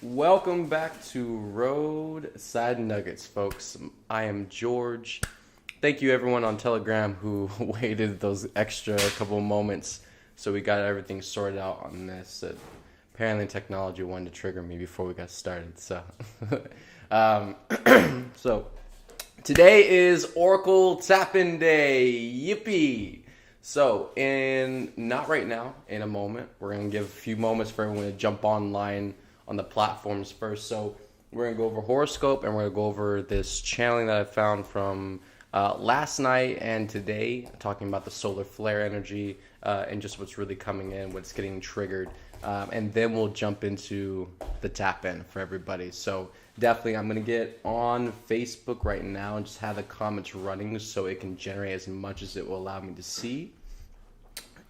Welcome back to Roadside Nuggets, folks. I am George. Thank you everyone on Telegram who waited those extra couple moments so we got everything sorted out on this. Apparently technology wanted to trigger me before we got started. So, so today is Oracle Tap-In Day. Yippee! So, not right now, in a moment, we're going to give a few moments for everyone to jump online on the platforms first. So we're going to go over horoscope, and we're going to go over this channeling that I found from last night and today, talking about the solar flare energy and just what's really coming in, what's getting triggered. And then we'll jump into the tap-in for everybody. So definitely I'm going to get on Facebook right now and just have the comments running so it can generate as much as it will allow me to see.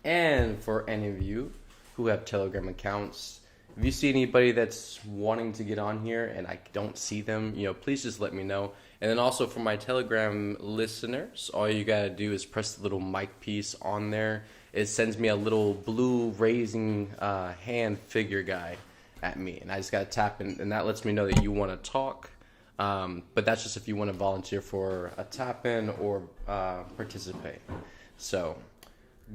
And for any of you who have Telegram accounts, if you see anybody that's wanting to get on here and I don't see them, please just let me know. And then also for my Telegram listeners, all you gotta do is press the little mic piece on there. It sends me a little blue raising hand figure guy at me, and I just gotta tap in, and that lets me know that you want to talk. But that's just if you want to volunteer for a tap in or participate. So,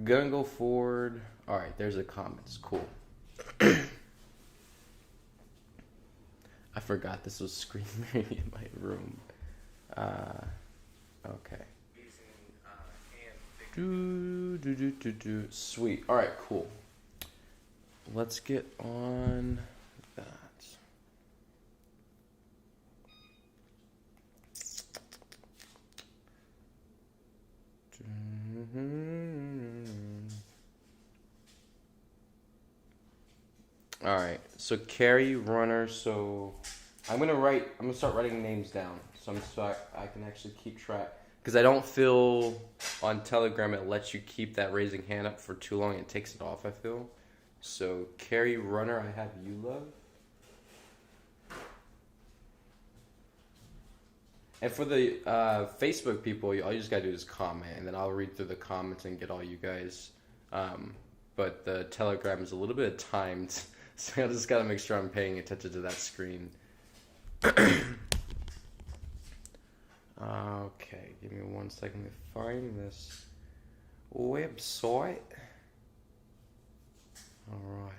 gonna go forward. All right, there's the comments. Cool. I forgot this was screen reading in my room. Okay. Sweet. All right, cool. Let's get on that. All right, so carry runner. So I'm gonna start writing names down, so I can actually keep track. Because I don't feel on Telegram it lets you keep that raising hand up for too long. It takes it off, I feel. So carry runner, I have you love. And for the Facebook people, all you just gotta do is comment, and then I'll read through the comments and get all you guys. But the Telegram is a little bit timed. So I just gotta make sure I'm paying attention to that screen. Okay, give me 1 second to find this website. Alright.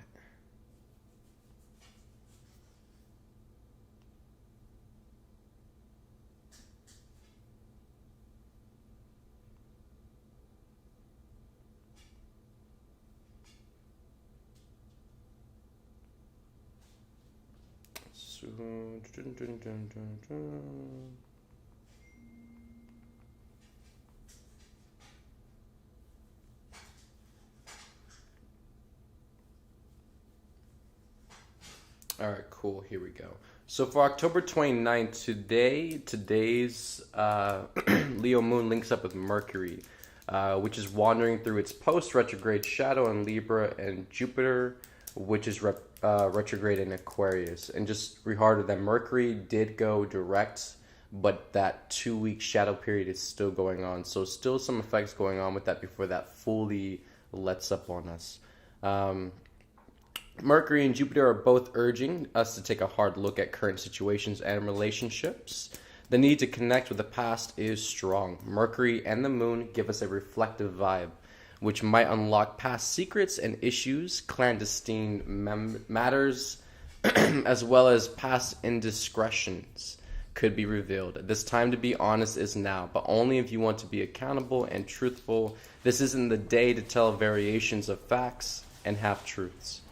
All right, cool. Here we go. So for October 29th, today's Leo moon links up with Mercury, which is wandering through its post-retrograde shadow in Libra, and Jupiter, which is retrograde in Aquarius. And just reharder that Mercury did go direct, but that 2-week shadow period is still going on. So still some effects going on with that before that fully lets up on us. Mercury and Jupiter are both urging us to take a hard look at current situations and relationships. The need to connect with the past is strong. Mercury and the moon give us a reflective vibe, which might unlock past secrets and issues, clandestine matters, as well as past indiscretions could be revealed. This time to be honest is now, but only if you want to be accountable and truthful. This isn't the day to tell variations of facts and half-truths.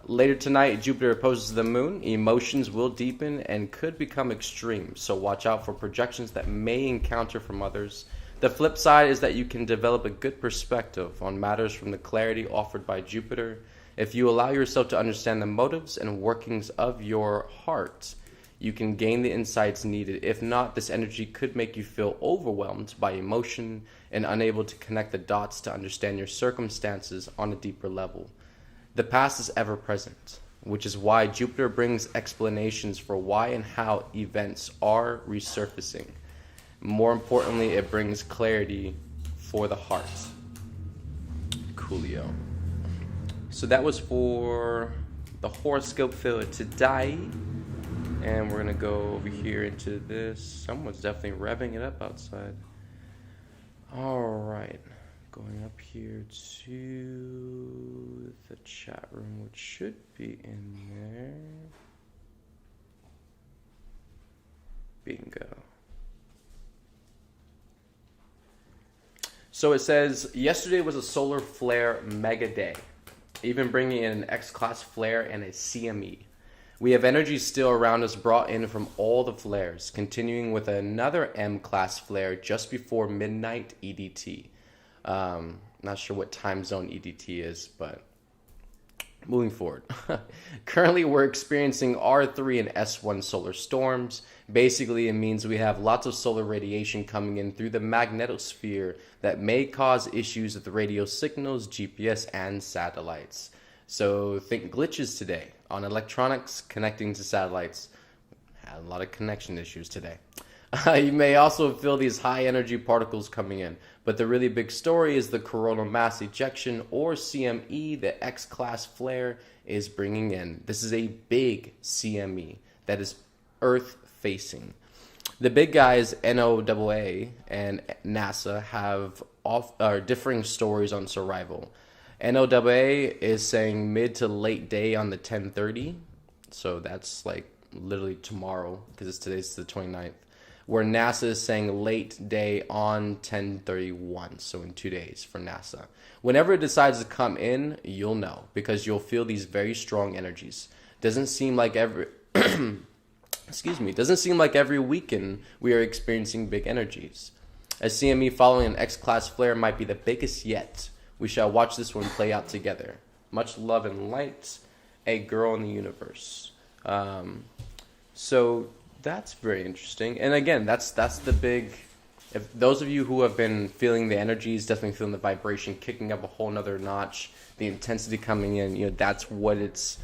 Later tonight, Jupiter opposes the moon. Emotions will deepen and could become extreme, so watch out for projections that may encounter from others. The flip side is that you can develop a good perspective on matters from the clarity offered by Jupiter. If you allow yourself to understand the motives and workings of your heart, you can gain the insights needed. If not, this energy could make you feel overwhelmed by emotion and unable to connect the dots to understand your circumstances on a deeper level. The past is ever present, which is why Jupiter brings explanations for why and how events are resurfacing. More importantly, it brings clarity for the heart. Coolio. So that was for the horoscope for today. And we're going to go over here into this. Someone's definitely revving it up outside. All right. Going up here to the chat room, which should be in there. Bingo. So it says, yesterday was a solar flare mega day, even bringing in an X-class flare and a CME. We have energy still around us brought in from all the flares, continuing with another M-class flare just before midnight EDT. Not sure what time zone EDT is, but moving forward. Currently, we're experiencing R3 and S1 solar storms. Basically, it means we have lots of solar radiation coming in through the magnetosphere that may cause issues with the radio signals, GPS, and satellites. So think glitches today on electronics connecting to satellites. Had a lot of connection issues today. You may also feel these high energy particles coming in, but the really big story is the coronal mass ejection, or CME, the X-class flare is bringing in. This is a big CME that is Earth facing. The big guys, NOAA and NASA, have differing stories on survival. NOAA is saying mid to late day on the 10:30, so that's like literally tomorrow because today's the 29th. Where NASA is saying late day on 10:31, so in 2 days for NASA. Whenever it decides to come in, you'll know because you'll feel these very strong energies. Doesn't seem like every doesn't seem like every weekend we are experiencing big energies. A CME following an X-class flare might be the biggest yet. We shall watch this one play out together. Much love and light, a girl in the universe. So that's very interesting. And again, that's the big. If those of you who have been feeling the energies, definitely feeling the vibration kicking up a whole nother notch, the intensity coming in, that's what it's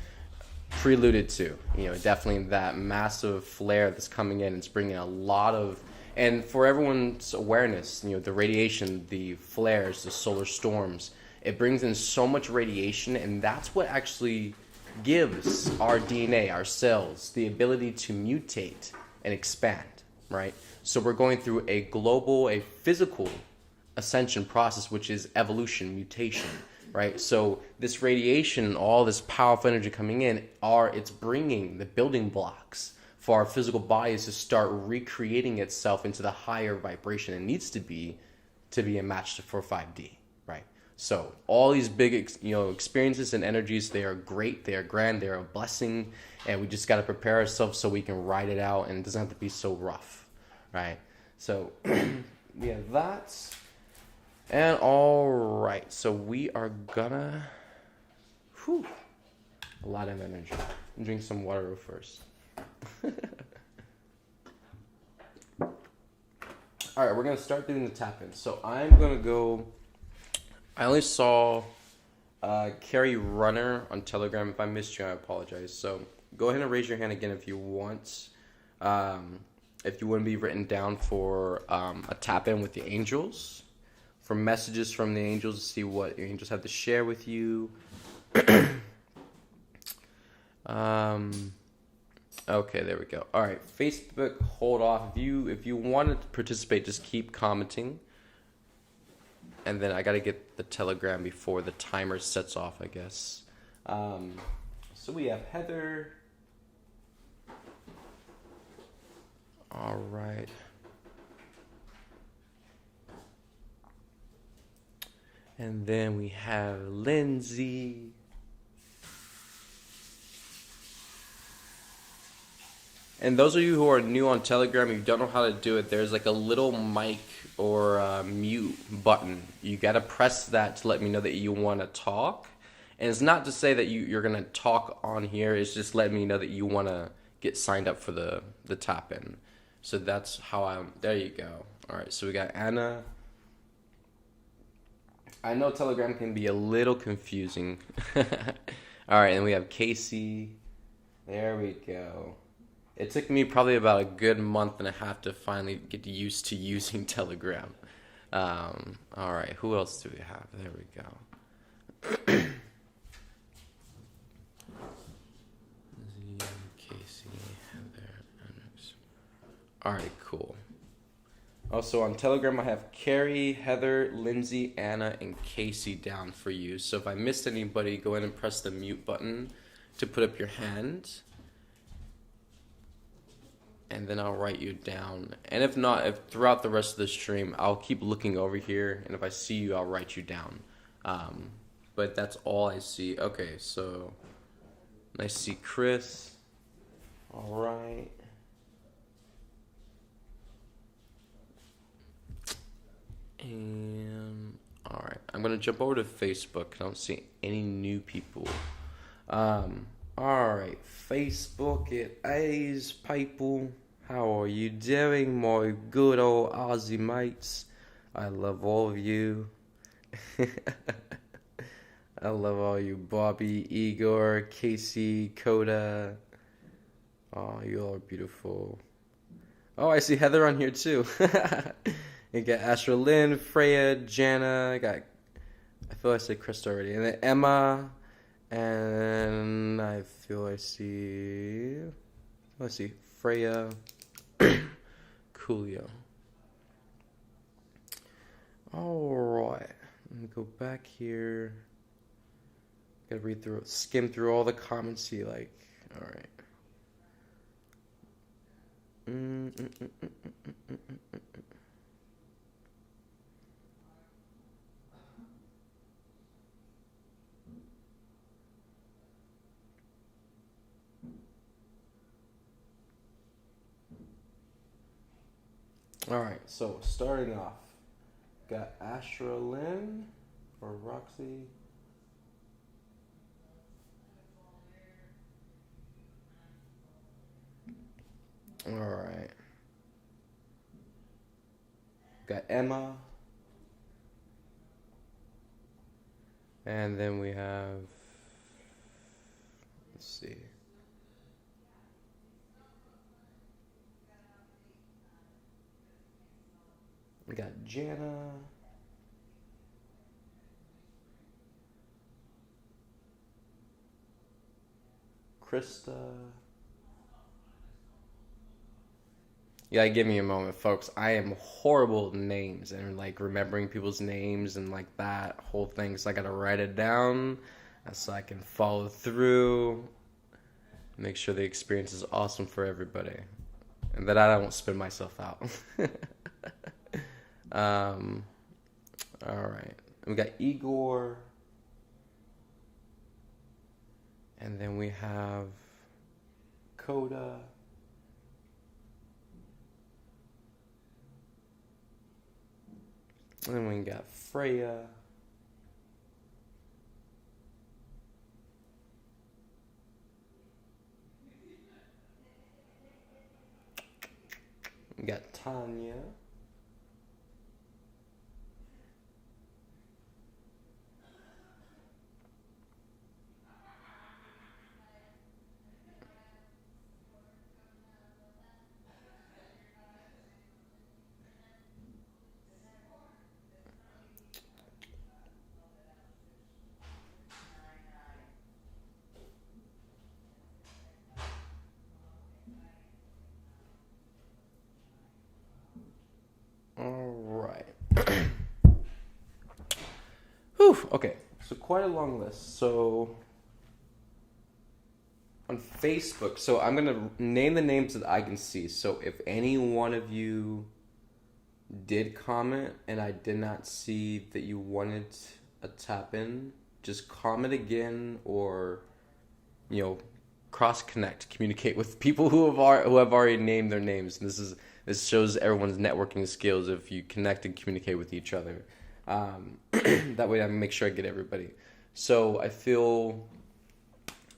preluded to. Definitely that massive flare that's coming in. It's bringing a lot of. And for everyone's awareness, the radiation, the flares, the solar storms, it brings in so much radiation, and that's what actually gives our DNA, our cells, the ability to mutate and expand, right? So we're going through a physical ascension process, which is evolution, mutation, right? So this radiation, all this powerful energy coming in, it's bringing the building blocks for our physical bodies to start recreating itself into the higher vibration it needs to be a match for 5D, right? So all these big, experiences and energies, they are great, they are grand, they are a blessing, and we just got to prepare ourselves so we can ride it out, and it doesn't have to be so rough, right? So we have that, and all right, so we are gonna, a lot of energy. Drink some water first. All right, we're gonna start doing the tap-in. So I'm gonna go. I only saw Carrie Runner on Telegram. If I missed you, I apologize. So go ahead and raise your hand again if you want. If you want to be written down for a tap-in with the angels, for messages from the angels to see what your angels have to share with you. Okay, there we go. All right, Facebook, hold off. If you want to participate, just keep commenting. And then I got to get the Telegram before the timer sets off, I guess. So we have Heather. All right. And then we have Lindsay. And those of you who are new on Telegram, you don't know how to do it, there's like a little mic or mute button. You gotta press that to let me know that you want to talk. And it's not to say that you're gonna talk on here. It's just letting me know that you want to get signed up for the tap in. So that's how I'm. There you go. All right. So we got Anna. I know Telegram can be a little confusing. All right, and we have Casey. There we go. It took me probably about a good month and a half to finally get used to using Telegram. All right, who else do we have? There we go. Casey, Heather, Alex. All right, cool. Also on Telegram, I have Carrie, Heather, Lindsay, Anna, and Casey down for you. So if I missed anybody, go ahead and press the mute button to put up your hand. And then I'll write you down. And if not, if throughout the rest of the stream, I'll keep looking over here. And if I see you, I'll write you down. But that's all I see. Okay, so I see Chris. All right. And all right, I'm gonna jump over to Facebook. I don't see any new people. All right, Facebook, it is people. How are you doing, my good old Aussie mates? I love all of you. I love all you, Bobby, Igor, Casey, Coda. Oh, you all are beautiful. Oh, I see Heather on here too. You got Astra Lynn, Freya, Jana, I feel I said Krista already. And then Emma, and I see Freya, Coolio. Alright, let me go back here. Gotta skim through all the comments, see alright. Alright, so starting off, got Astra Lynn or Roxy. Alright. Got Emma. And then we have, let's see. We got Jana. Krista. Yeah, give me a moment, folks. I am horrible with names and remembering people's names and that whole thing. So I gotta write it down so I can follow through. Make sure the experience is awesome for everybody, and that I don't spin myself out. All right. We got Igor. And then we have Coda. And then we got Freya. We got Tanya. Okay, so quite a long list. So on Facebook, so I'm going to name the names that I can see. So if any one of you did comment and I did not see that you wanted a tap in, just comment again or, cross connect, communicate with people who have already named their names. And this shows everyone's networking skills if you connect and communicate with each other. That way I make sure I get everybody. So I feel,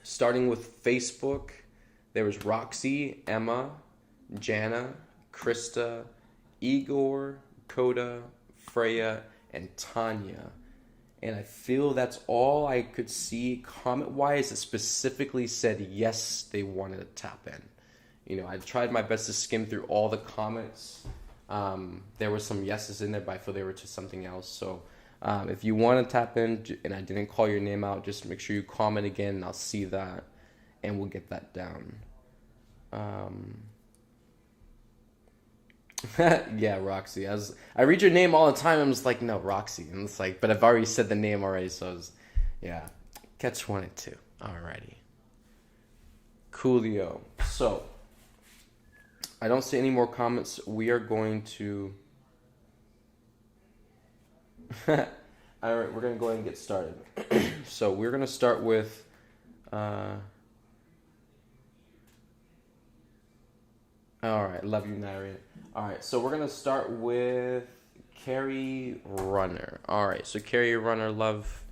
starting with Facebook, there was Roxy, Emma, Jana, Krista, Igor, Coda, Freya, and Tanya. And I feel that's all I could see comment-wise that specifically said yes, they wanted to tap in. You know, I tried my best to skim through all the comments. There were some yeses in there, but I feel they were to something else. So if you want to tap in and I didn't call your name out, just make sure you comment again and I'll see that and we'll get that down. Yeah, Roxy. I read your name all the time. I'm just like, no, Roxy. And it's like, but I've already said the name already, so yeah. Catch 1 and 2. Alrighty. Coolio. So, I don't see any more comments. We are going to... Alright, we're going to go ahead and get started. So, we're going to start with... Alright, love you, Nari. Alright, so we're going to start with Carrie Runner. Alright, so Carrie Runner, love.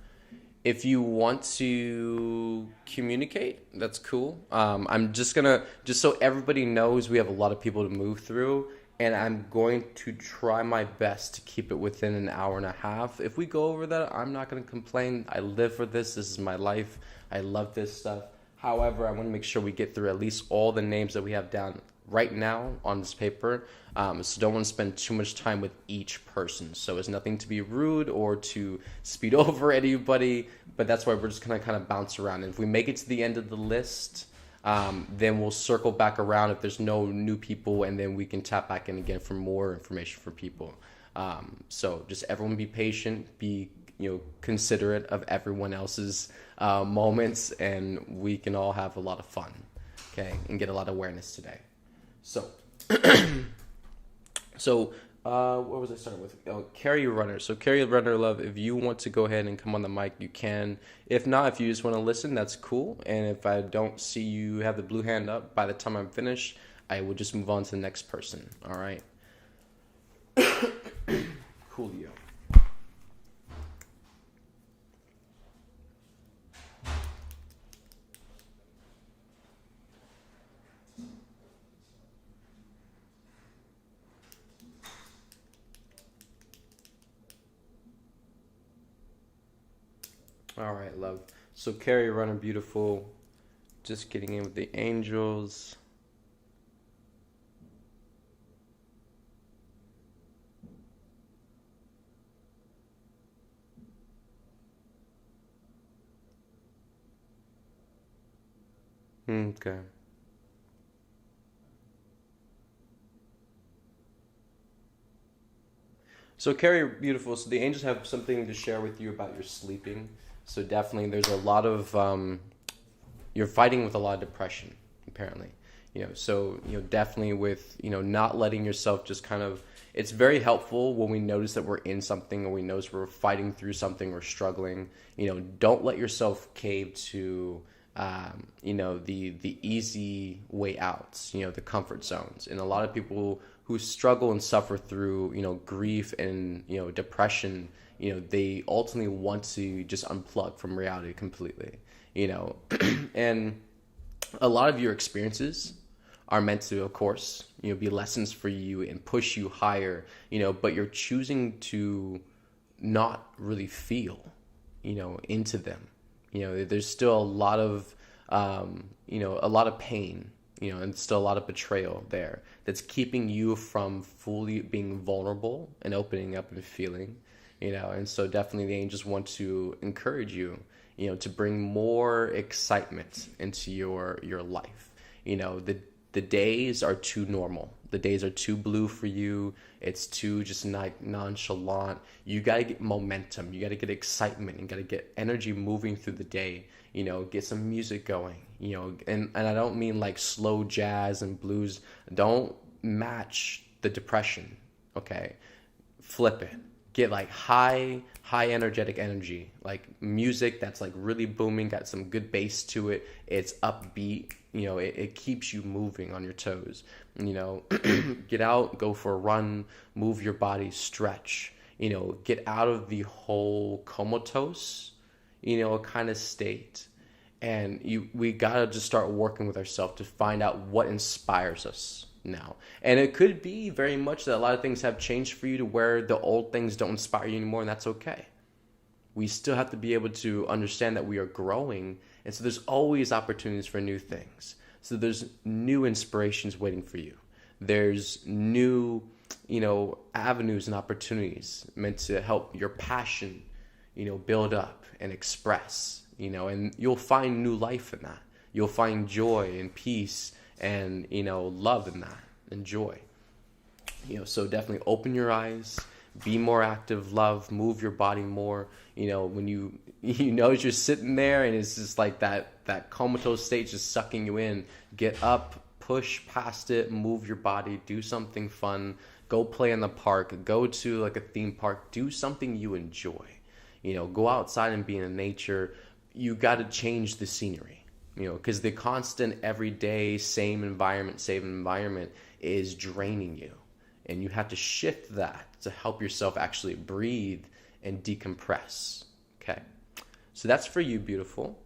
If you want to communicate, that's cool. I'm just so everybody knows, we have a lot of people to move through, and I'm going to try my best to keep it within an hour and a half. If we go over that, I'm not going to complain. I live for this. This is my life. I love this stuff. However, I want to make sure we get through at least all the names that we have down right now on this paper, so don't want to spend too much time with each person. So it's nothing to be rude or to speed over anybody, but that's why we're just gonna kind of bounce around. And if we make it to the end of the list, then we'll circle back around if there's no new people, and then we can tap back in again for more information for people. So just everyone be patient, be considerate of everyone else's moments, and we can all have a lot of fun, okay, and get a lot of awareness today. So, what was I starting with? Oh, Carrie Runner. So, Carrie Runner, love, if you want to go ahead and come on the mic, you can. If not, if you just want to listen, that's cool. And if I don't see you have the blue hand up by the time I'm finished, I will just move on to the next person. All right? Coolio. All right, love. So Carrie Runner, beautiful. Just getting in with the angels. Okay. So Carrie, beautiful. So the angels have something to share with you about your sleeping. So definitely there's a lot of, you're fighting with a lot of depression, apparently. So, definitely with, not letting yourself just kind of, it's very helpful when we notice that we're in something or we notice we're fighting through something or struggling. Don't let yourself cave to, the easy way outs, the comfort zones. And a lot of people who struggle and suffer through, grief and, depression, they ultimately want to just unplug from reality completely, and a lot of your experiences are meant to, of course, be lessons for you and push you higher, but you're choosing to not really feel, into them. There's still a lot of, a lot of pain, and still a lot of betrayal there that's keeping you from fully being vulnerable and opening up and feeling. And so definitely the angels want to encourage you, to bring more excitement into your life. The days are too normal. The days are too blue for you. It's too just nonchalant. You got to get momentum. You got to get excitement. You got to get energy moving through the day. Get some music going. And I don't mean like slow jazz and blues. Don't match the depression, okay? Flip it. get like high energetic energy, like music that's like really booming, got some good bass to it. It's upbeat, it keeps you moving on your toes. Get out, go for a run, move your body, stretch. Get out of the whole comatose, kind of state. And we gotta just start working with ourselves to find out what inspires us now. And it could be very much that a lot of things have changed for you to where the old things don't inspire you anymore, and that's okay. We still have to be able to understand that we are growing, and so there's always opportunities for new things. So there's new inspirations waiting for you. There's new, avenues and opportunities meant to help your passion, build up and express, and you'll find new life in that. You'll find joy and peace and, love in that and joy. So definitely open your eyes, be more active, love, move your body more. When you notice you're sitting there and it's just like that comatose state just sucking you in, get up, push past it, move your body, do something fun, go play in the park, go to like a theme park, do something you enjoy. Go outside and be in nature. You got to change the scenery, because the constant everyday same environment is draining you. And you have to shift that to help yourself actually breathe and decompress. Okay. So that's for you, beautiful.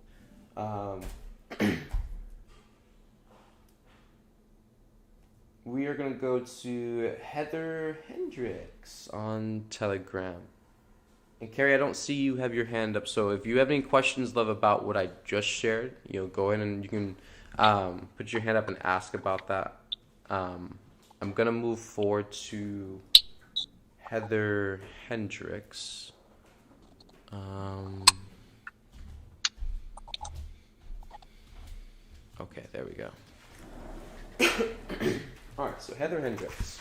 We are going to go to Heather Hendricks on Telegram. And Carrie, I don't see you have your hand up, so if you have any questions, love, about what I just shared, go in and you can put your hand up and ask about that. I'm going to move forward to Heather Hendricks. Okay, there we go. All right, so Heather Hendricks.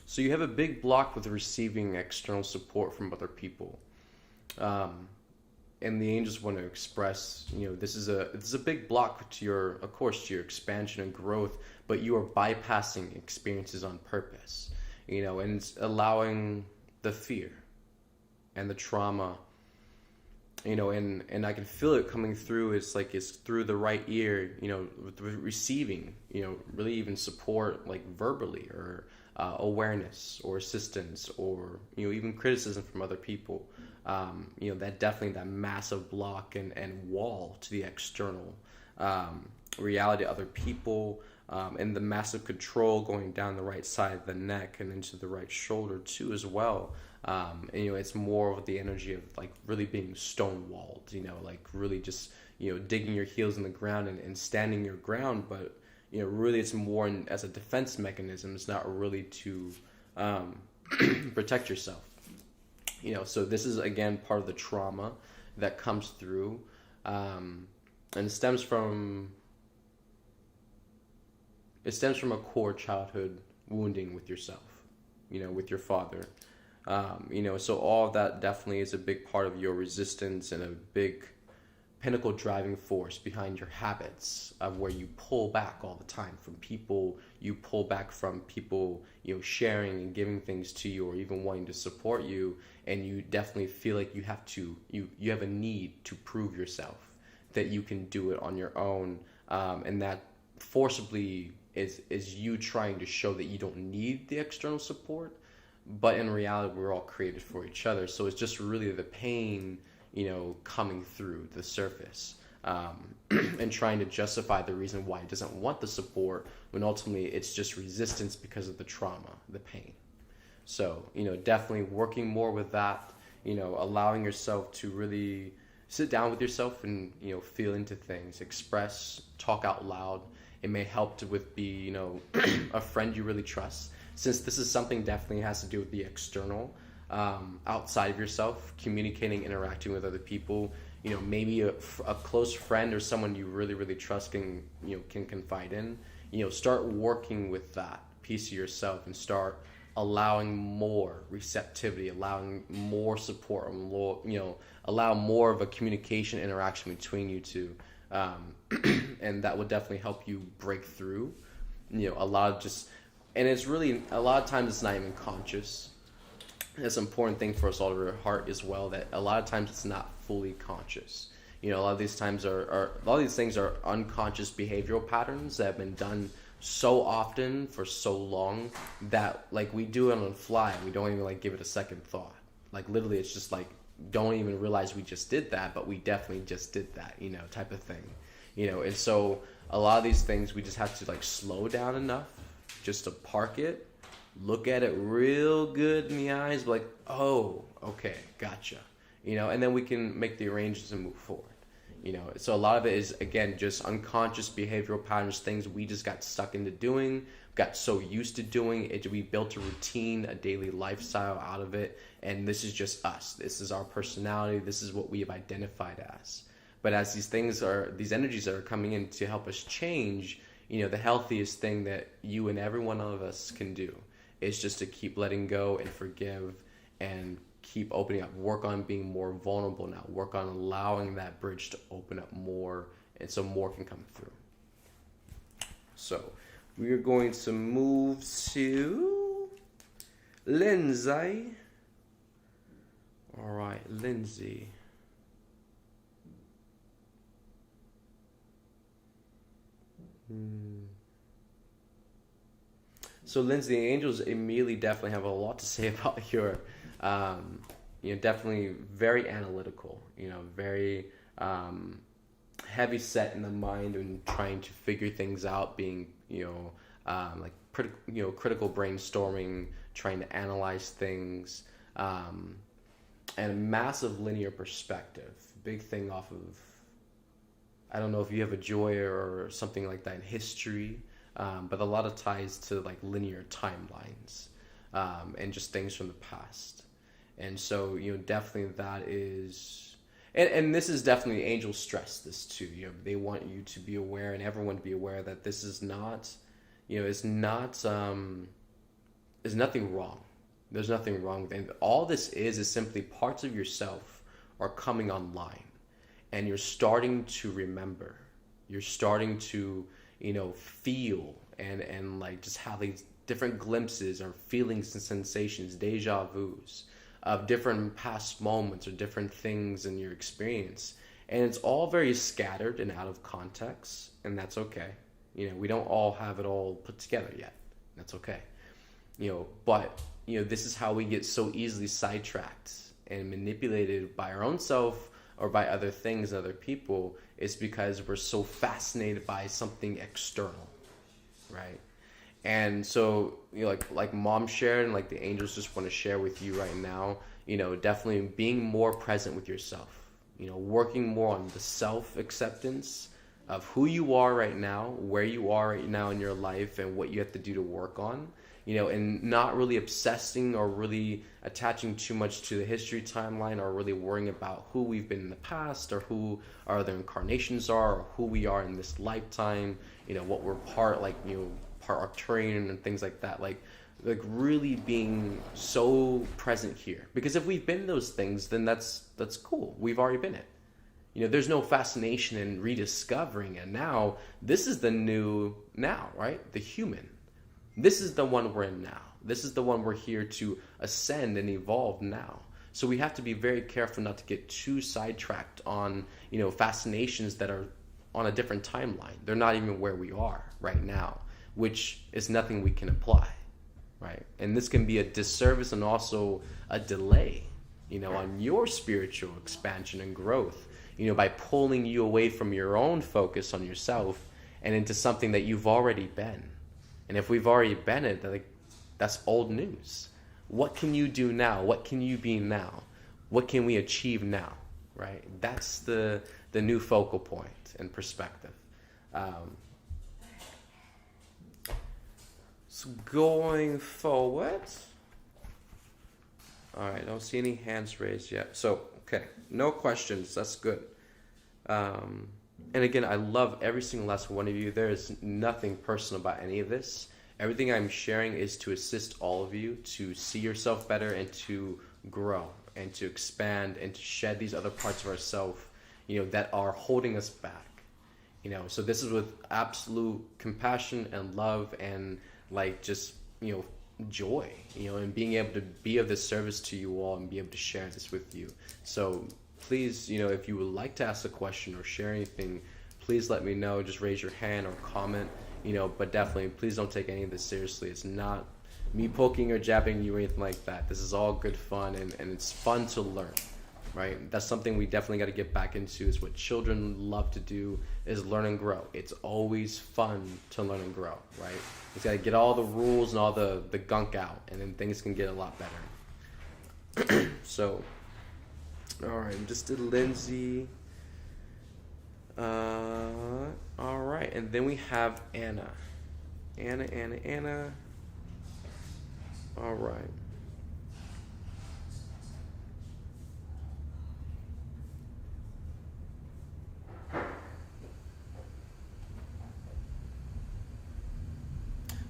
So you have a big block with receiving external support from other people. And the angels want to express, this is a big block to your expansion and growth, but you are bypassing experiences on purpose, and it's allowing the fear and the trauma, and I can feel it coming through. It's like it's through the right ear, receiving, really even support, like verbally, or awareness or assistance, or even criticism from other people. That definitely, that massive block and wall to the external reality of other people, and the massive control going down the right side of the neck and into the right shoulder too as well. And it's more of the energy of like really being stonewalled, like really just digging your heels in the ground and standing your ground, but really it's more as a defense mechanism. It's not really to protect yourself. So this is again part of the trauma that comes through, and it stems from a core childhood wounding with yourself, with your father. So all of that definitely is a big part of your resistance and a big pinnacle driving force behind your habits of where you pull back all the time from people, you pull back from people, sharing and giving things to you or even wanting to support you, and you definitely feel like you have a need to prove yourself that you can do it on your own, and that forcibly is you trying to show that you don't need the external support, but in reality we're all created for each other. So it's just really the pain coming through the surface, and trying to justify the reason why it doesn't want the support, when ultimately it's just resistance because of the trauma, the pain. So, definitely working more with that, allowing yourself to really sit down with yourself and, feel into things, express, talk out loud. It may help to be, a friend you really trust. Since this is something definitely has to do with the external, outside of yourself, communicating, interacting with other people. Maybe a close friend or someone you really, really trust can confide in. Start working with that piece of yourself and start allowing more receptivity, allowing more support, and allow more of a communication interaction between you two, and that would definitely help you break through. A lot of and it's really a lot of times it's not even conscious. That's an important thing for us all to heart as well, that a lot of times it's not fully conscious. A lot of these times a lot of these things are unconscious behavioral patterns that have been done so often for so long that like we do it on the fly. We don't even like give it a second thought. Like literally it's just like don't even realize we just did that, but we definitely just did that, type of thing. And so a lot of these things we just have to like slow down enough just to park it, look at it real good in the eyes, like, oh, okay, gotcha. And then we can make the arrangements and move forward. So a lot of it is, again, just unconscious behavioral patterns, things we just got stuck into doing, got so used to doing it. We built a routine, a daily lifestyle out of it. And this is just us. This is our personality. This is what we have identified as. But as these energies are coming in to help us change, the healthiest thing that you and every one of us can do is just to keep letting go and forgive and keep opening up, work on being more vulnerable now, work on allowing that bridge to open up more, and so more can come through. So we are going to move to Lindsay. All right, Lindsay. So Lindsay, the angels immediately definitely have a lot to say about your, definitely very analytical, very heavy set in the mind and trying to figure things out, being, critical brainstorming, trying to analyze things, and a massive linear perspective. Big thing off of, I don't know if you have a joy or something like that in history, but a lot of ties to like linear timelines, and just things from the past. And so, definitely that is, and this is definitely, angels stress this too. They want you to be aware and everyone to be aware that this is not, there's nothing wrong. There's nothing wrong with it. All this is simply parts of yourself are coming online. And you're starting to remember. You're starting to, feel and like just have these different glimpses or feelings and sensations, deja vus of different past moments or different things in your experience. And it's all very scattered and out of context, and that's okay. We don't all have it all put together yet. That's okay. But, this is how we get so easily sidetracked and manipulated by our own self or by other things, other people, is because we're so fascinated by something external, right? And so, like mom shared, and like the angels just want to share with you right now, definitely being more present with yourself, working more on the self-acceptance of who you are right now, where you are right now in your life, and what you have to do to work on, and not really obsessing or really attaching too much to the history timeline or really worrying about who we've been in the past or who our other incarnations are or who we are in this lifetime, what we're part Arcturian and things like that. Like really being so present here. Because if we've been those things, then that's cool. We've already been it. There's no fascination in rediscovering it. Now, this is the new now, right? The human. This is the one we're in now. This is the one we're here to ascend and evolve now. So we have to be very careful not to get too sidetracked on, fascinations that are on a different timeline. They're not even where we are right now, which is nothing we can apply, right? And this can be a disservice and also a delay, on your spiritual expansion and growth, by pulling you away from your own focus on yourself and into something that you've already been. And if we've already been it, that's old news. What can you do now? What can you be now? What can we achieve now? Right? That's the new focal point and perspective. So going forward, All right, I don't see any hands raised yet. So, okay, no questions. That's good. Um, and again, I love every single last one of you. There is nothing personal about any of this. Everything I'm sharing is to assist all of you to see yourself better and to grow and to expand and to shed these other parts of ourselves, that are holding us back. So this is with absolute compassion and love and like just, joy, and being able to be of this service to you all and be able to share this with you. So please, if you would like to ask a question or share anything, please let me know. Just raise your hand or comment, but definitely please don't take any of this seriously. It's not me poking or jabbing you or anything like that. This is all good fun and it's fun to learn, right? That's something we definitely got to get back into, is what children love to do, is learn and grow. It's always fun to learn and grow, right? It's got to get all the rules and all the gunk out, and then things can get a lot better. So, all right, we just did Lindsay. All right, and then we have Anna. Anna. All right.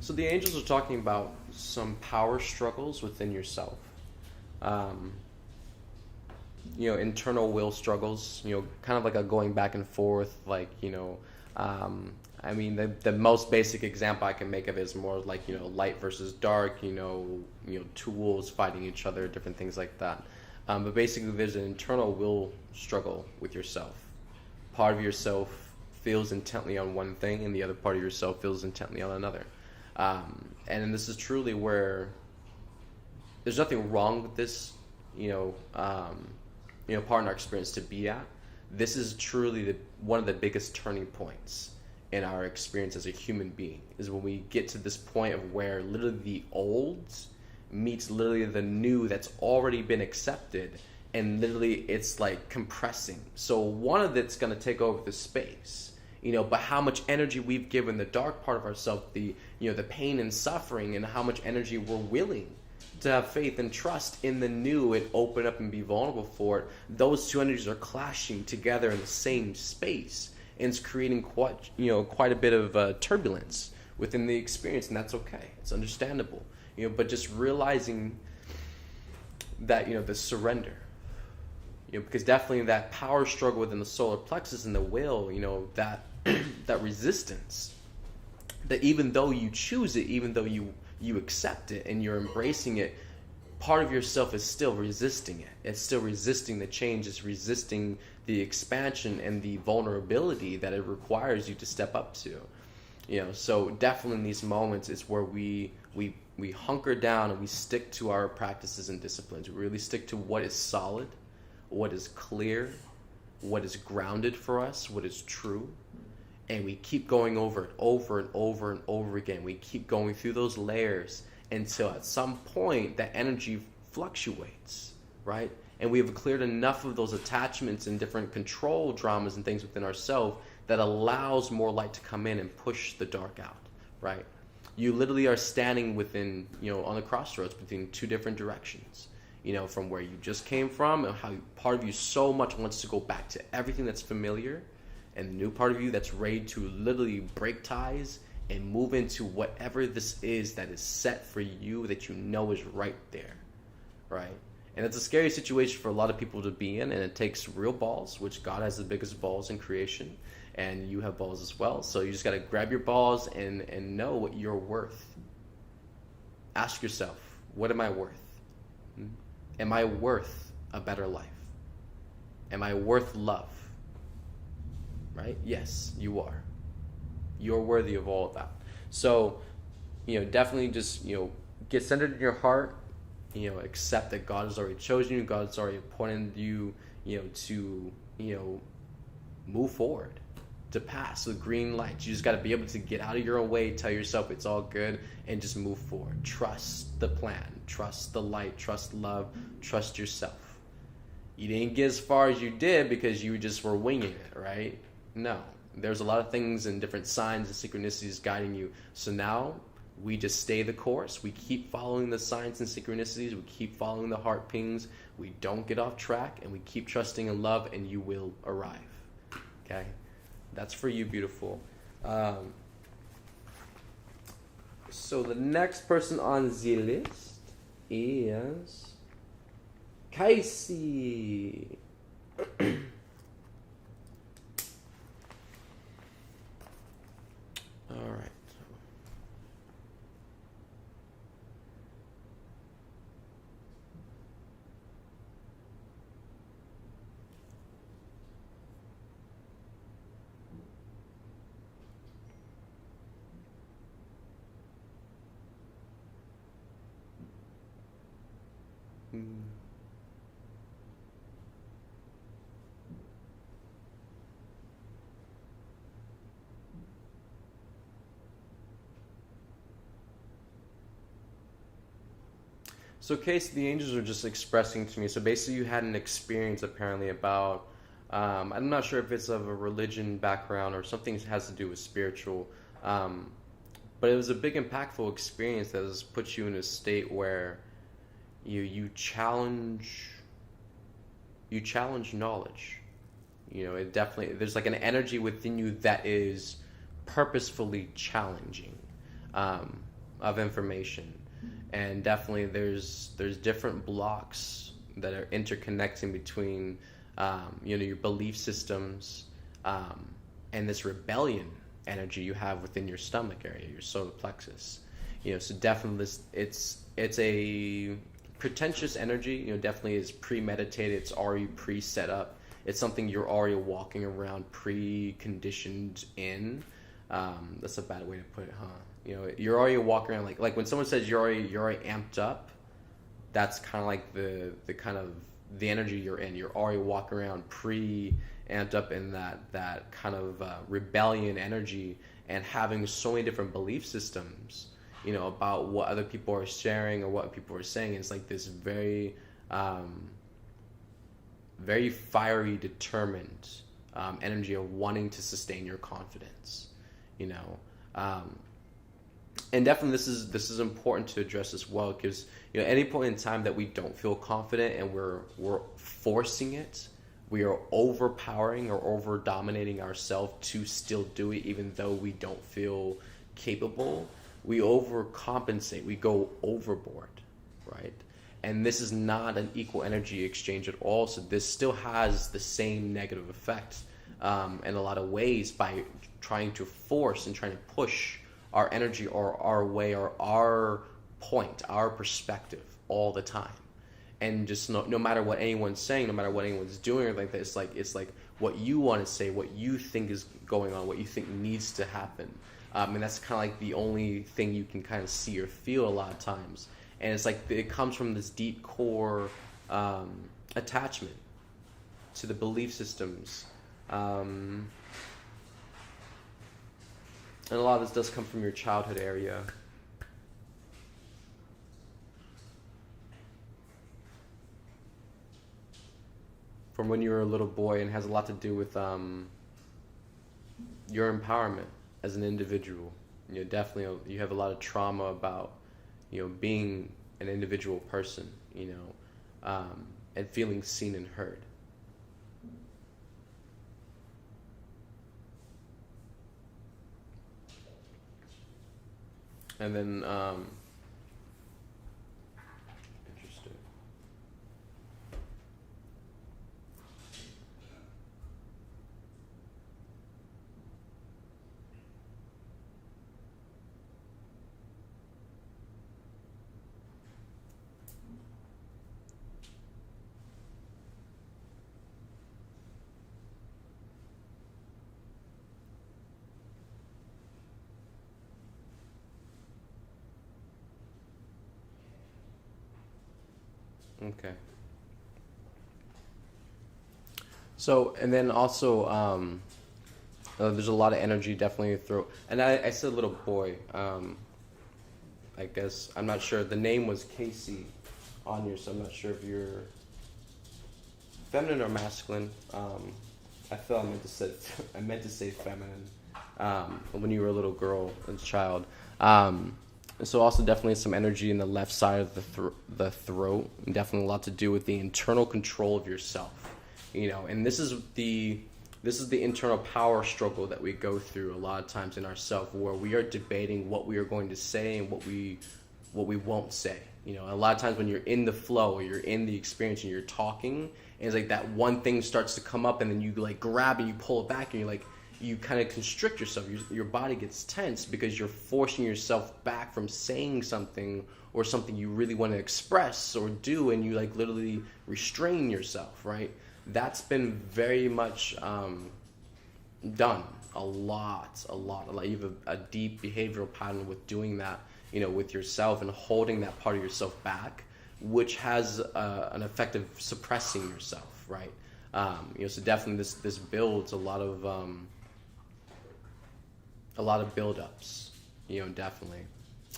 So the angels are talking about some power struggles within yourself. Internal will struggles, kind of like a going back and forth, like, the most basic example I can make of it is more like, light versus dark, tools fighting each other, different things like that. But basically there's an internal will struggle with yourself. Part of yourself feels intently on one thing and the other part of yourself feels intently on another. And this is truly where there's nothing wrong with this, part in our experience to be at. This is truly one of the biggest turning points in our experience as a human being, is when we get to this point of where literally the old meets literally the new that's already been accepted, and literally it's like compressing. So one of it's going to take over the space, but how much energy we've given the dark part of ourselves, the pain and suffering, and how much energy we're willing to have faith and trust in the new and open up and be vulnerable for it. Those two energies are clashing together in the same space, and it's creating quite a bit of turbulence within the experience, and that's okay. It's understandable, but just realizing that, the surrender, because definitely that power struggle within the solar plexus and the will, that that resistance, that even though you choose it, even though you accept it and you're embracing it, part of yourself is still resisting it. It's still resisting the change. It's resisting the expansion and the vulnerability that it requires you to step up to. So definitely in these moments, it's where we hunker down and we stick to our practices and disciplines. We really stick to what is solid, what is clear, what is grounded for us, what is true. And we keep going over it over and over and over again. We keep going through those layers until at some point that energy fluctuates, right? And we have cleared enough of those attachments and different control dramas and things within ourselves that allows more light to come in and push the dark out, right? You literally are standing within, on the crossroads between two different directions, from where you just came from and how part of you so much wants to go back to everything that's familiar, and the new part of you that's ready to literally break ties and move into whatever this is that is set for you, that is right there, right? And it's a scary situation for a lot of people to be in, and it takes real balls, which God has the biggest balls in creation, and you have balls as well. So you just got to grab your balls and know what you're worth. Ask yourself, what am I worth? Am I worth a better life? Am I worth love? Right? Yes, you are. You're worthy of all of that. So, definitely just, get centered in your heart, accept that God has already chosen you, God has already appointed you, to, move forward, to pass the green light. You just got to be able to get out of your own way, tell yourself it's all good, and just move forward. Trust the plan, trust the light, trust love, trust yourself. You didn't get as far as you did because you just were winging it, right? No, there's a lot of things and different signs and synchronicities guiding you. So now we just stay the course. We keep following the signs and synchronicities. We keep following the heart pings. We don't get off track, and we keep trusting in love, and you will arrive. Okay? That's for you, beautiful. So the next person on the list is Casey. All right. So, Case, the angels are just expressing to me. So, basically, you had an experience apparently about. I'm not sure if it's of a religion background or something that has to do with spiritual, but it was a big, impactful experience that has put you in a state where you challenge knowledge. It definitely, there's like an energy within you that is purposefully challenging of information. And definitely there's different blocks that are interconnecting between your belief systems and this rebellion energy you have within your stomach area, your solar plexus. So definitely it's a pretentious energy. Definitely is premeditated. It's already pre-set up. It's something you're already walking around pre-conditioned in. That's a bad way to put it, huh? You're already walking around like when someone says you're already amped up. That's kind of like the kind of the energy you're in. You're already walking around pre-amped up in that kind of rebellion energy, and having so many different belief systems, about what other people are sharing or what people are saying. It's like this very, very fiery, determined energy of wanting to sustain your confidence, and definitely this is important to address as well, because at any point in time that we don't feel confident and we're forcing it, we are overpowering or over dominating ourselves to still do it even though we don't feel capable. We overcompensate, we go overboard, right? And this is not an equal energy exchange at all. So this still has the same negative effect in a lot of ways, by trying to force and trying to push our energy or our way or our point, our perspective all the time. And just no matter what anyone's saying, no matter what anyone's doing or like that, it's like what you want to say, what you think is going on, what you think needs to happen. And that's kind of like the only thing you can kind of see or feel a lot of times. And it's like it comes from this deep core attachment to the belief systems. And a lot of this does come from your childhood area. From when you were a little boy, and has a lot to do with your empowerment as an individual. Definitely you have a lot of trauma about, being an individual person, and feeling seen and heard. And then, interesting. Okay. So, and then also, there's a lot of energy definitely through. And I said little boy. I guess I'm not sure. The name was Casey on you, so I'm not sure if you're feminine or masculine. I felt I meant to say feminine. When you were a little girl and child. So also definitely some energy in the left side of the throat, and definitely a lot to do with the internal control of yourself. And this is the internal power struggle that we go through a lot of times in ourself, where we are debating what we are going to say and what we won't say. A lot of times when you're in the flow or you're in the experience and you're talking, and it's like that one thing starts to come up, and then you like grab and you pull it back, and you kind of constrict yourself. Your body gets tense because you're forcing yourself back from saying something or something you really want to express or do, and you like literally restrain yourself, right? That's been very much done a lot. You have a deep behavioral pattern with doing that, with yourself and holding that part of yourself back, which has an effect of suppressing yourself, right? So definitely this builds a lot of buildups, definitely.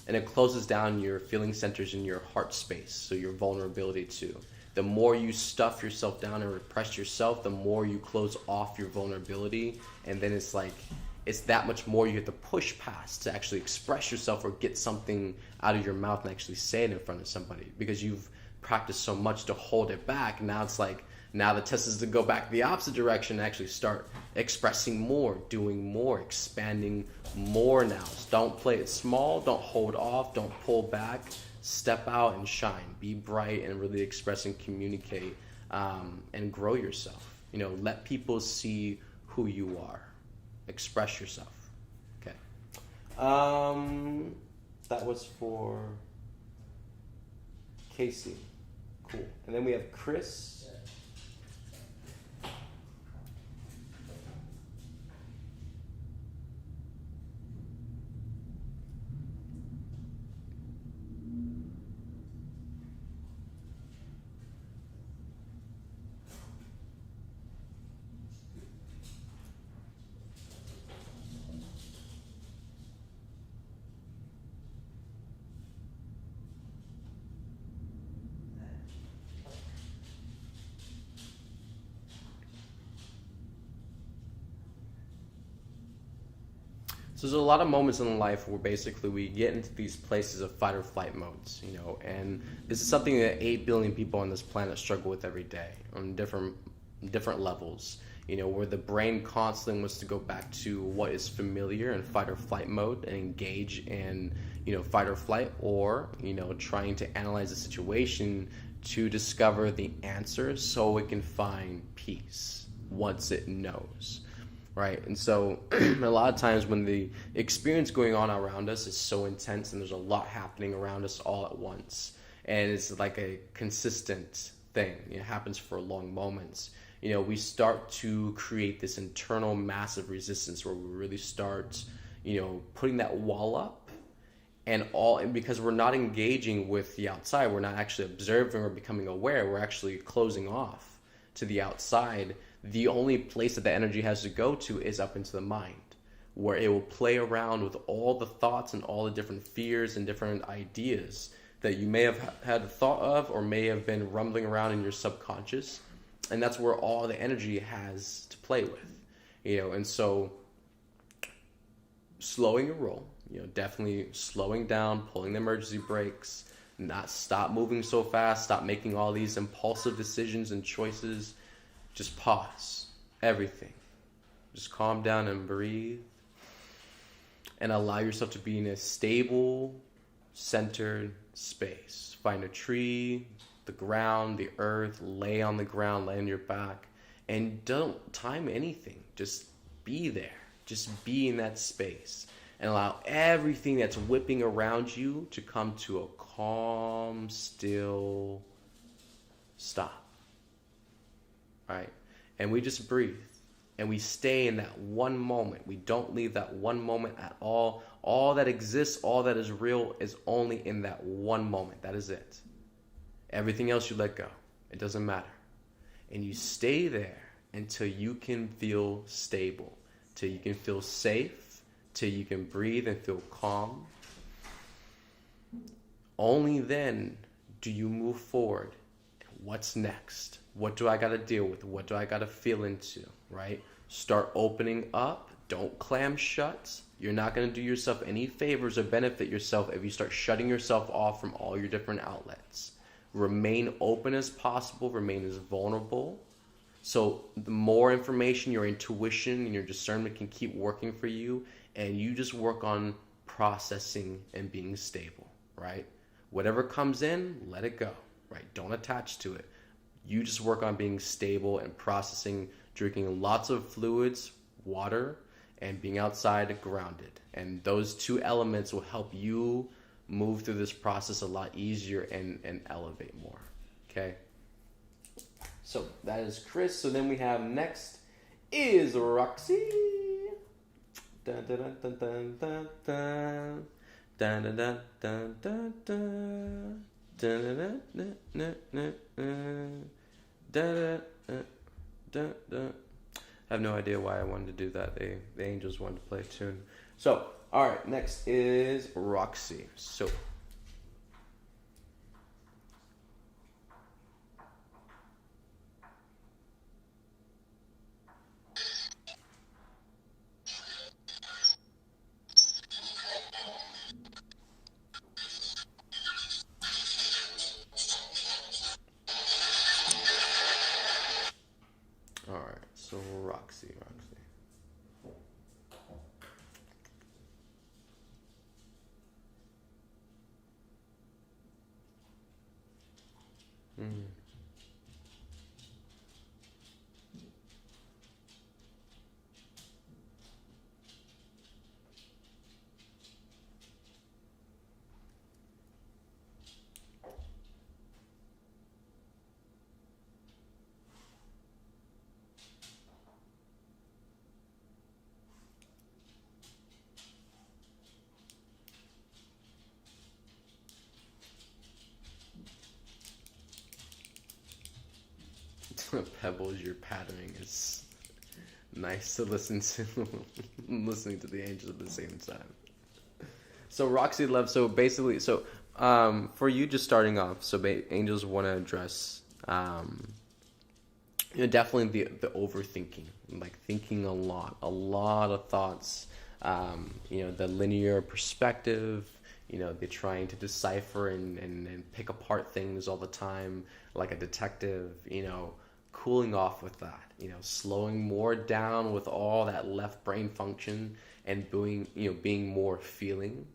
And it closes down your feeling centers in your heart space, so your vulnerability too. The more you stuff yourself down and repress yourself, the more you close off your vulnerability, and then it's that much more you have to push past to actually express yourself or get something out of your mouth and actually say it in front of somebody, because you've practiced so much to hold it back. Now it's like, now the test is to go back the opposite direction and actually start expressing more, doing more, expanding more now. So don't play it small, don't hold off, don't pull back. Step out and shine. Be bright and really express and communicate, and grow yourself. Let people see who you are. Express yourself. Okay. That was for Casey. Cool. And then we have Chris. So there's a lot of moments in life where basically we get into these places of fight or flight modes, and this is something that 8 billion people on this planet struggle with every day on different levels, where the brain constantly wants to go back to what is familiar in fight or flight mode and engage in, fight or flight, or, trying to analyze the situation to discover the answer so it can find peace once it knows. Right. And so a lot of times when the experience going on around us is so intense and there's a lot happening around us all at once, and it's like a consistent thing, it happens for long moments, we start to create this internal massive resistance where we really start, putting that wall up, and because we're not engaging with the outside, we're not actually observing or becoming aware, we're actually closing off to the outside. The only place that the energy has to go to is up into the mind, where it will play around with all the thoughts and all the different fears and different ideas that you may have had thought of or may have been rumbling around in your subconscious. And that's where all the energy has to play with, and so slowing your roll, definitely slowing down, pulling the emergency brakes, not stop moving so fast, stop making all these impulsive decisions and choices. Just pause everything. Just calm down and breathe. And allow yourself to be in a stable, centered space. Find a tree, the ground, the earth, lay on the ground, lay on your back. And don't time anything. Just be there. Just be in that space. And allow everything that's whipping around you to come to a calm, still stop. Right? And we just breathe, and we stay in that one moment. We don't leave that one moment at all. All that exists, all that is real, is only in that one moment. That is it. Everything else you let go. It doesn't matter. And you stay there until you can feel stable, till you can feel safe, till you can breathe and feel calm. Only then do you move forward. What's next? What do I got to deal with? What do I got to feel into, right? Start opening up. Don't clam shut. You're not going to do yourself any favors or benefit yourself if you start shutting yourself off from all your different outlets. Remain open as possible, remain as vulnerable. So the more information, your intuition and your discernment can keep working for you, and you just work on processing and being stable, right? Whatever comes in, let it go, right? Don't attach to it. You just work on being stable and processing, drinking lots of fluids, water, and being outside grounded. And those two elements will help you move through this process a lot easier and elevate more, okay? So that is Chris. So then we have next is Roxy. Dun, dun, dun, dun, dun, dun. Dun, dun, dun, dun, dun, dun. Dun, dun, dun, dun, dun, dun. Dun, dun, dun, dun. I have no idea why I wanted to do that. The angels wanted to play a tune. So, all right, next is Roxy. So, all right, so Roxy. Pebbles, your patterning is nice to listen to. Listening to the angels at the same time. So Roxy Love, so basically, for you just starting off, so angels want to address, definitely the overthinking, like thinking a lot of thoughts, the linear perspective, they're trying to decipher and pick apart things all the time, like a detective, cooling off with that, slowing more down with all that left brain function and being more feeling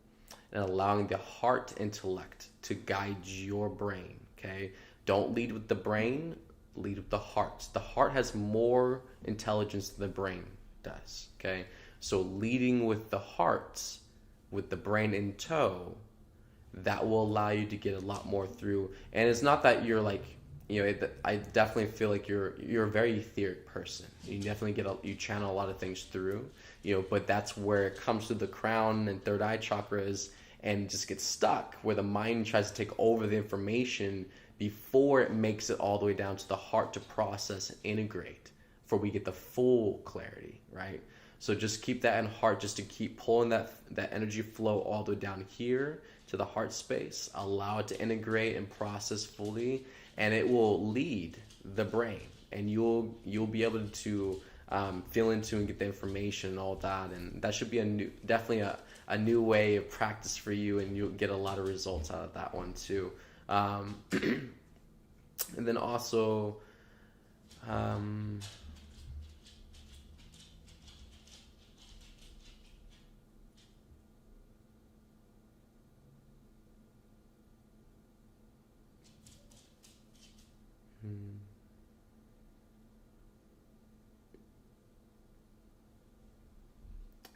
and allowing the heart intellect to guide your brain, okay? Don't lead with the brain, lead with the heart. The heart has more intelligence than the brain does, okay? So leading with the heart, with the brain in tow, that will allow you to get a lot more through. And it's not that you're like, I definitely feel like you're a very etheric person. You definitely you channel a lot of things through, but that's where it comes to the crown and third eye chakras and just gets stuck, where the mind tries to take over the information before it makes it all the way down to the heart to process and integrate, before we get the full clarity, right? So just keep that in heart, just to keep pulling that energy flow all the way down here to the heart space. Allow it to integrate and process fully, and it will lead the brain, and you'll be able to feel into and get the information and all that. And that should be definitely a new way of practice for you, and you'll get a lot of results out of that one too. And then also,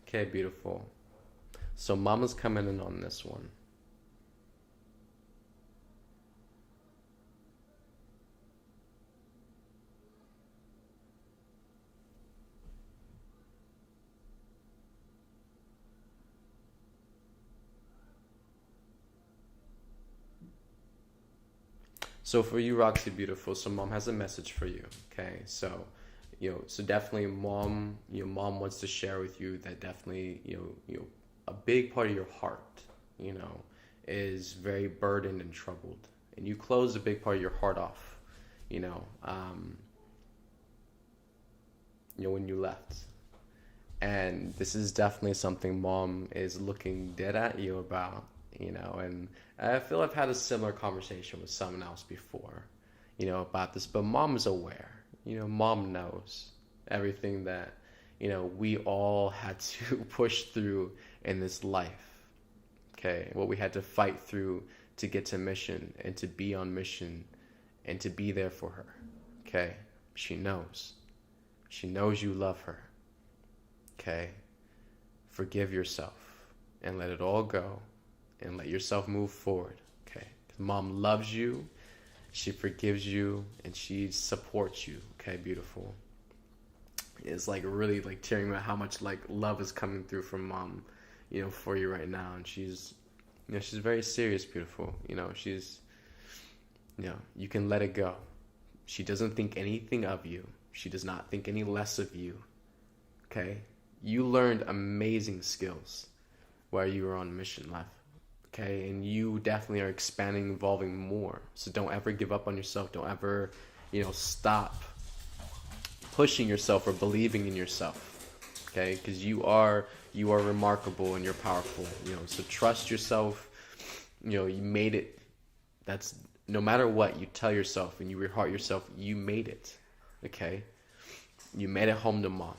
okay, beautiful. So Mama's coming in on this one. So for you, Roxy Beautiful, so Mom has a message for you, okay? So, so definitely Mom wants to share with you that definitely, a big part of your heart, is very burdened and troubled. And you closed a big part of your heart off, when you left. And this is definitely something mom is looking dead at you about, and I feel I've had a similar conversation with someone else before, about this, but mom is aware. Mom knows everything that, we all had to push through in this life. Okay, what we had to fight through to get to mission and to be on mission and to be there for her. Okay, she knows. She knows you love her. Okay, forgive yourself and let it all go and let yourself move forward. Okay, 'cause mom loves you, she forgives you, and she supports you. Okay, beautiful. It's like really like tearing about how much like love is coming through from mom, for you right now. And she's, she's very serious, beautiful. You can let it go. She doesn't think anything of you. She does not think any less of you. Okay? You learned amazing skills while you were on mission life. Okay? And you definitely are expanding, evolving more. So don't ever give up on yourself. Don't ever, stop pushing yourself or believing in yourself. Okay? Because you are remarkable and you're powerful. So trust yourself. You made it. That's no matter what you tell yourself and you reheart yourself, you made it. Okay? You made it home to mom.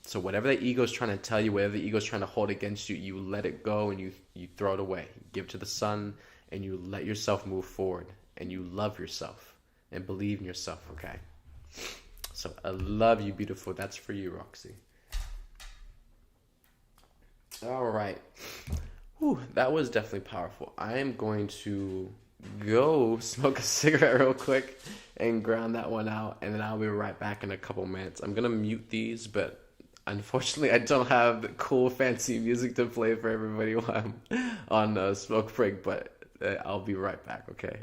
So whatever the ego is trying to tell you, whatever the ego is trying to hold against you, you let it go and you throw it away. You give it to the sun and you let yourself move forward and you love yourself and believe in yourself, okay? So I love you, beautiful. That's for you, Roxy. All right. Whew, that was definitely powerful. I am going to go smoke a cigarette real quick and ground that one out, and then I'll be right back in a couple minutes. I'm gonna mute these, but unfortunately I don't have the cool fancy music to play for everybody while I'm on smoke break, but I'll be right back, okay?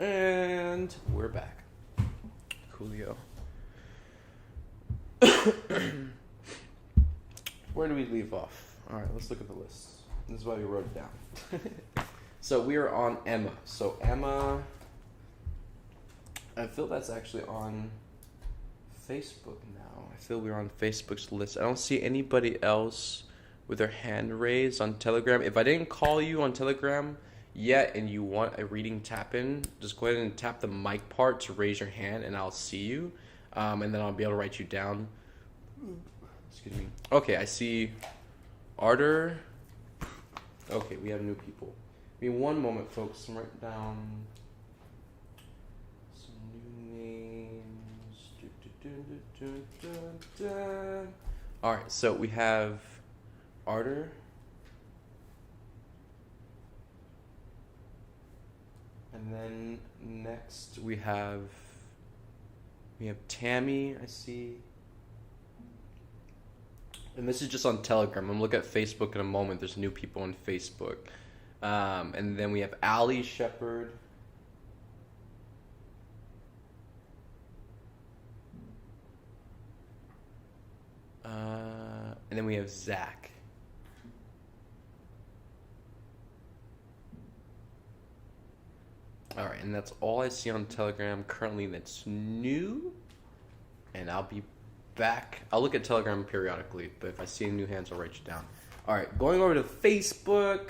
And we're back. Coolio. Where do we leave off? All right, let's look at the list. This is why we wrote it down. So we are on Emma. So Emma, I feel that's actually on Facebook now. I feel we're on Facebook's list. I don't see anybody else with their hand raised on Telegram. If I didn't call you on Telegram yet and you want a reading tap in, just go ahead and tap the mic part to raise your hand and I'll see you. And then I'll be able to write you down. Excuse me. Okay, I see Arter. Okay, we have new people. Give me one moment, folks. I'm writing down some new names. All right, so we have Arter. And then next we have Tammy, I see. And this is just on Telegram. I'm going to look at Facebook in a moment. There's new people on Facebook. And then we have Ali Shepherd. And then we have Zach. All right, and that's all I see on Telegram currently that's new. And I'll be back. I'll look at Telegram periodically, but if I see any new hands, I'll write you down. All right, going over to Facebook.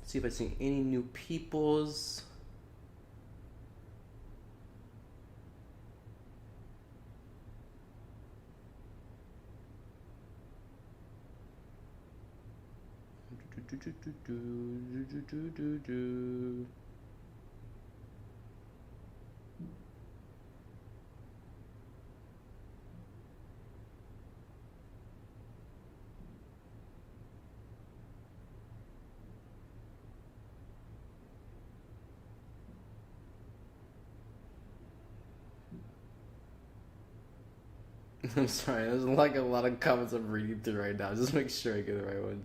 See if I see any new peoples. I'm sorry, there's like a lot of comments I'm reading through right now. Just make sure I get the right ones.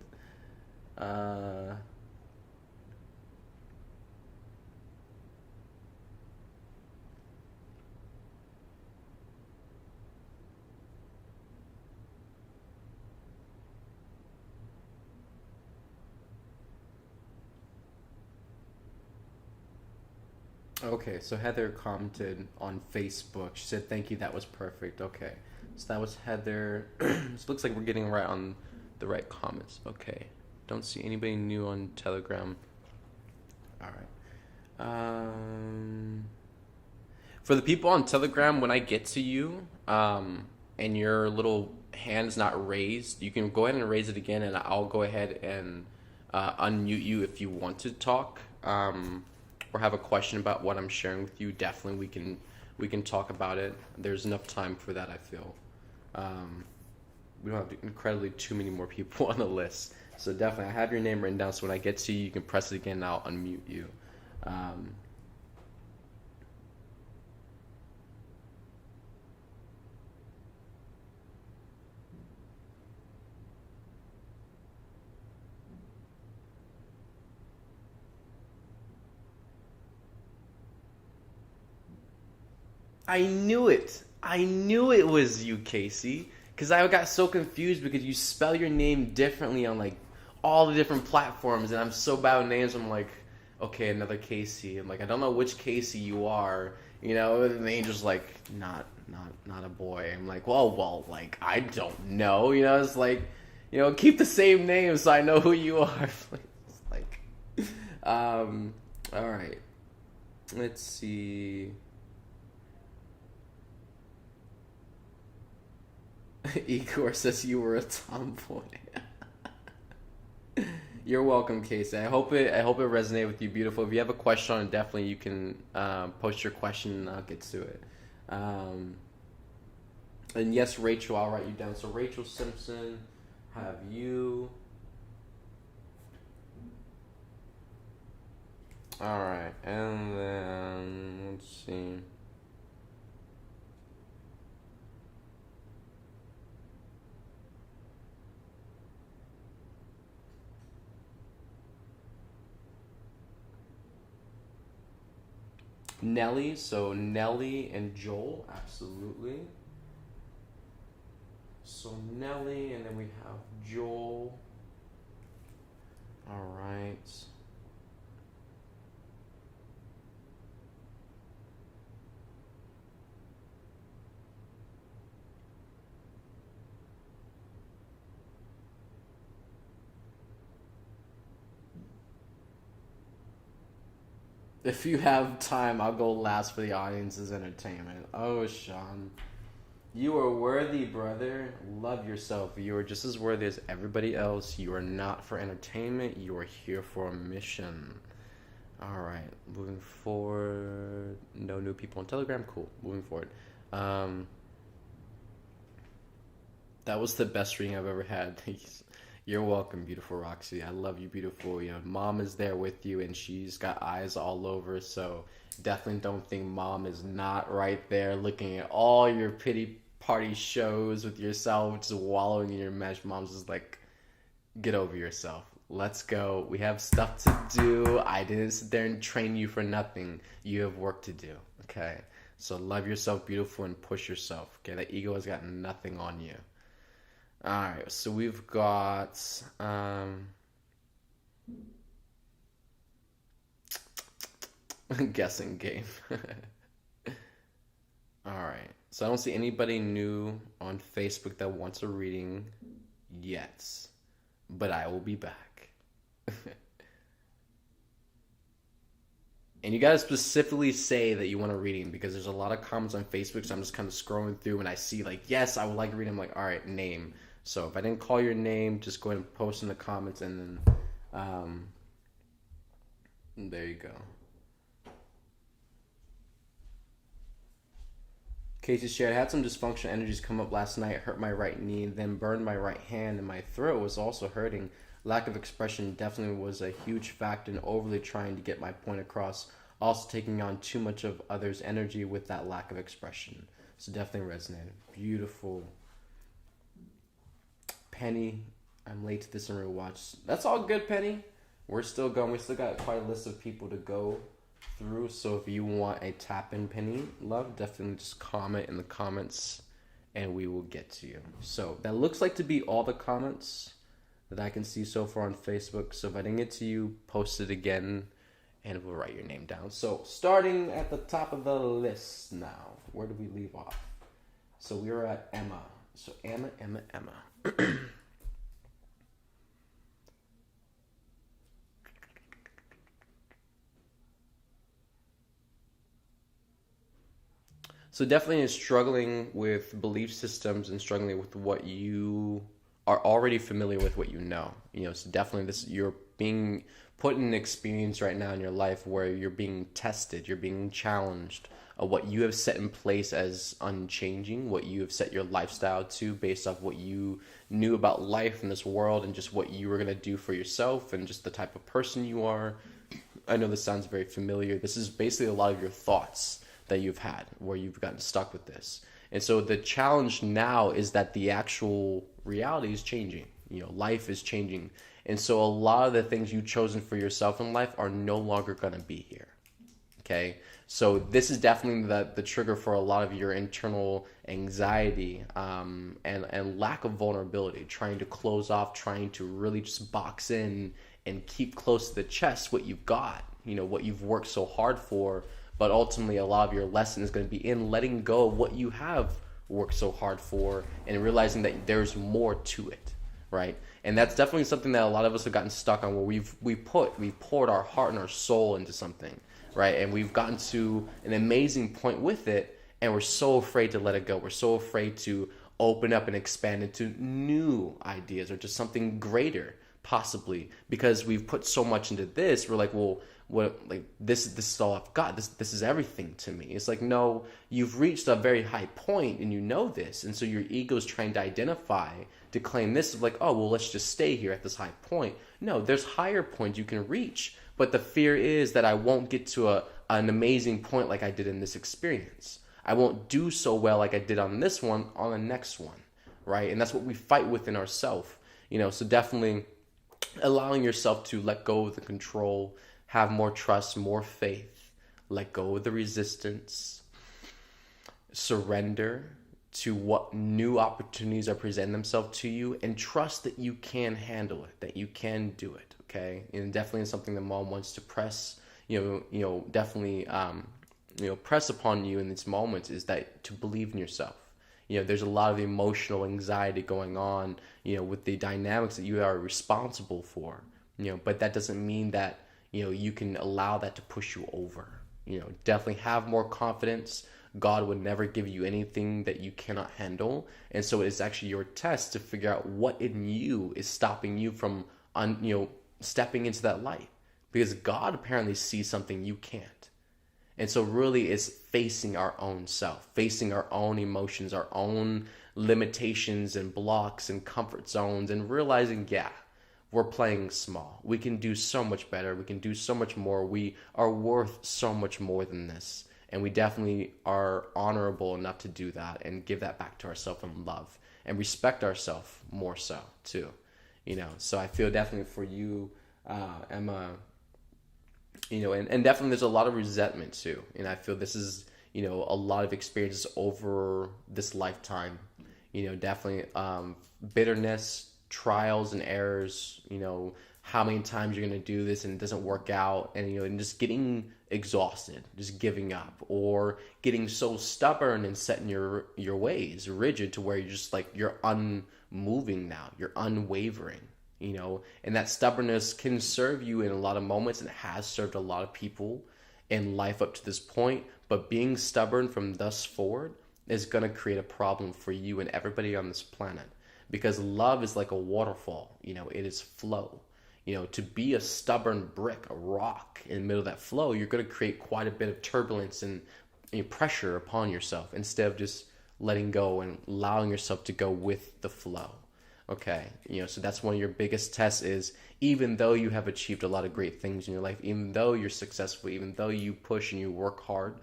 Okay, so Heather commented on Facebook. She said, "Thank you, that was perfect." Okay, so that was Heather. So it looks like we're getting right on the right comments. Okay, don't see anybody new on Telegram. All right. For the people on Telegram, when I get to you, and your little hand's not raised, you can go ahead and raise it again, and I'll go ahead and unmute you if you want to talk. Or have a question about what I'm sharing with you. Definitely we can talk about it. There's enough time for that, I feel. We don't have incredibly too many more people on the list. So definitely I have your name written down, so when I get to you, you can press it again and I'll unmute you. I knew it. I knew it was you, Casey. Because I got so confused because you spell your name differently on like all the different platforms, and I'm so bad with names. I'm like, okay, another Casey. I'm like, I don't know which Casey you are. You know, and the angel's like, not a boy. I'm like, well, like I don't know. You know, it's like, you know, keep the same name so I know who you are. It's like, all right. Let's see. Igor says you were a tomboy. You're welcome, Casey. I hope it resonated with you. Beautiful. If you have a question on it, definitely you can post your question and I'll get to it. And yes, Rachel, I'll write you down. So Rachel Simpson, have you? All right, and then let's see. Nelly. So Nelly and Joel, absolutely. So Nelly, and then we have Joel. All right. If you have time, I'll go last for the audience's entertainment. Oh, Sean. You are worthy, brother. Love yourself. You are just as worthy as everybody else. You are not for entertainment. You are here for a mission. All right. Moving forward. No new people on Telegram. Cool. Moving forward. Um, that was the best reading I've ever had. You're welcome, beautiful Roxy. I love you, beautiful. You know, mom is there with you, and she's got eyes all over. So definitely don't think mom is not right there, looking at all your pity party shows with yourself, just wallowing in your mesh. Mom's just like, get over yourself. Let's go. We have stuff to do. I didn't sit there and train you for nothing. You have work to do. Okay. So love yourself, beautiful, and push yourself. Okay. That ego has got nothing on you. All right, so we've got guessing game. All right, so I don't see anybody new on Facebook that wants a reading yet, but I will be back. And you gotta specifically say that you want a reading because there's a lot of comments on Facebook, so I'm just kind of scrolling through and I see like, yes, I would like a reading. I'm like, all right, name. So if I didn't call your name, just go ahead and post in the comments, and then there you go. Casey shared, I had some dysfunctional energies come up last night, hurt my right knee, then burned my right hand, and my throat was also hurting. Lack of expression definitely was a huge factor in overly trying to get my point across, also taking on too much of others' energy with that lack of expression. So definitely resonated. Beautiful. Penny, I'm late to this and rewatch. That's all good, Penny. We're still going. We still got quite a list of people to go through. So if you want a tap in, Penny, love, definitely just comment in the comments and we will get to you. So that looks like to be all the comments that I can see so far on Facebook. So if I didn't get to you, post it again and we'll write your name down. So starting at the top of the list now, where do we leave off? So we were at Emma. So Emma. So definitely is struggling with belief systems and struggling with what you are already familiar with, what you know. You know, so definitely this, you're being put in an experience right now in your life where you're being tested, you're being challenged. What you have set in place as unchanging, what you have set your lifestyle to based off what you knew about life in this world and just what you were going to do for yourself and just the type of person you are. I know this sounds very familiar. This is basically a lot of your thoughts that you've had where you've gotten stuck with this. And so the challenge now is that the actual reality is changing. You know, life is changing. And so a lot of the things you've chosen for yourself in life are no longer going to be here. Okay, so this is definitely the trigger for a lot of your internal anxiety and lack of vulnerability, trying to close off, trying to really just box in and keep close to the chest what you've got, you know, what you've worked so hard for. But ultimately, a lot of your lesson is going to be in letting go of what you have worked so hard for and realizing that there's more to it, right? And that's definitely something that a lot of us have gotten stuck on, where we've poured our heart and our soul into something, right? And we've gotten to an amazing point with it, and we're so afraid to let it go. We're so afraid to open up and expand into new ideas or just something greater, possibly, because we've put so much into this. We're like, well, what, like this is all I've got. This is everything to me. It's like, no, you've reached a very high point and you know this, and so your ego's trying to identify to claim this is like, oh well, let's just stay here at this high point. No, there's higher points you can reach, but the fear is that I won't get to an amazing point like I did in this experience. I won't do so well like I did on this one on the next one, right? And that's what we fight within ourselves, you know. So definitely allowing yourself to let go of the control, have more trust, more faith, let go of the resistance, surrender to what new opportunities are presenting themselves to you, and trust that you can handle it, that you can do it. Okay, and definitely something that mom wants to press, definitely, press upon you in these moments is that to believe in yourself. There's a lot of emotional anxiety going on, with the dynamics that you are responsible for, but that doesn't mean that, you can allow that to push you over. Definitely have more confidence. God would never give you anything that you cannot handle. And so it's actually your test to figure out what in you is stopping you from, stepping into that light. Because God apparently sees something you can't. And so really it's facing our own self, facing our own emotions, our own limitations and blocks and comfort zones, and realizing, yeah, we're playing small. We can do so much better. We can do so much more. We are worth so much more than this. And we definitely are honorable enough to do that and give that back to ourselves in love and respect ourselves more so too. So I feel definitely for you, Emma, and definitely there's a lot of resentment too. And I feel this is, a lot of experiences over this lifetime, definitely bitterness, trials and errors, how many times you're going to do this and it doesn't work out, and and just getting exhausted, just giving up, or getting so stubborn and set in your ways, rigid, to where you're just like, you're unmoving now, you're unwavering, and that stubbornness can serve you in a lot of moments and has served a lot of people in life up to this point. But being stubborn from thus forward is going to create a problem for you and everybody on this planet, because love is like a waterfall, it is flow. To be a stubborn brick, a rock in the middle of that flow, you're going to create quite a bit of turbulence and pressure upon yourself, instead of just letting go and allowing yourself to go with the flow. Okay, so that's one of your biggest tests is, even though you have achieved a lot of great things in your life, even though you're successful, even though you push and you work hard,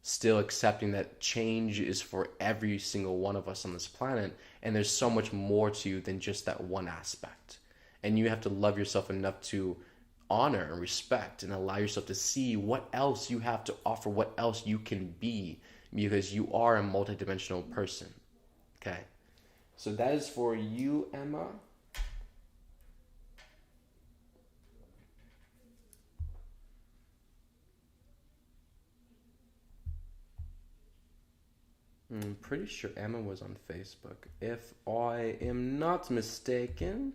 still accepting that change is for every single one of us on this planet, and there's so much more to you than just that one aspect. And you have to love yourself enough to honor and respect and allow yourself to see what else you have to offer, what else you can be, because you are a multidimensional person. Okay, so that is for you, Emma. I'm pretty sure Emma was on Facebook, if I am not mistaken.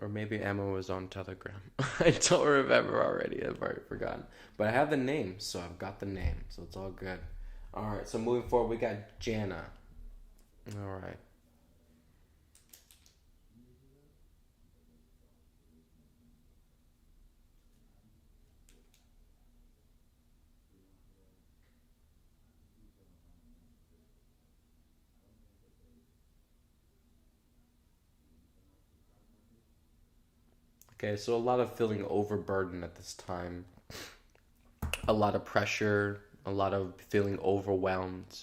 Or maybe Emma was on Telegram. I don't remember already. I've already forgotten. But I have the name, so I've got the name. So it's all good. Alright, so moving forward, we got Jana. Alright. Okay, so a lot of feeling overburdened at this time. A lot of pressure, a lot of feeling overwhelmed.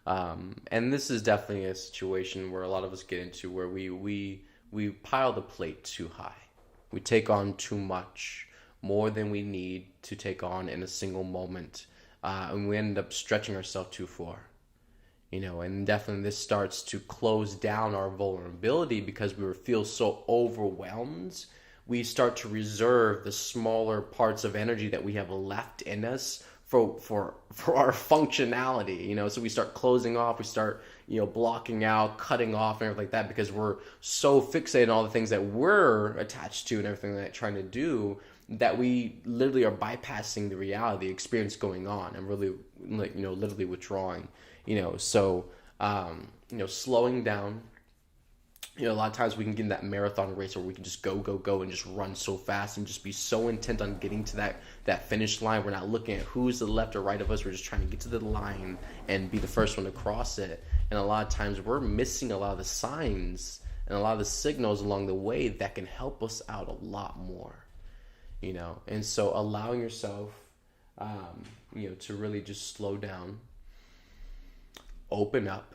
And this is definitely a situation where a lot of us get into, where we pile the plate too high. We take on too much, more than we need to take on in a single moment. And we end up stretching ourselves too far. And definitely this starts to close down our vulnerability, because we feel so overwhelmed. We start to reserve the smaller parts of energy that we have left in us for our functionality, so we start closing off, we start, blocking out, cutting off and everything like that, because we're so fixated on all the things that we're attached to and everything that we're trying to do, that we literally are bypassing the reality, the experience going on, and really, literally withdrawing, so, slowing down. A lot of times we can get in that marathon race where we can just go and just run so fast and just be so intent on getting to that finish line. We're not looking at who's to the left or right of us. We're just trying to get to the line and be the first one to cross it. And a lot of times we're missing a lot of the signs and a lot of the signals along the way that can help us out a lot more, And so allowing yourself, to really just slow down, open up.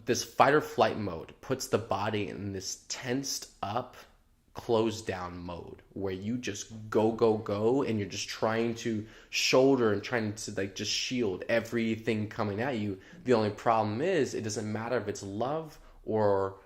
This fight or flight mode puts the body in this tensed up, close down mode where you just go, go, go, and you're just trying to shoulder and trying to like just shield everything coming at you. The only problem is it doesn't matter if it's love or,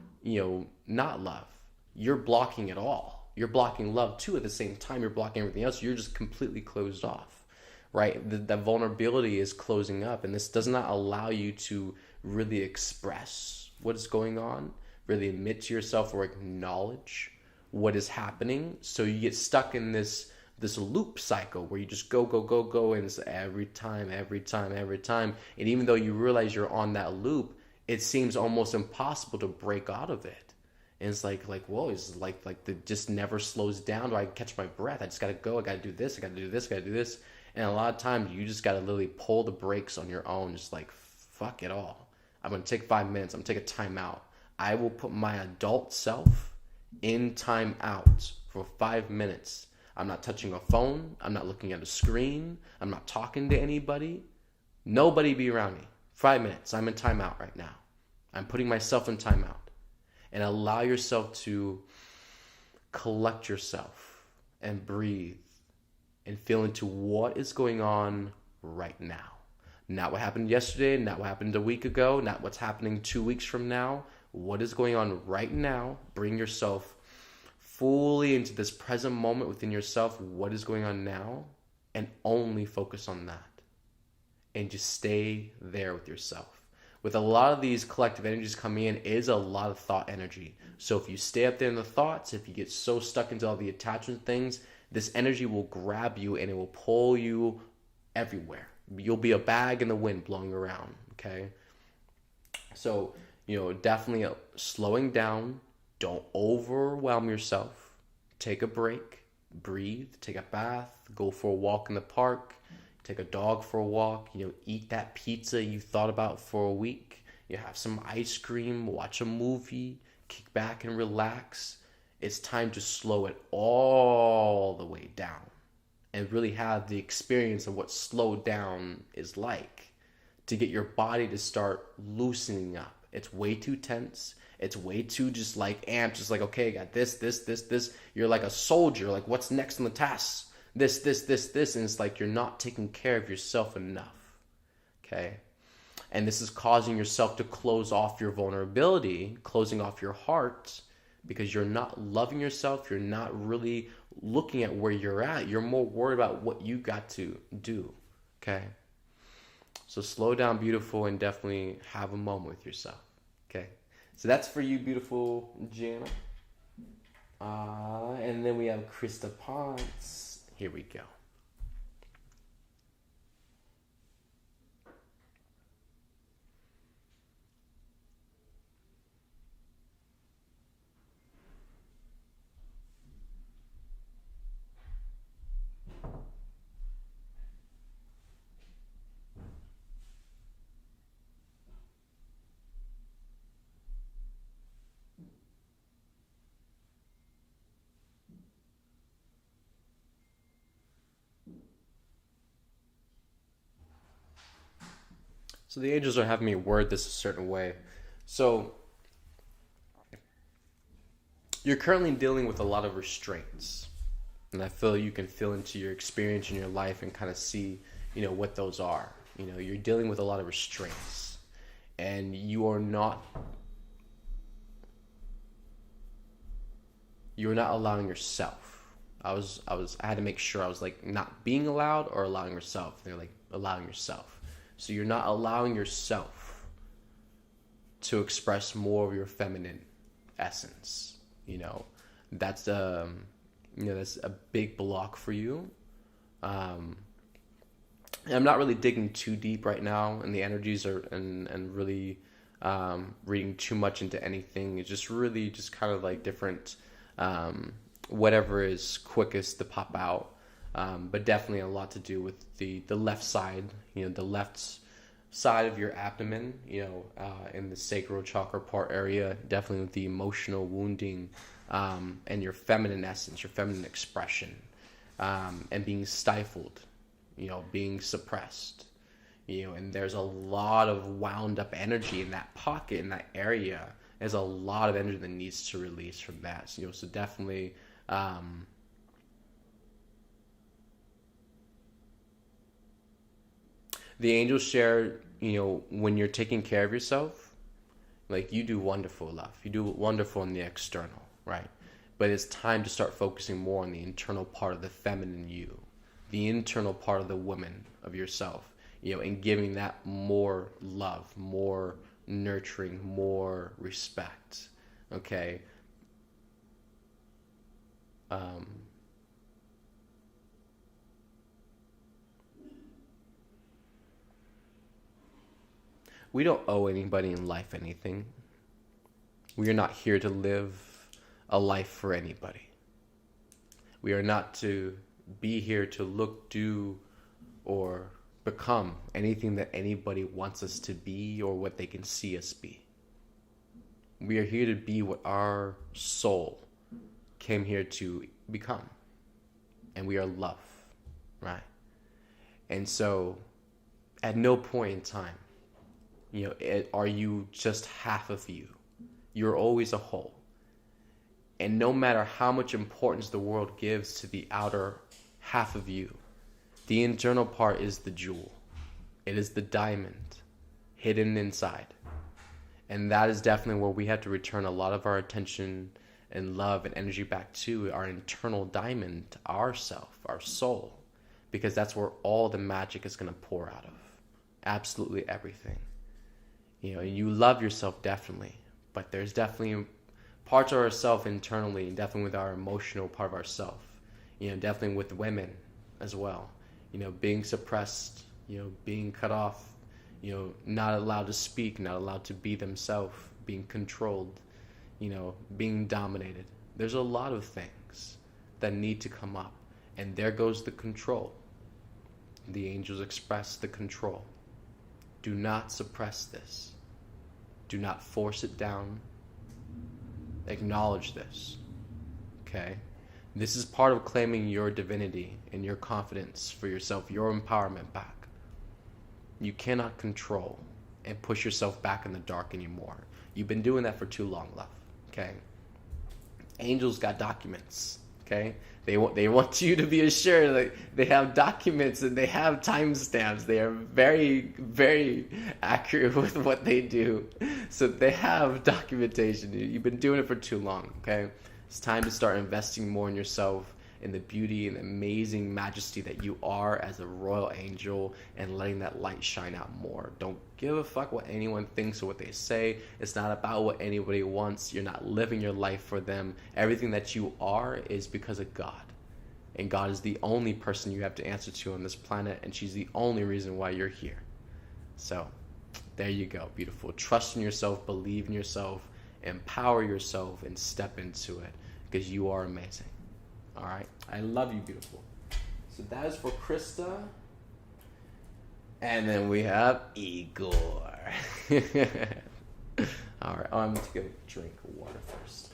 not love. You're blocking it all. You're blocking love too at the same time. You're blocking everything else. You're just completely closed off, right? The vulnerability is closing up, and this does not allow you to really express what is going on, really admit to yourself or acknowledge what is happening. So you get stuck in this loop cycle where you just go, go, go, go, and it's every time. And even though you realize you're on that loop, it seems almost impossible to break out of it. And it's like whoa, it's like the just never slows down. Do I catch my breath? I just gotta go. I gotta do this. I gotta do this. I gotta do this. And a lot of times you just gotta literally pull the brakes on your own. Just like fuck it all. I'm gonna take 5 minutes. I'm gonna take a time out. I will put my adult self in time out for 5 minutes. I'm not touching a phone. I'm not looking at a screen. I'm not talking to anybody. Nobody be around me. 5 minutes. I'm in time out right now. I'm putting myself in time out. And allow yourself to collect yourself and breathe and feel into what is going on right now. Not what happened yesterday, not what happened a week ago, not what's happening 2 weeks from now. What is going on right now? Bring yourself fully into this present moment within yourself. What is going on now? And only focus on that. And just stay there with yourself. With a lot of these collective energies coming in is a lot of thought energy. So if you stay up there in the thoughts, if you get so stuck into all the attachment things, this energy will grab you and it will pull you everywhere. You'll be a bag in the wind blowing around, okay? So, definitely slowing down. Don't overwhelm yourself. Take a break. Breathe. Take a bath. Go for a walk in the park. Take a dog for a walk. Eat that pizza you thought about for a week. Have some ice cream. Watch a movie. Kick back and relax. It's time to slow it all the way down and really have the experience of what slowed down is like, to get your body to start loosening up. It's way too tense. It's way too just like amped. Just like, okay, I got this. You're like a soldier. Like, what's next on the task? This. And it's like you're not taking care of yourself enough. Okay? And this is causing yourself to close off your vulnerability, closing off your heart, because you're not loving yourself. You're not really looking at where you're at. You're more worried about what you got to do. Okay? So slow down, beautiful, and definitely have a moment with yourself. Okay? So that's for you, beautiful Jana. And then we have Krista Ponce. Here we go. So the angels are having me word this a certain way. So you're currently dealing with a lot of restraints. And I feel you can feel into your experience in your life and kind of see, what those are. You're dealing with a lot of restraints. And you're not allowing yourself. I had to make sure I was like not being allowed or allowing yourself. They're like allowing yourself. So you're not allowing yourself to express more of your feminine essence. That's that's a big block for you. And I'm not really digging too deep right now, and the energies are and really reading too much into anything. It's just really just kind of like different, whatever is quickest to pop out. But definitely a lot to do with the left side, the left side of your abdomen, in the sacral chakra part area, definitely with the emotional wounding, and your feminine essence, your feminine expression, and being stifled, being suppressed, and there's a lot of wound up energy in that pocket, in that area, There's a lot of energy that needs to release from that. So, so definitely, the angels share, when you're taking care of yourself, like you do wonderful, love. You do wonderful in the external, right? But it's time to start focusing more on the internal part of the feminine you, the internal part of the woman of yourself, and giving that more love, more nurturing, more respect. Okay. We don't owe anybody in life anything. We are not here to live a life for anybody. We are not to be here to look, do, or become anything that anybody wants us to be or what they can see us be. We are here to be what our soul came here to become. And we are love, right? And so, at no point in time, are you just half of you. You're always a whole. And no matter how much importance the world gives to the outer half of you, the internal part is the jewel. It is the diamond hidden inside. And that is definitely where we have to return a lot of our attention and love and energy back to our internal diamond, ourself, our soul, because that's where all the magic is going to pour out of. Absolutely everything. You love yourself definitely, but there's definitely parts of ourself internally, definitely with our emotional part of ourself, definitely with women as well, being suppressed, being cut off, not allowed to speak, not allowed to be themselves, being controlled, being dominated. There's a lot of things that need to come up, and there goes the control. The angels express the control. Do not suppress this. Do not force it down. Acknowledge this. Okay? This is part of claiming your divinity and your confidence for yourself, your empowerment back. You cannot control and push yourself back in the dark anymore. You've been doing that for too long, love. Okay? Angels got documents. Okay? They want you to be assured that they have documents and they have timestamps. They are very, very accurate with what they do. So they have documentation. You've been doing it for too long, okay? It's time to start investing more in yourself, in the beauty and amazing majesty that you are as a royal angel, and letting that light shine out more. Don't give a fuck what anyone thinks or what they say. It's not about what anybody wants. You're not living your life for them. Everything that you are is because of God. And God is the only person you have to answer to on this planet, and she's the only reason why you're here. So, there you go, beautiful. Trust in yourself, believe in yourself, empower yourself, and step into it, because you are amazing. All right? I love you, beautiful. So that is for Krista. And then we have Igor. All right. I'm going to take a drink of water first.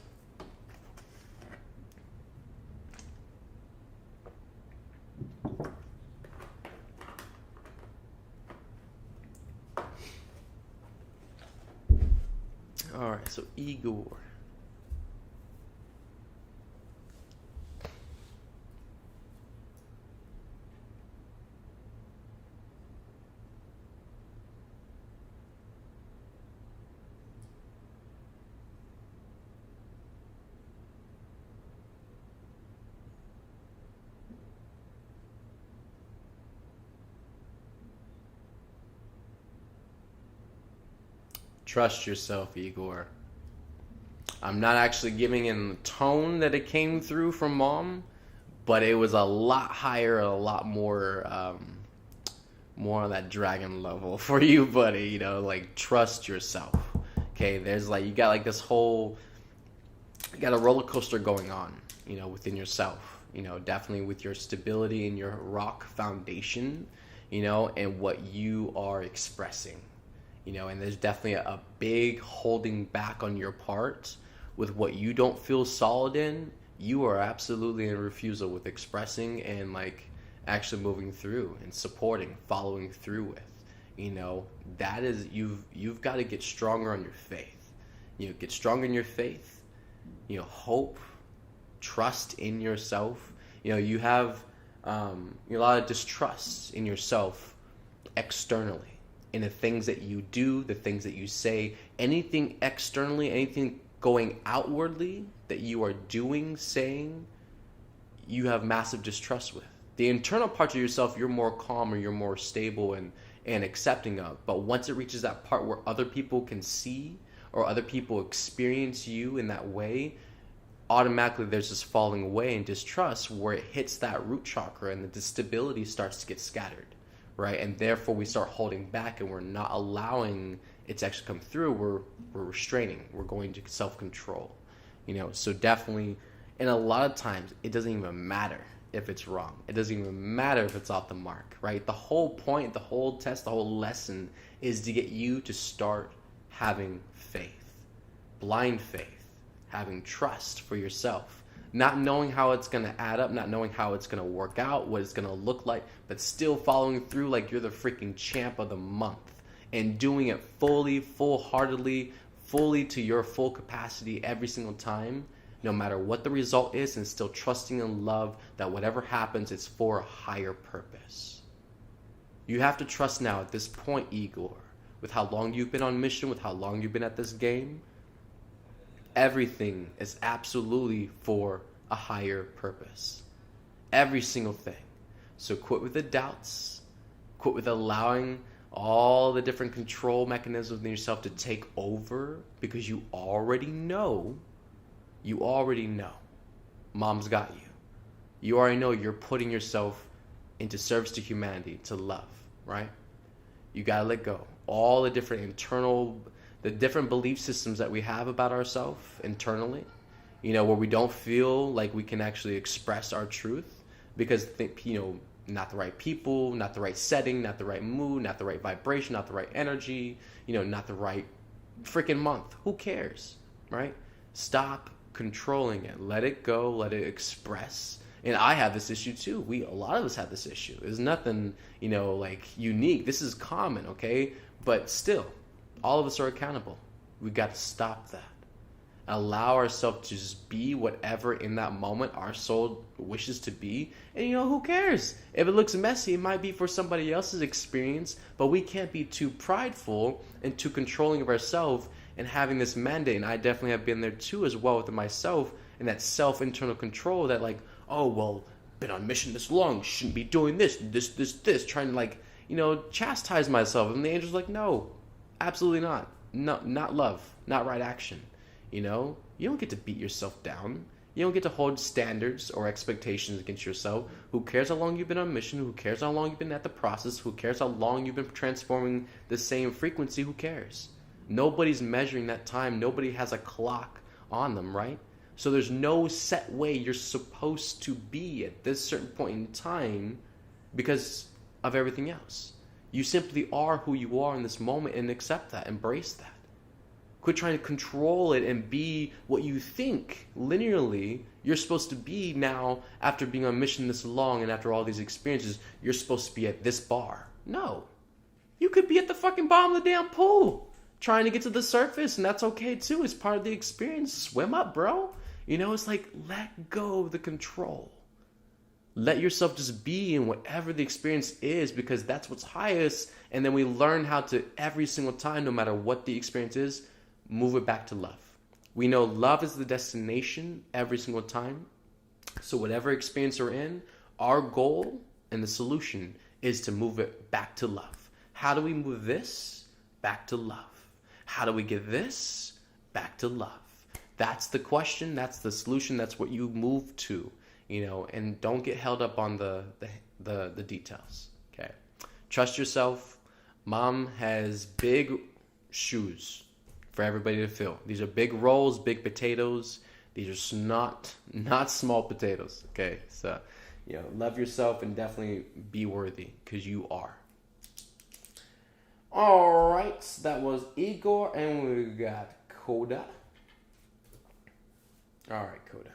All right. So Igor. Trust yourself, Igor. I'm not actually giving in the tone that it came through from Mom, but it was a lot higher, a lot more, more on that dragon level for you, buddy. Trust yourself. Okay, there's you got this whole, you got a roller coaster going on, within yourself. Definitely with your stability and your rock foundation, and what you are expressing. And there's definitely a big holding back on your part with what you don't feel solid in. You are absolutely in refusal with expressing and actually moving through and supporting, following through with. That is, you've got to get stronger on your faith. Get strong in your faith. Hope, trust in yourself. You have a lot of distrust in yourself externally, in the things that you do, the things that you say, anything externally, anything going outwardly that you are doing, saying, you have massive distrust with. The internal parts of yourself, you're more calm or you're more stable and accepting of. But once it reaches that part where other people can see or other people experience you in that way, automatically there's this falling away and distrust where it hits that root chakra and the stability starts to get scattered, right? And therefore we start holding back and we're not allowing it to actually come through. We're restraining. We're going to self-control, So definitely, and a lot of times it doesn't even matter if it's wrong. It doesn't even matter if it's off the mark, right? The whole point, the whole test, the whole lesson is to get you to start having faith, blind faith, having trust for yourself, not knowing how it's going to add up, not knowing how it's going to work out, what it's going to look like, but still following through like you're the freaking champ of the month and doing it fully, full-heartedly, fully to your full capacity every single time, no matter what the result is, and still trusting in love that whatever happens, it's for a higher purpose. You have to trust now at this point, Igor, with how long you've been on mission, with how long you've been at this game, everything is absolutely for a higher purpose. Every single thing. So quit with the doubts. Quit with allowing all the different control mechanisms in yourself to take over, because you already know. Mom's got you. You already know you're putting yourself into service to humanity, to love, right? You gotta let go. All the different the different belief systems that we have about ourselves internally, where we don't feel like we can actually express our truth because, not the right people, not the right setting, not the right mood, not the right vibration, not the right energy, not the right freaking month. Who cares, right? Stop controlling it. Let it go. Let it express. And I have this issue too. A lot of us have this issue. There's nothing, unique. This is common, okay? But still, all of us are accountable. We got to stop that. Allow ourselves to just be whatever in that moment our soul wishes to be. And who cares? If it looks messy, it might be for somebody else's experience, but we can't be too prideful and too controlling of ourselves and having this mandate. And I definitely have been there too as well within myself, and that self-internal control that been on mission this long, shouldn't be doing this, trying to chastise myself. And the angel's like, no, absolutely not. No, not love, not right action. You don't get to beat yourself down. You don't get to hold standards or expectations against yourself. Who cares how long you've been on mission? Who cares how long you've been at the process? Who cares how long you've been transforming the same frequency? Who cares? Nobody's measuring that time. Nobody has a clock on them, right? So there's no set way you're supposed to be at this certain point in time because of everything else. You simply are who you are in this moment, and accept that, embrace that. Quit trying to control it and be what you think linearly you're supposed to be now after being on mission this long and after all these experiences. You're supposed to be at this bar. No. You could be at the fucking bottom of the damn pool trying to get to the surface, and that's okay too. It's part of the experience. Swim up, bro. It's like, let go of the control. Let yourself just be in whatever the experience is, because that's what's highest. And then we learn how to, every single time, no matter what the experience is, move it back to love. We know love is the destination every single time. So whatever experience we're in, our goal and the solution is to move it back to love. How do we move this? Back to love. How do we get this? Back to love. That's the question. That's the solution. That's what you move to, and don't get held up on the details. Okay. Trust yourself. Mom has big shoes for everybody to fill. These are big rolls, big potatoes. These are not small potatoes. Okay. So, love yourself and definitely be worthy, because you are. All right. That was Igor, and we got Coda. All right, Coda.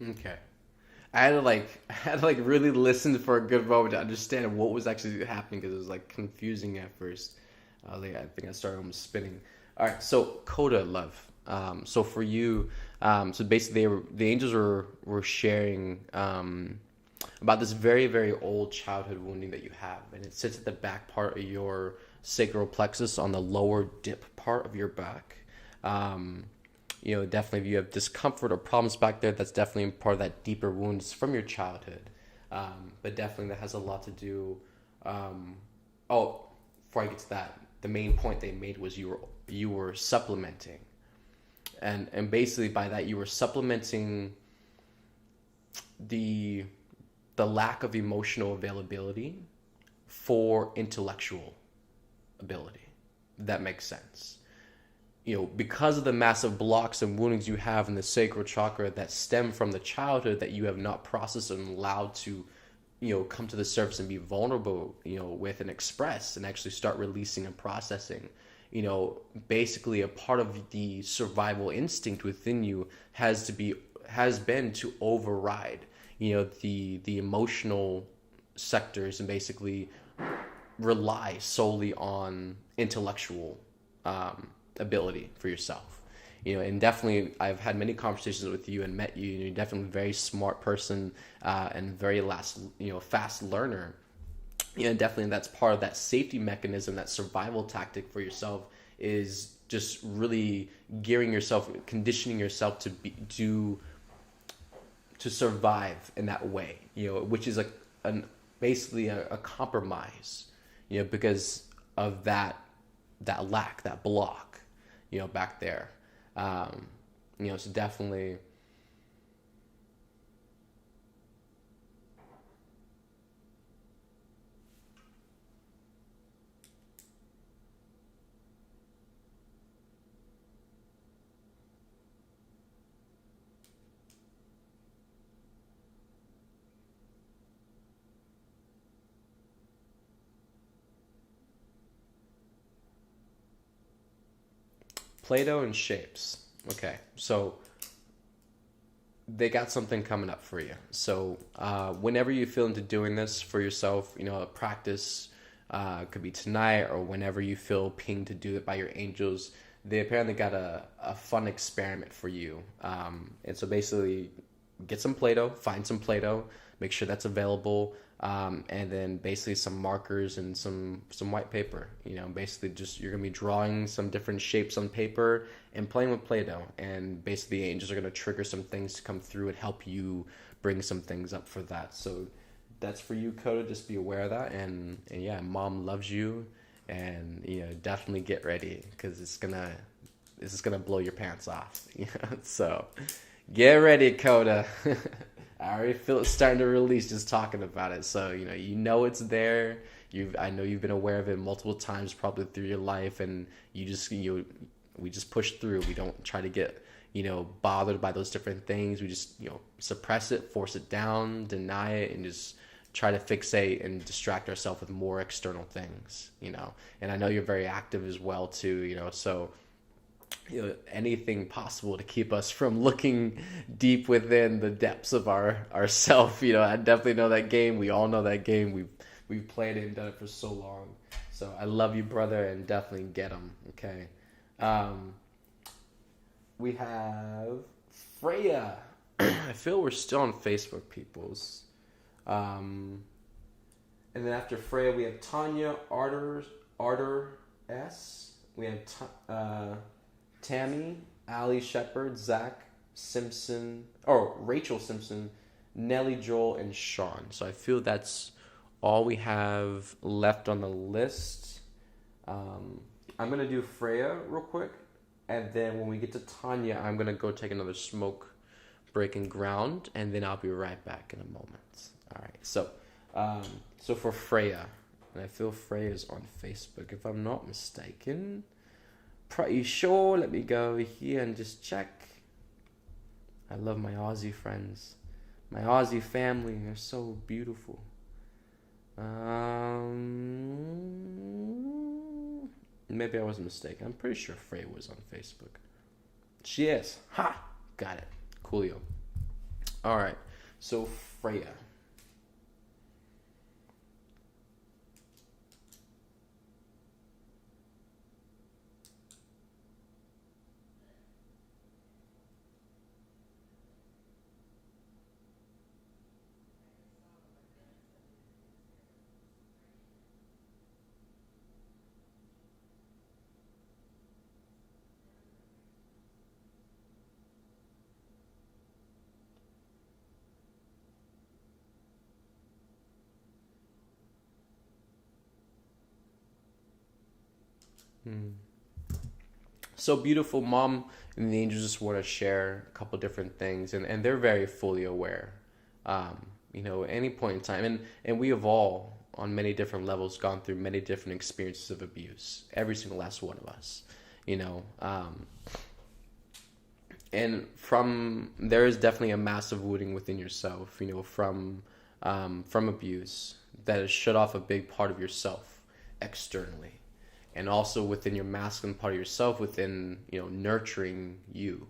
Okay. I had to really listen for a good moment to understand what was actually happening because it was like confusing at first. I think I started almost spinning. All right, so Coda love. So for you, so basically the angels were sharing about this very very old childhood wounding that you have, and it sits at the back part of your sacral plexus on the lower dip part of your back. Um, definitely if you have discomfort or problems back there, that's definitely part of that deeper wounds from your childhood. But definitely that has a lot to do. Um, oh, before I get to that, the main point they made was you were supplementing, and basically by that you were supplementing the the lack of emotional availability for intellectual ability. That makes sense. Because of the massive blocks and woundings you have in the sacral chakra that stem from the childhood that you have not processed and allowed to, come to the surface and be vulnerable, with and express and actually start releasing and processing. Basically a part of the survival instinct within you has been to override, the emotional sectors and basically rely solely on intellectual ability for yourself. And definitely I've had many conversations with you and met you, and you're definitely a very smart person, and very fast learner. Definitely that's part of that safety mechanism, that survival tactic for yourself is just really gearing yourself, conditioning yourself to survive in that way, which is basically a compromise, because of that lack, that block, back there. So definitely. Play-Doh and shapes. Okay, so they got something coming up for you. So whenever you feel into doing this for yourself, practice, could be tonight or whenever you feel pinged to do it by your angels. They apparently got a fun experiment for you. And so basically, get some Play-Doh, find some Play-Doh, make sure that's available, and then basically some markers and some white paper. Basically just you're gonna be drawing some different shapes on paper and playing with Play-Doh, and basically the angels are gonna trigger some things to come through and help you bring some things up for that. So that's for you, Coda. Just be aware of that, and yeah, mom loves you, and definitely get ready because this is gonna blow your pants off. So get ready, Coda. I already feel it starting to release just talking about it. So it's there. I know you've been aware of it multiple times probably through your life, and we just push through. We don't try to get bothered by those different things. We just suppress it, force it down, deny it, and just try to fixate and distract ourselves with more external things. And I know you're very active as well too. So anything possible to keep us from looking deep within the depths of our self. I definitely know that game. We all know that game. We've played it and done it for so long. So I love you, brother, and definitely get them. Okay. We have Freya. I feel we're still on Facebook, peoples. And then after Freya, we have Tanya Arter S. We have Tammy, Ali Shepard, Zach Simpson, Rachel Simpson, Nelly Joel, and Sean. So I feel that's all we have left on the list. I'm going to do Freya real quick. And then when we get to Tanya, I'm going to go take another smoke break and ground. And then I'll be right back in a moment. All right. So for Freya, and I feel Freya's on Facebook, if I'm not mistaken. Pretty sure. Let me go over here and just check. I love my Aussie friends. My Aussie family. They're so beautiful. Maybe I wasn't mistaken. I'm pretty sure Freya was on Facebook. She is. Ha! Got it. Coolio. All right. So Freya. Hmm. So beautiful, Mom and the angels just want to share a couple different things, and they're very fully aware. At any point in time, and we have all, on many different levels, gone through many different experiences of abuse. Every single last one of us, you know. And from there is definitely a massive wounding within yourself, from abuse that has shut off a big part of yourself externally, and also within your masculine part of yourself, within nurturing you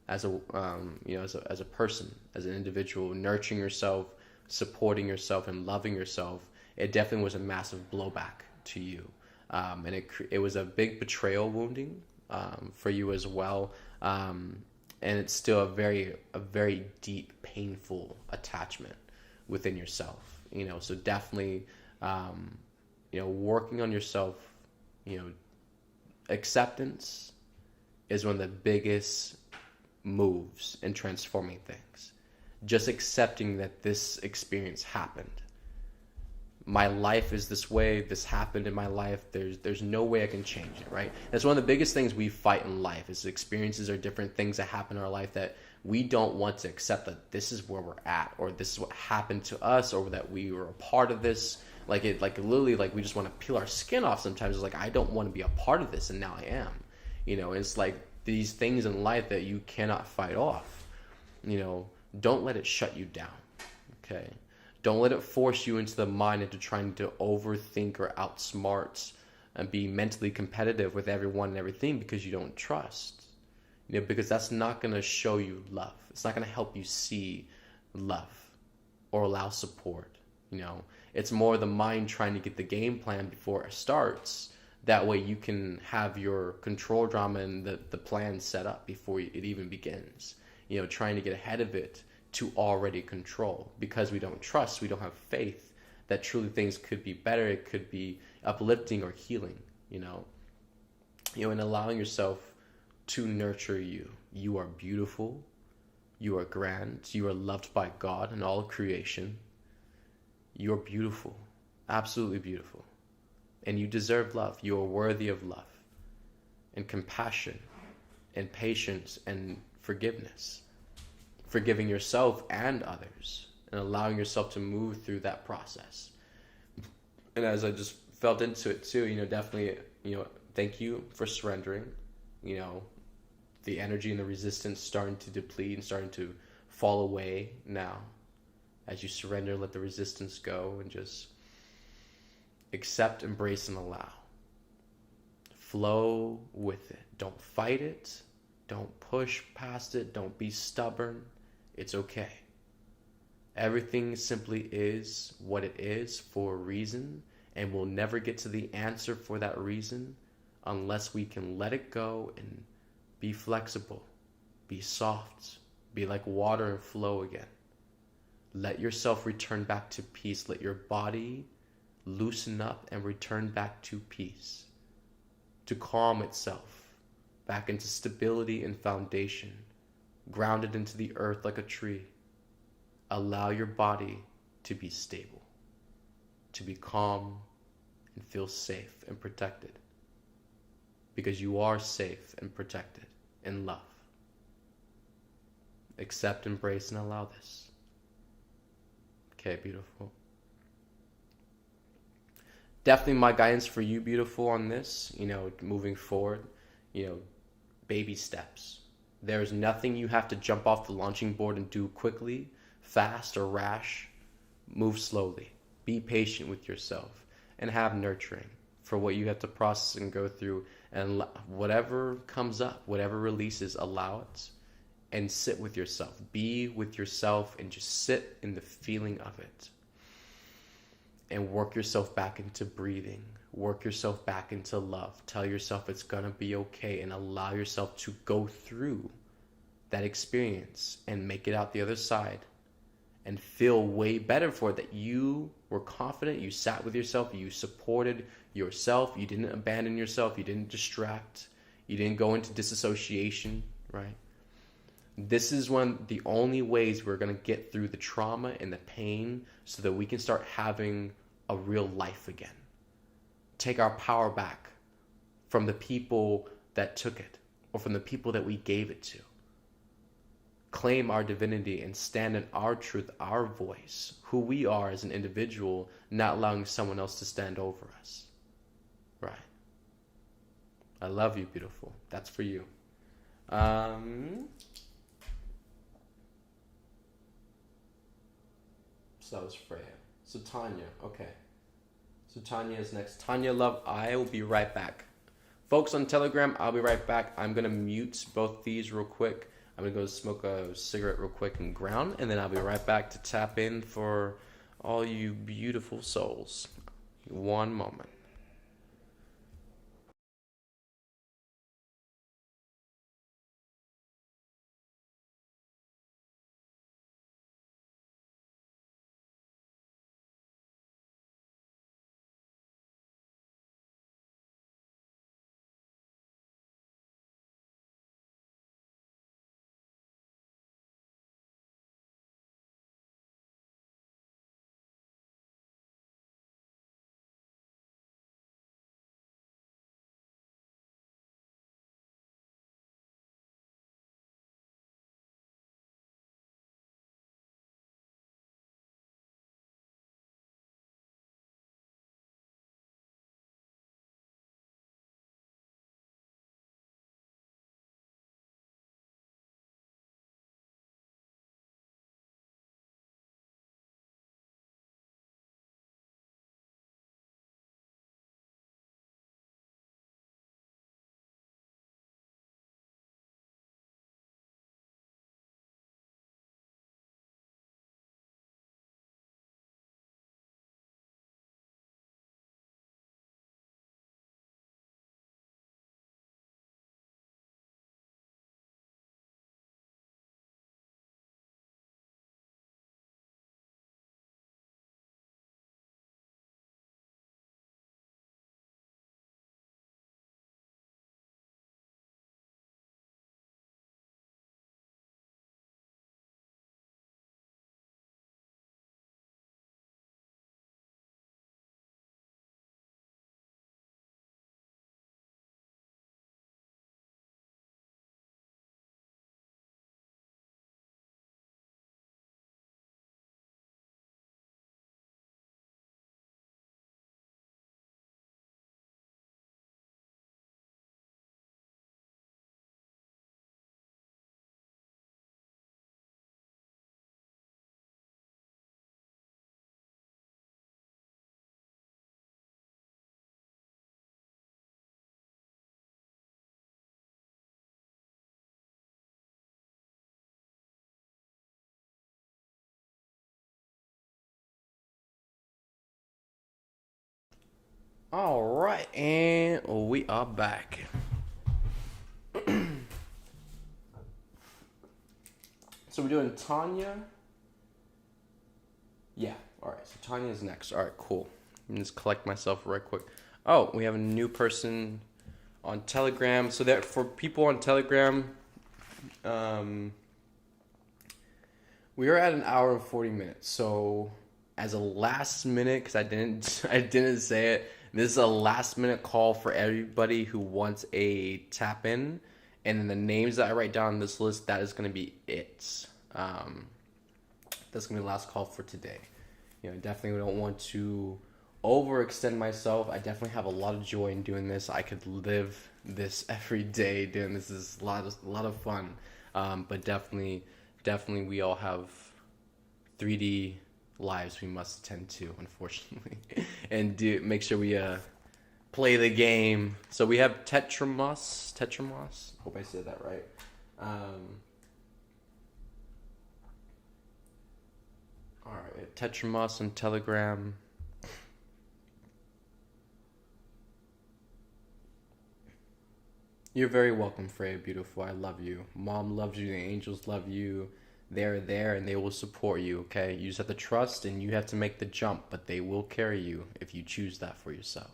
as a person, as an individual, nurturing yourself, supporting yourself, and loving yourself. It definitely was a massive blowback to you, and it was a big betrayal wounding for you as well. And it's still a very deep, painful attachment within yourself. So definitely, working on yourself. Acceptance is one of the biggest moves in transforming things. Just accepting that this experience happened. My life is this way. This happened in my life. There's no way I can change it, right? That's one of the biggest things we fight in life is experiences or different things that happen in our life that we don't want to accept that this is where we're at, or this is what happened to us, or that we were a part of this. Like literally, like we just want to peel our skin off sometimes. It's like, I don't want to be a part of this, and now I am. It's like these things in life that you cannot fight off. Don't let it shut you down, okay? Don't let it force you into the mind into trying to overthink or outsmart and be mentally competitive with everyone and everything because you don't trust. Because that's not going to show you love. It's not going to help you see love or allow support. It's more the mind trying to get the game plan before it starts. That way you can have your control drama and the plan set up before it even begins. Trying to get ahead of it to already control, because we don't trust, we don't have faith that truly things could be better, it could be uplifting or healing, and allowing yourself to nurture you. You are beautiful, you are grand, you are loved by God and all of creation. You are beautiful, absolutely beautiful, and you deserve love. You are worthy of love and compassion and patience and forgiveness. Forgiving yourself and others, and allowing yourself to move through that process. And as I just felt into it too, definitely, thank you for surrendering. The energy and the resistance starting to deplete and starting to fall away now. As you surrender, let the resistance go and just accept, embrace, and allow. Flow with it. Don't fight it. Don't push past it. Don't be stubborn. It's okay. Everything simply is what it is for a reason, and we'll never get to the answer for that reason unless we can let it go and be flexible, be soft, be like water and flow again. Let yourself return back to peace. Let your body loosen up and return back to peace, to calm itself, back into stability and foundation, grounded into the earth like a tree. Allow your body to be stable, to be calm and feel safe and protected, because you are safe and protected in love. Accept, embrace, and allow this. Okay, beautiful. Definitely my guidance for you, beautiful, on this, moving forward, baby steps. There's nothing you have to jump off the launching board and do quickly, fast, or rash. Move slowly. Be patient with yourself and have nurturing for what you have to process and go through. And whatever comes up, whatever releases, allow it and sit with yourself. Be with yourself and just sit in the feeling of it. And work yourself back into breathing. Work yourself back into love. Tell yourself it's going to be okay, and allow yourself to go through that experience and make it out the other side and feel way better for it, that you were confident, you sat with yourself, you supported yourself, you didn't abandon yourself, you didn't distract, you didn't go into disassociation, right? This is one the only ways we're going to get through the trauma and the pain so that we can start having a real life again. Take our power back from the people that took it or from the people that we gave it to. Claim our divinity and stand in our truth, our voice, who we are as an individual, not allowing someone else to stand over us. Right. I love you, beautiful. That's for you. So that was Freya. So Tanya, okay. So Tanya is next. Tanya, love, I will be right back. Folks on Telegram, I'll be right back. I'm going to mute both these real quick. I'm going to go smoke a cigarette real quick and ground, and then I'll be right back to tap in for all you beautiful souls. One moment. All right, and we are back. So we're doing Tanya. Yeah, all right, so Tanya is next. All right, cool. Let me just collect myself right quick. Oh, we have a new person on Telegram. So that for people on Telegram, we are at an hour and 40 minutes. So as a last minute, because I didn't say it, this is a last minute call for everybody who wants a tap in. And then the names that I write down on this list, that is going to be it. That's going to be the last call for today. You know, definitely don't want to overextend myself. I definitely have a lot of joy in doing this. I could live this every day doing this. Is a lot of fun. But definitely we all have 3D lives we must attend to, unfortunately, and make sure we play the game. So we have Tetramos. Hope I said that right. All right, Tetramas on Telegram. You're very welcome, Freya, beautiful. I love you. Mom loves you. The angels love you. They're there and they will support you, okay? You just have to trust and you have to make the jump, but they will carry you if you choose that for yourself.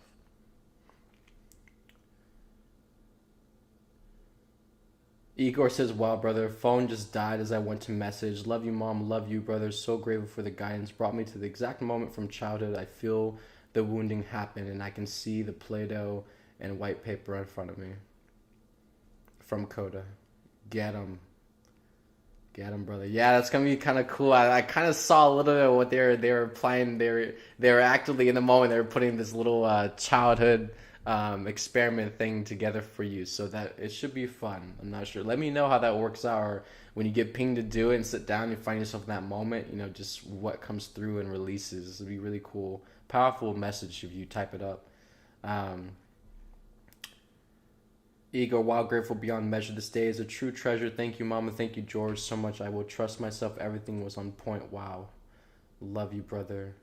Igor says, wow, brother, phone just died as I went to message. Love you, mom. Love you, brother. So grateful for the guidance. Brought me to the exact moment from childhood. I feel the wounding happen and I can see the Play-Doh and white paper in front of me. From Coda. Get him. Get him, brother. Yeah, that's gonna be kind of cool. I kind of saw a little bit of what they were applying. They were actively in the moment. They were putting this little childhood experiment thing together for you, so that it should be fun. I'm not sure. Let me know how that works out, or when you get pinged to do it and sit down and find yourself in that moment. You know, just what comes through and releases. This would be really cool, powerful message if you type it up. Ego, wild, grateful beyond measure. This day is a true treasure. Thank you, Mama. Thank you, George, so much. I will trust myself. Everything was on point. Wow. Love you, brother.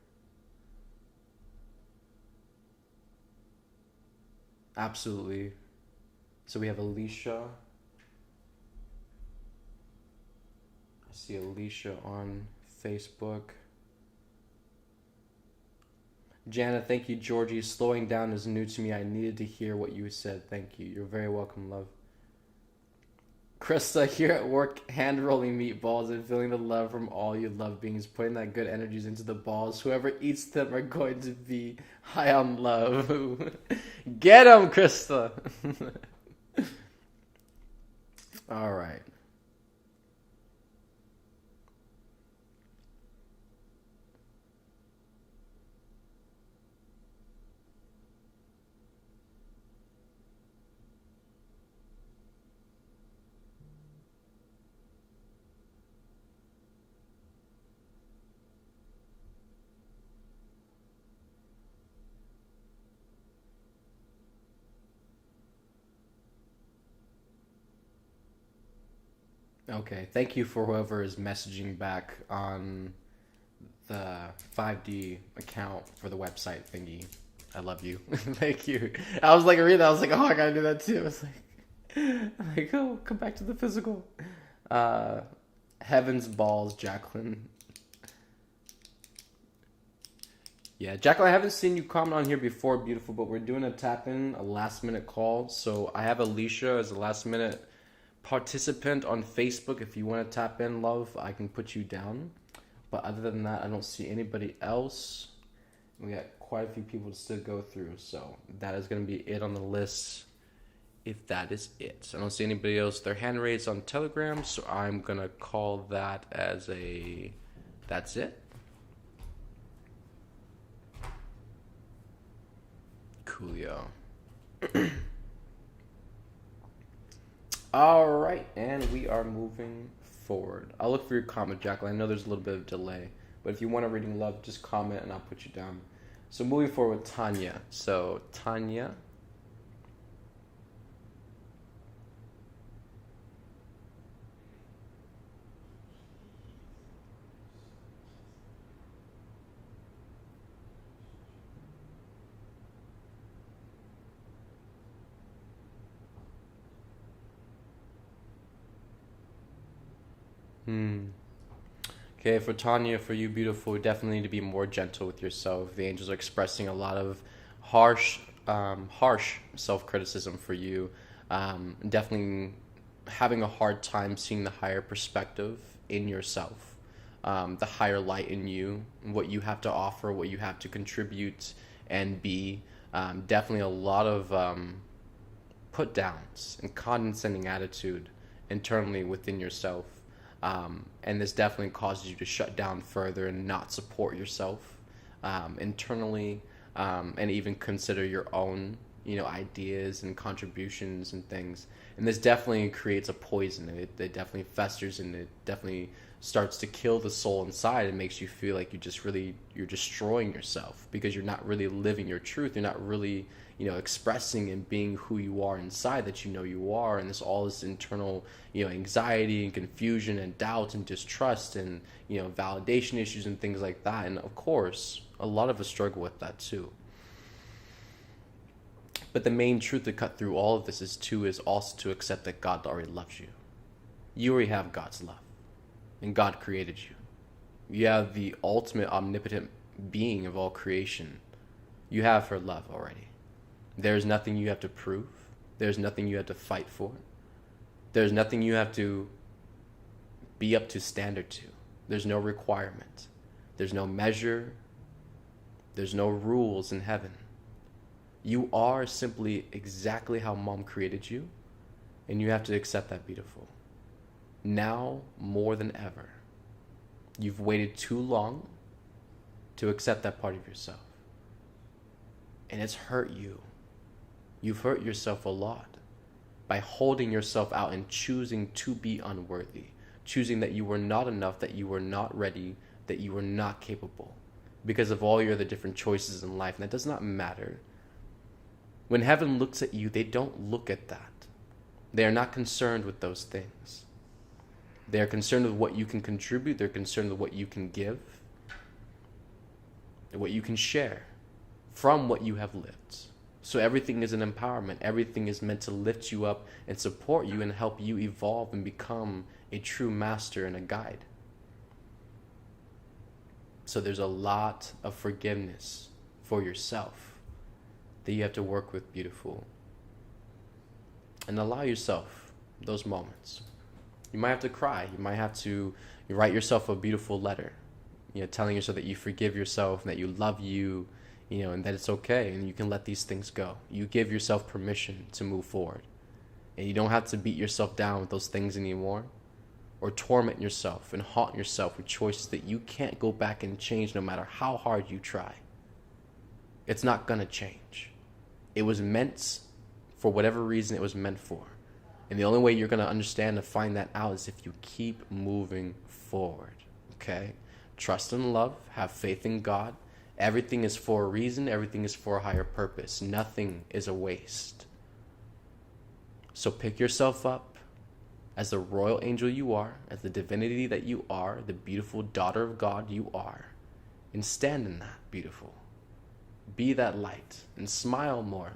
Absolutely. So we have Alicia. I see Alicia on Facebook. Jana, thank you, Georgie. Slowing down is new to me. I needed to hear what you said. Thank you. You're very welcome, love. Krista, here at work, hand rolling meatballs and feeling the love from all you love beings, putting that good energies into the balls. Whoever eats them are going to be high on love. Get them, Krista. All right. Okay, thank you for whoever is messaging back on the 5D account for the website thingy. I love you. Thank you. I was like, reading that. I was like, oh, I gotta do that too. I was like, oh, come back to the physical. Uh, Heaven's balls, Jacqueline. Yeah, Jacqueline, I haven't seen you comment on here before, beautiful, but we're doing a tap in, a last minute call. So I have Alicia as a last minute participant on Facebook. If you want to tap in, love, I can put you down. But other than that, I don't see anybody else. We got quite a few people to still go through, so that is going to be it on the list. If that is it, so I don't see anybody else. Their hand raised on Telegram, so I'm gonna call that as a. That's it. Coolio. All right, and we are moving forward. I'll look for your comment, Jacqueline. I know there's a little bit of delay, but if you want a reading, love, just comment and I'll put you down. So moving forward with Tanya. So Tanya. Okay, for Tanya, for you, beautiful, you definitely need to be more gentle with yourself. The angels are expressing a lot of harsh self-criticism for you. Definitely having a hard time seeing the higher perspective in yourself, the higher light in you, what you have to offer, what you have to contribute and be. Definitely a lot of put downs and condescending attitude internally within yourself. And this definitely causes you to shut down further and not support yourself internally, and even consider your own, ideas and contributions and things. And this definitely creates a poison. It definitely festers and it definitely starts to kill the soul inside and makes you feel like you're destroying yourself because you're not really living your truth. You're not really, expressing and being who you are inside that you are. And all this internal, anxiety and confusion and doubt and distrust and, validation issues and things like that. And of course, a lot of us struggle with that too. But the main truth to cut through all of this is also to accept that God already loves you. You already have God's love. And God created you. You have the ultimate omnipotent being of all creation. You have her love already. There's nothing you have to prove. There's nothing you have to fight for. There's nothing you have to be up to standard to. There's no requirement. There's no measure. There's no rules in heaven. You are simply exactly how mom created you, and you have to accept that, beautiful. Now, more than ever, you've waited too long to accept that part of yourself. And it's hurt you. You've hurt yourself a lot by holding yourself out and choosing to be unworthy, choosing that you were not enough, that you were not ready, that you were not capable because of all your other different choices in life. And that does not matter. When heaven looks at you, they don't look at that. They are not concerned with those things. They are concerned with what you can contribute. They're concerned with what you can give and what you can share from what you have lived. So everything is an empowerment. Everything is meant to lift you up and support you and help you evolve and become a true master and a guide. So there's a lot of forgiveness for yourself that you have to work with, beautiful. And allow yourself those moments. You might have to cry. You might have to write yourself a beautiful letter, telling yourself that you forgive yourself and that you love you, and that it's okay and you can let these things go. You give yourself permission to move forward. And you don't have to beat yourself down with those things anymore or torment yourself and haunt yourself with choices that you can't go back and change no matter how hard you try. It's not going to change. It was meant for whatever reason it was meant for. And the only way you're going to understand and find that out is if you keep moving forward, okay? Trust and love, have faith in God. Everything is for a reason. Everything is for a higher purpose. Nothing is a waste. So pick yourself up as the royal angel you are, as the divinity that you are, the beautiful daughter of God you are, and stand in that, beautiful. Be that light and smile more.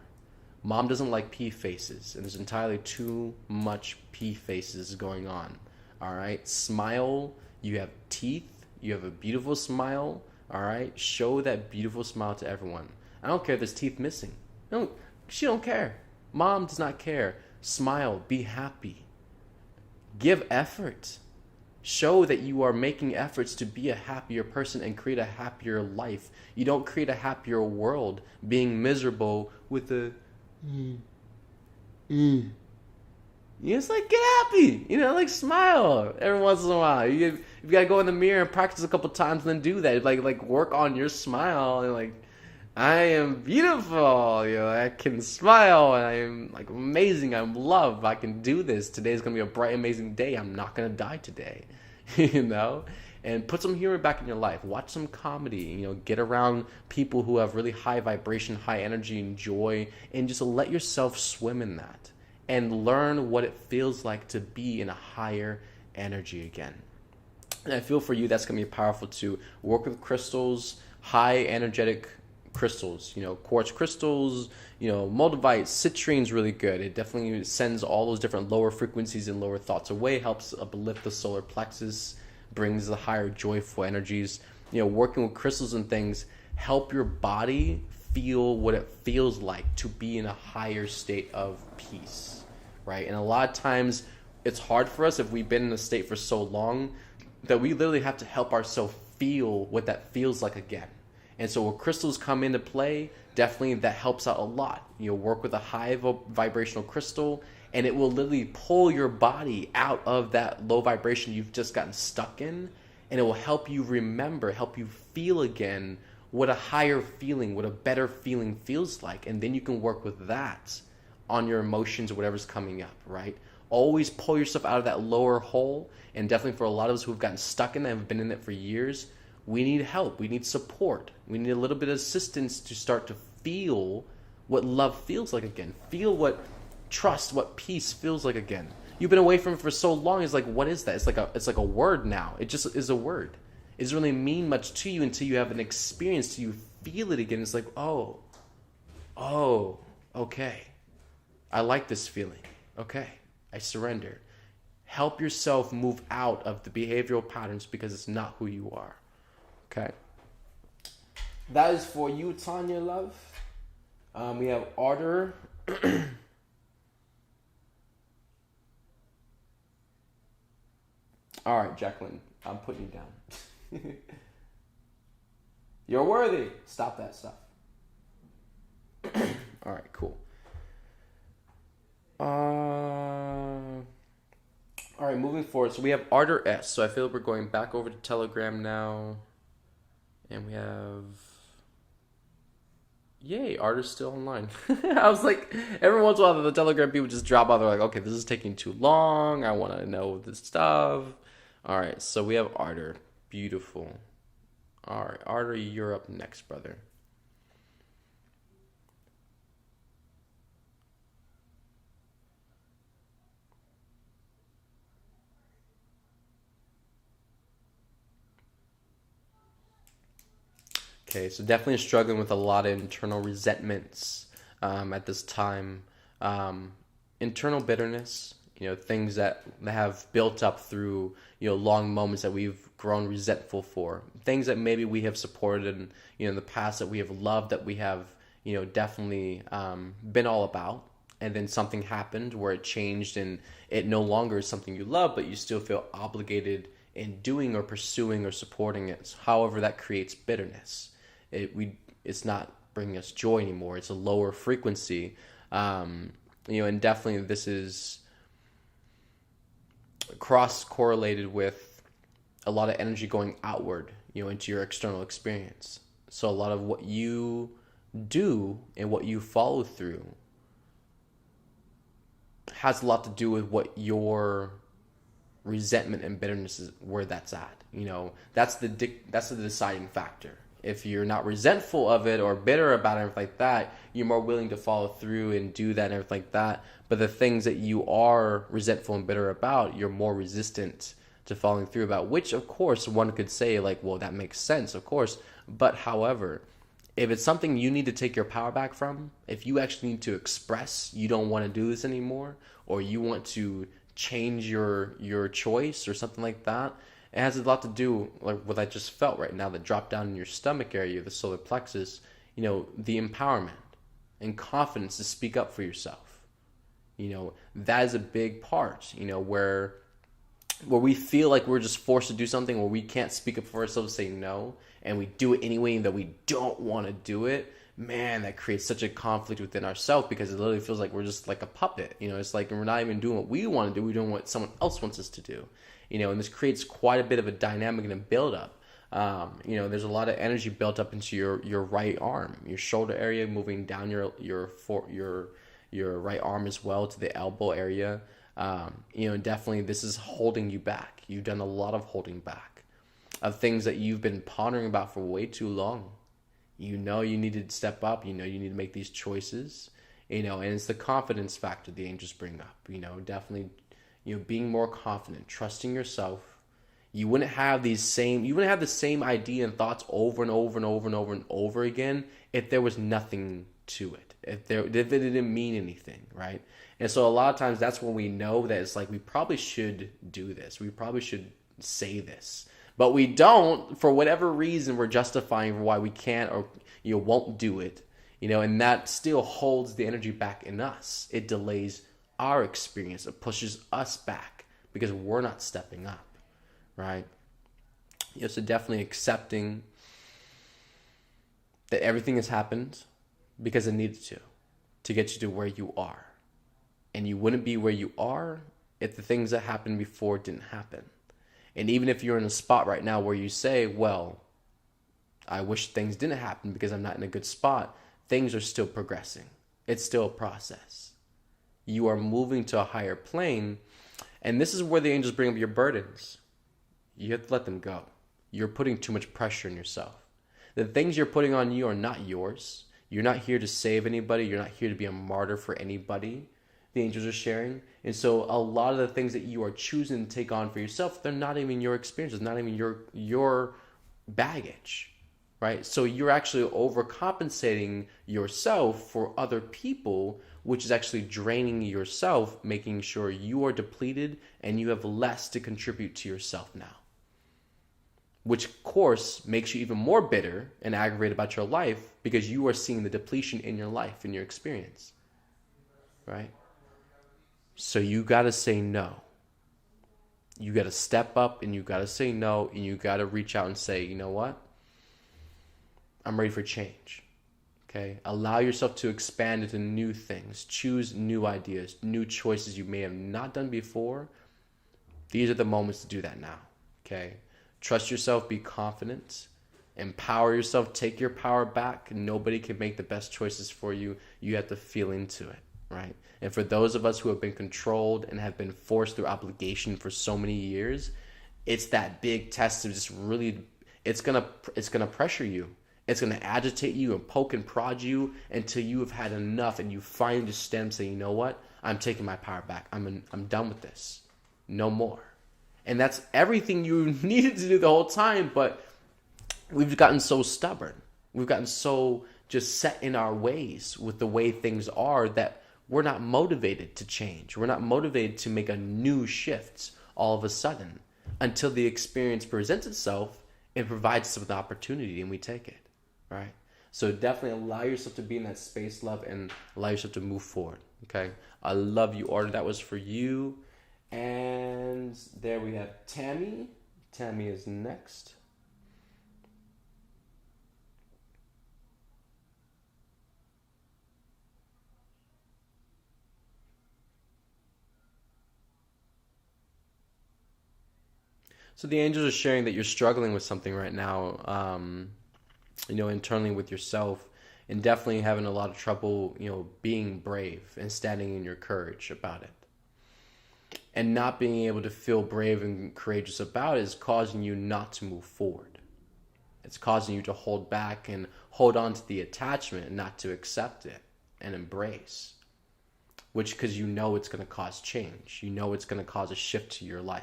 Mom doesn't like pea faces, and there's entirely too much pea faces going on. All right? Smile. You have teeth. You have a beautiful smile. All right? Show that beautiful smile to everyone. I don't care if there's teeth missing. She don't care. Mom does not care. Smile. Be happy. Give effort. Show that you are making efforts to be a happier person and create a happier life. You don't create a happier world being miserable with a You just get happy, smile every once in a while. You've got to go in the mirror and practice a couple times and then do that. Like work on your smile and I am beautiful. I can smile and I am amazing. I'm loved. I can do this. Today's going to be a bright, amazing day. I'm not going to die today, And put some humor back in your life. Watch some comedy, get around people who have really high vibration, high energy and joy, and just let yourself swim in that and learn what it feels like to be in a higher energy again. And I feel for you that's going to be powerful to work with crystals, high energetic crystals, quartz crystals, moldavite, citrine's really good. It definitely sends all those different lower frequencies and lower thoughts away, helps uplift the solar plexus, brings the higher joyful energies. Working with crystals and things help your body feel what it feels like to be in a higher state of peace, right? And a lot of times it's hard for us if we've been in a state for so long that we literally have to help ourselves feel what that feels like again. And so when crystals come into play, definitely that helps out a lot. Work with a high vibrational crystal and it will literally pull your body out of that low vibration you've just gotten stuck in, and it will help you remember, help you feel again what a higher feeling, what a better feeling feels like, and then you can work with that on your emotions or whatever's coming up, right? Always pull yourself out of that lower hole. And definitely for a lot of us who've gotten stuck in that and have been in it for years, we need help. We need support. We need a little bit of assistance to start to feel what love feels like again. Feel what trust, what peace feels like again. You've been away from it for so long. It's like, what is that? It's like a word now. It just is a word. It doesn't really mean much to you until you have an experience, till you feel it again. It's like, oh, okay. I like this feeling. Okay, I surrender. Help yourself move out of the behavioral patterns because it's not who you are. Okay. That is for you, Tanya, love. We have Arter. All right, Jacqueline, I'm putting you down. You're worthy. Stop that stuff. All right, cool. All right, moving forward. So we have Arter S. So I feel like we're going back over to Telegram now. And we have... Yay, Arter's still online. I was like, every once in a while the Telegram people just drop out. They're like, okay, this is taking too long. I want to know this stuff. All right, so we have Arter. Beautiful. All right, Arter, you're up next, brother. Okay, so definitely struggling with a lot of internal resentments at this time. Internal bitterness, things that have built up through, long moments that we've grown resentful for. Things that maybe we have supported in the past, that we have loved, that we have, definitely been all about. And then something happened where it changed and it no longer is something you love, but you still feel obligated in doing or pursuing or supporting it. However, that creates bitterness. It's not bringing us joy anymore. It's a lower frequency, and definitely this is cross-correlated with a lot of energy going outward, into your external experience. So a lot of what you do and what you follow through has a lot to do with what your resentment and bitterness is, where that's at. That's the deciding factor. If you're not resentful of it or bitter about it, everything like that, you're more willing to follow through and do that and everything like that. But the things that you are resentful and bitter about, you're more resistant to following through about, which of course one could say like, well, that makes sense, of course. But however, if it's something you need to take your power back from, if you actually need to express you don't want to do this anymore, or you want to change your choice or something like that, it has a lot to do like what I just felt right now, that drop down in your stomach area, the solar plexus, the empowerment and confidence to speak up for yourself. That is a big part, where we feel like we're just forced to do something, where we can't speak up for ourselves, say no, and we do it anyway, and that we don't want to do it. Man, that creates such a conflict within ourselves, because it literally feels like we're just like a puppet. It's like we're not even doing what we want to do. We're doing what someone else wants us to do. And this creates quite a bit of a dynamic and a buildup. There's a lot of energy built up into your right arm, your shoulder area, moving down your right arm as well to the elbow area. Definitely this is holding you back. You've done a lot of holding back of things that you've been pondering about for way too long. You need to step up. You need to make these choices. And it's the confidence factor the angels bring up. Definitely, being more confident, trusting yourself. You wouldn't have the same idea and thoughts over and over and over and over and over again if there was nothing to it. If it didn't mean anything, right? And so a lot of times that's when we know that it's like we probably should do this. We probably should say this. But we don't, for whatever reason, we're justifying why we can't or won't do it. And that still holds the energy back in us. It delays our experience. It pushes us back because we're not stepping up, right? So definitely accepting that everything has happened because it needed to get you to where you are. And you wouldn't be where you are if the things that happened before didn't happen. And even if you're in a spot right now where you say, well, I wish things didn't happen because I'm not in a good spot, things are still progressing. It's still a process. You are moving to a higher plane. And this is where the angels bring up your burdens. You have to let them go. You're putting too much pressure on yourself. The things you're putting on you are not yours. You're not here to save anybody. You're not here to be a martyr for anybody. The angels are sharing. And so a lot of the things that you are choosing to take on for yourself, they're not even your experiences, not even your baggage, right? So you're actually overcompensating yourself for other people, which is actually draining yourself, making sure you are depleted and you have less to contribute to yourself now. Which, of course, makes you even more bitter and aggravated about your life because you are seeing the depletion in your life, in your experience, right? So you got to say no. You got to step up and you got to say no, and you got to reach out and say, you know what? I'm ready for change. Okay? Allow yourself to expand into new things. Choose new ideas, new choices you may have not done before. These are the moments to do that now. Okay? Trust yourself, be confident, empower yourself, take your power back. Nobody can make the best choices for you. You have to feel into it, right? And for those of us who have been controlled and have been forced through obligation for so many years, it's that big test of just really, it's gonna pressure you. It's gonna agitate you and poke and prod you until you have had enough and you finally just stand and say, you know what? I'm taking my power back. I'm done with this. No more. And that's everything you needed to do the whole time, but we've gotten so stubborn. We've gotten so just set in our ways with the way things are that we're not motivated to change. We're not motivated to make a new shift all of a sudden until the experience presents itself and provides us with the opportunity and we take it, right? So definitely allow yourself to be in that space, love, and allow yourself to move forward, okay? I love you, Order. That was for you. And there we have Tammy. Tammy is next. So the angels are sharing that you're struggling with something right now, internally with yourself, and definitely having a lot of trouble, being brave and standing in your courage about it. And not being able to feel brave and courageous about it is causing you not to move forward. It's causing you to hold back and hold on to the attachment and not to accept it and embrace. Which, because you know it's going to cause change. You know it's going to cause a shift to your life.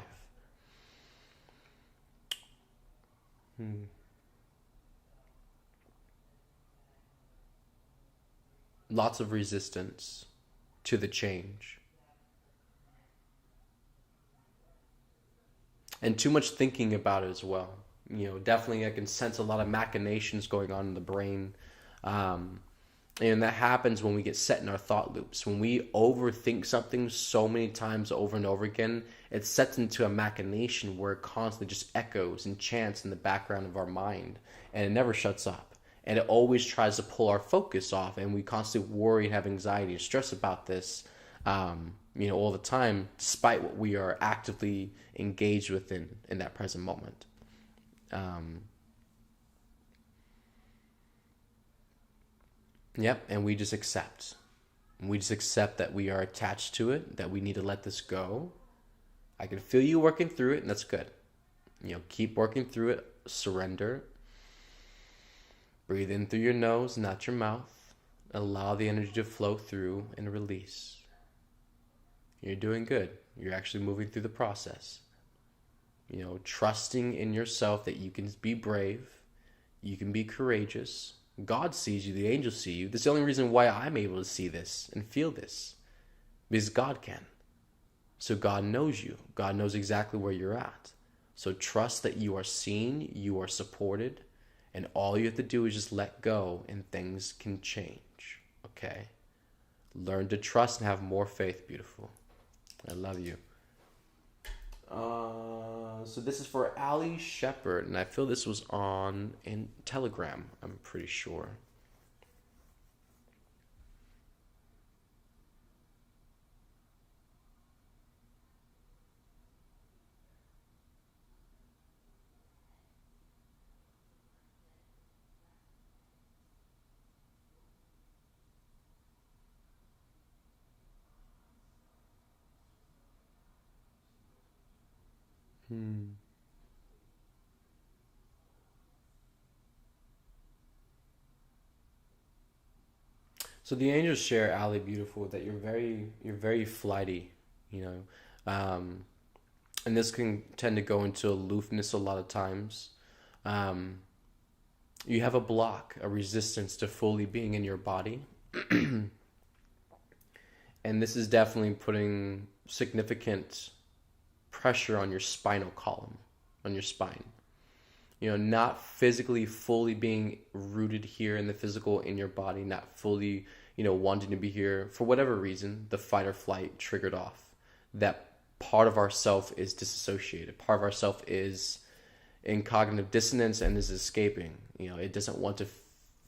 Lots of resistance to the change. And too much thinking about it as well. Definitely I can sense a lot of machinations going on in the brain. And that happens when we get set in our thought loops. When we overthink something so many times over and over again, it sets into a machination where it constantly just echoes and chants in the background of our mind. And it never shuts up. And it always tries to pull our focus off. And we constantly worry and have anxiety and stress about this, all the time, despite what we are actively engaged with in that present moment. Yep, and we just accept. We just accept that we are attached to it, that we need to let this go. I can feel you working through it, and that's good. Keep working through it, surrender. Breathe in through your nose, not your mouth. Allow the energy to flow through and release. You're doing good. You're actually moving through the process. Trusting in yourself that you can be brave, you can be courageous. God sees you, the angels see you. That's the only reason why I'm able to see this and feel this, because God can. So God knows you. God knows exactly where you're at. So trust that you are seen, you are supported, and all you have to do is just let go and things can change, okay? Learn to trust and have more faith, beautiful. I love you. So this is for Ali Shepherd, and I feel this was in Telegram, I'm pretty sure. Hmm. So the angels share, Ali, beautiful, that you're very flighty, you know, and this can tend to go into aloofness a lot of times. Um, you have a block, a resistance to fully being in your body, and this is definitely putting significant pressure on your spinal column, on your spine. Not physically fully being rooted here in the physical in your body, not fully, wanting to be here for whatever reason, the fight or flight triggered off. That part of ourself is disassociated. Part of ourself is in cognitive dissonance and is escaping. It doesn't want to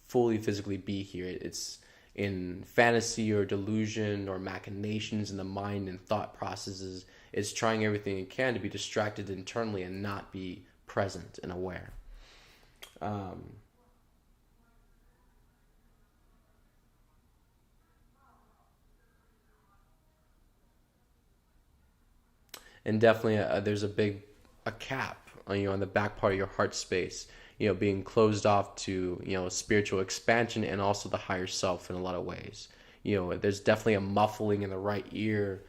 fully physically be here. It's in fantasy or delusion or machinations in the mind and thought processes. It's trying everything it can to be distracted internally and not be present and aware. Um, and definitely, there's a cap on the back part of your heart space, being closed off to spiritual expansion and also the higher self in a lot of ways. There's definitely a muffling in the right ear,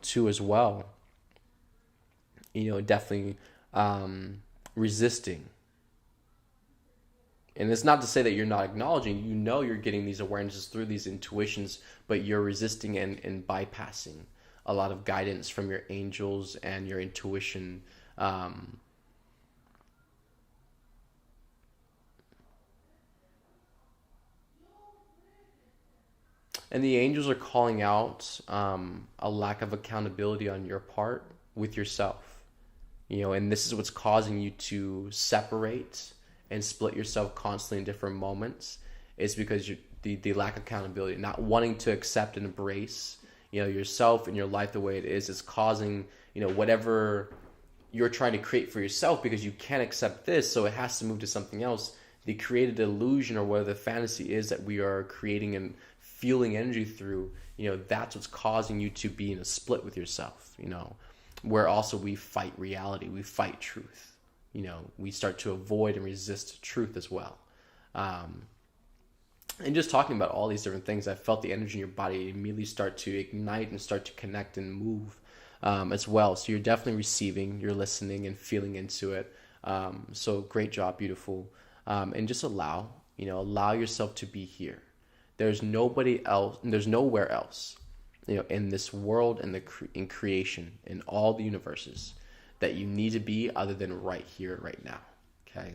too, as well. Definitely, resisting. And it's not to say that you're not acknowledging, you're getting these awarenesses through these intuitions, but you're resisting and bypassing a lot of guidance from your angels and your intuition. Um, and the angels are calling out a lack of accountability on your part with yourself. And this is what's causing you to separate and split yourself constantly in different moments. Is because the lack of accountability, not wanting to accept and embrace yourself and your life the way it is causing whatever you're trying to create for yourself, because you can't accept this, so it has to move to something else. The created illusion, or whatever the fantasy is that we are creating and feeling energy through, that's what's causing you to be in a split with yourself, where also we fight reality, we fight truth. We start to avoid and resist truth as well. And just talking about all these different things, I felt the energy in your body immediately start to ignite and start to connect and move, as well. So you're definitely receiving, you're listening and feeling into it. So great job, beautiful. And just allow yourself to be here. There's nobody else, there's nowhere else, in this world and in creation, in all the universes, that you need to be other than right here, right now. Okay.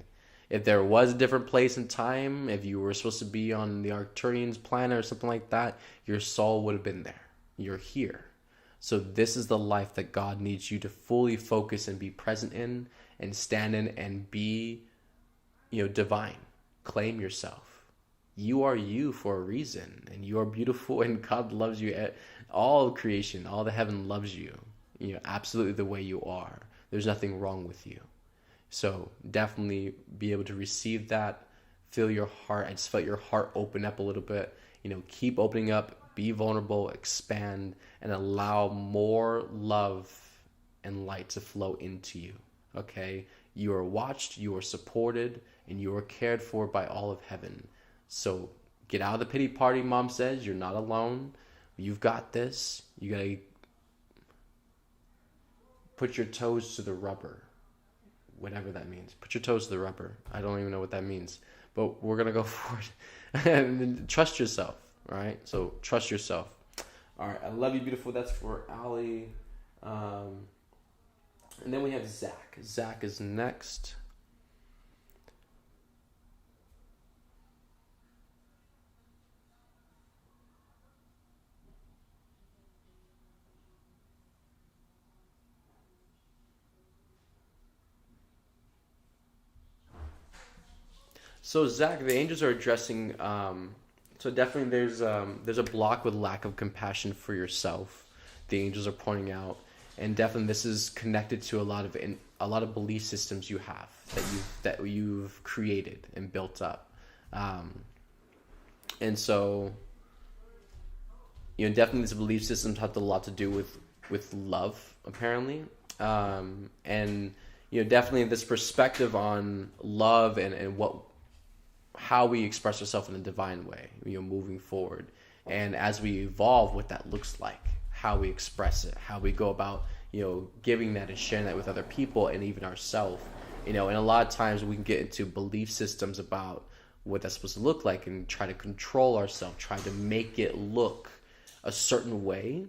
If there was a different place and time, if you were supposed to be on the Arcturian's planet or something like that, your soul would have been there. You're here. So this is the life that God needs you to fully focus and be present in and stand in and be, divine. Claim yourself. You are you for a reason, and you are beautiful, and God loves you. All of creation, all the heaven loves you, absolutely the way you are. There's nothing wrong with you. So definitely be able to receive that. Feel your heart. I just felt your heart open up a little bit. Keep opening up, be vulnerable, expand, and allow more love and light to flow into you. Okay? You are watched, you are supported, and you are cared for by all of heaven. So get out of the pity party, Mom says. You're not alone. You've got this. You gotta put your toes to the rubber. Whatever that means. Put your toes to the rubber. I don't even know what that means. But we're gonna go for it. And trust yourself. Alright? So trust yourself. Alright, I love you, beautiful. That's for Ali. And then we have Zach. Zach is next. So Zach, the angels are addressing. So definitely, there's a block with lack of compassion for yourself. The angels are pointing out, and definitely this is connected to a lot of belief systems you have that you've created and built up, and so definitely these belief systems have a lot to do with love apparently, And definitely this perspective on love and how we express ourselves in a divine way, moving forward. And as we evolve, what that looks like, how we express it, how we go about, giving that and sharing that with other people and even ourselves. And a lot of times we can get into belief systems about what that's supposed to look like and try to control ourselves, try to make it look a certain way.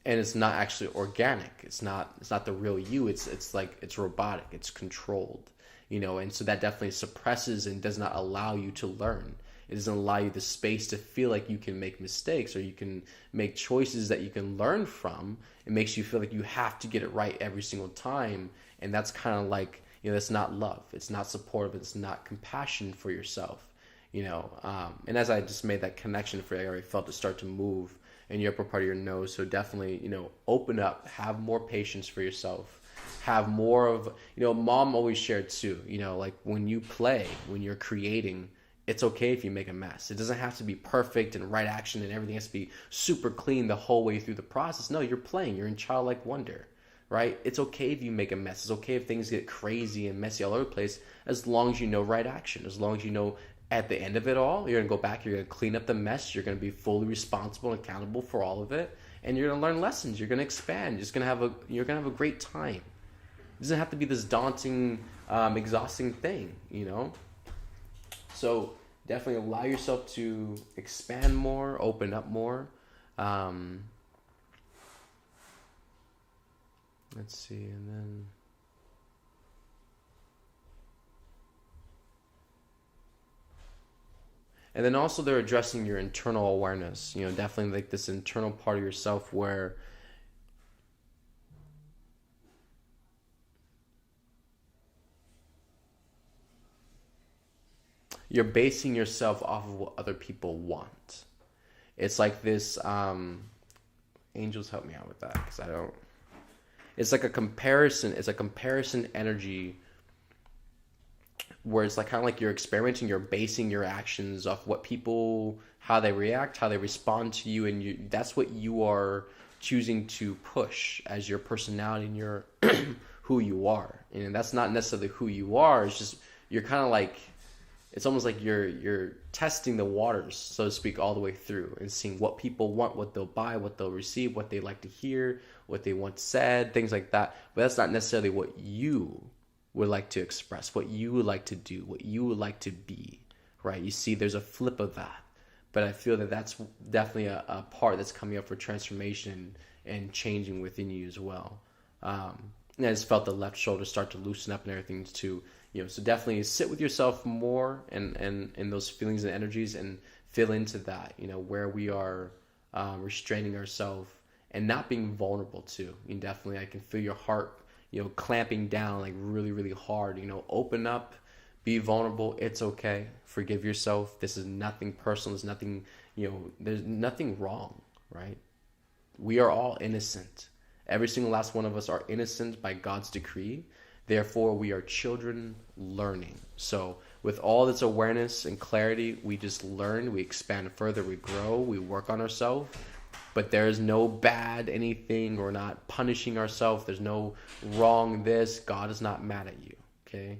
And it's not actually organic. It's not the real you. It's like, it's robotic. It's controlled, and so that definitely suppresses and does not allow you to learn. It doesn't allow you the space to feel like you can make mistakes or you can make choices that you can learn from. It makes you feel like you have to get it right every single time. And that's kind of like, that's not love. It's not supportive. It's not compassion for yourself, and as I just made that connection for you, I already felt it start to move in your upper part of your nose. So definitely, open up, have more patience for yourself, have more of, mom always shared too, like when you play, when you're creating, it's okay if you make a mess. It doesn't have to be perfect and right action and everything has to be super clean the whole way through the process. No, you're playing, you're in childlike wonder, right? It's okay if you make a mess. It's okay if things get crazy and messy all over the place, as long as you know right action, as long as you know at the end of it all, you're going to go back, you're going to clean up the mess, you're going to be fully responsible and accountable for all of it, and you're going to learn lessons, you're going to expand, you're going to have a great time. It doesn't have to be this daunting, exhausting thing, So definitely allow yourself to expand more, open up more. Let's see, and then... And then also they're addressing your internal awareness, definitely like this internal part of yourself where you're basing yourself off of what other people want. It's like this, angels help me out with that because I don't, it's like a comparison energy where it's like kind of like you're experimenting, you're basing your actions off what people, how they react, how they respond to you, and that's what you are choosing to push as your personality and your who you are. And that's not necessarily who you are. It's just you're kind of like, it's almost like you're testing the waters, so to speak, all the way through and seeing what people want, what they'll buy, what they'll receive, what they like to hear, what they want said, things like that. But that's not necessarily what you would like to express, what you would like to do, what you would like to be, right? You see, there's a flip of that. But I feel that that's definitely a part that's coming up for transformation and changing within you as well. And I just felt the left shoulder start to loosen up and everything too. So definitely sit with yourself more and those feelings and energies and feel into that, where we are restraining ourselves and not being vulnerable too. And definitely I can feel your heart clamping down like really, really hard, open up, be vulnerable. It's okay. Forgive yourself. This is nothing personal. There's nothing, there's nothing wrong, right? We are all innocent. Every single last one of us are innocent by God's decree. Therefore, we are children learning. So with all this awareness and clarity, we just learn, we expand further, we grow, we work on ourselves. But there is no bad anything. We're not punishing ourselves. There's no wrong this. God is not mad at you, okay?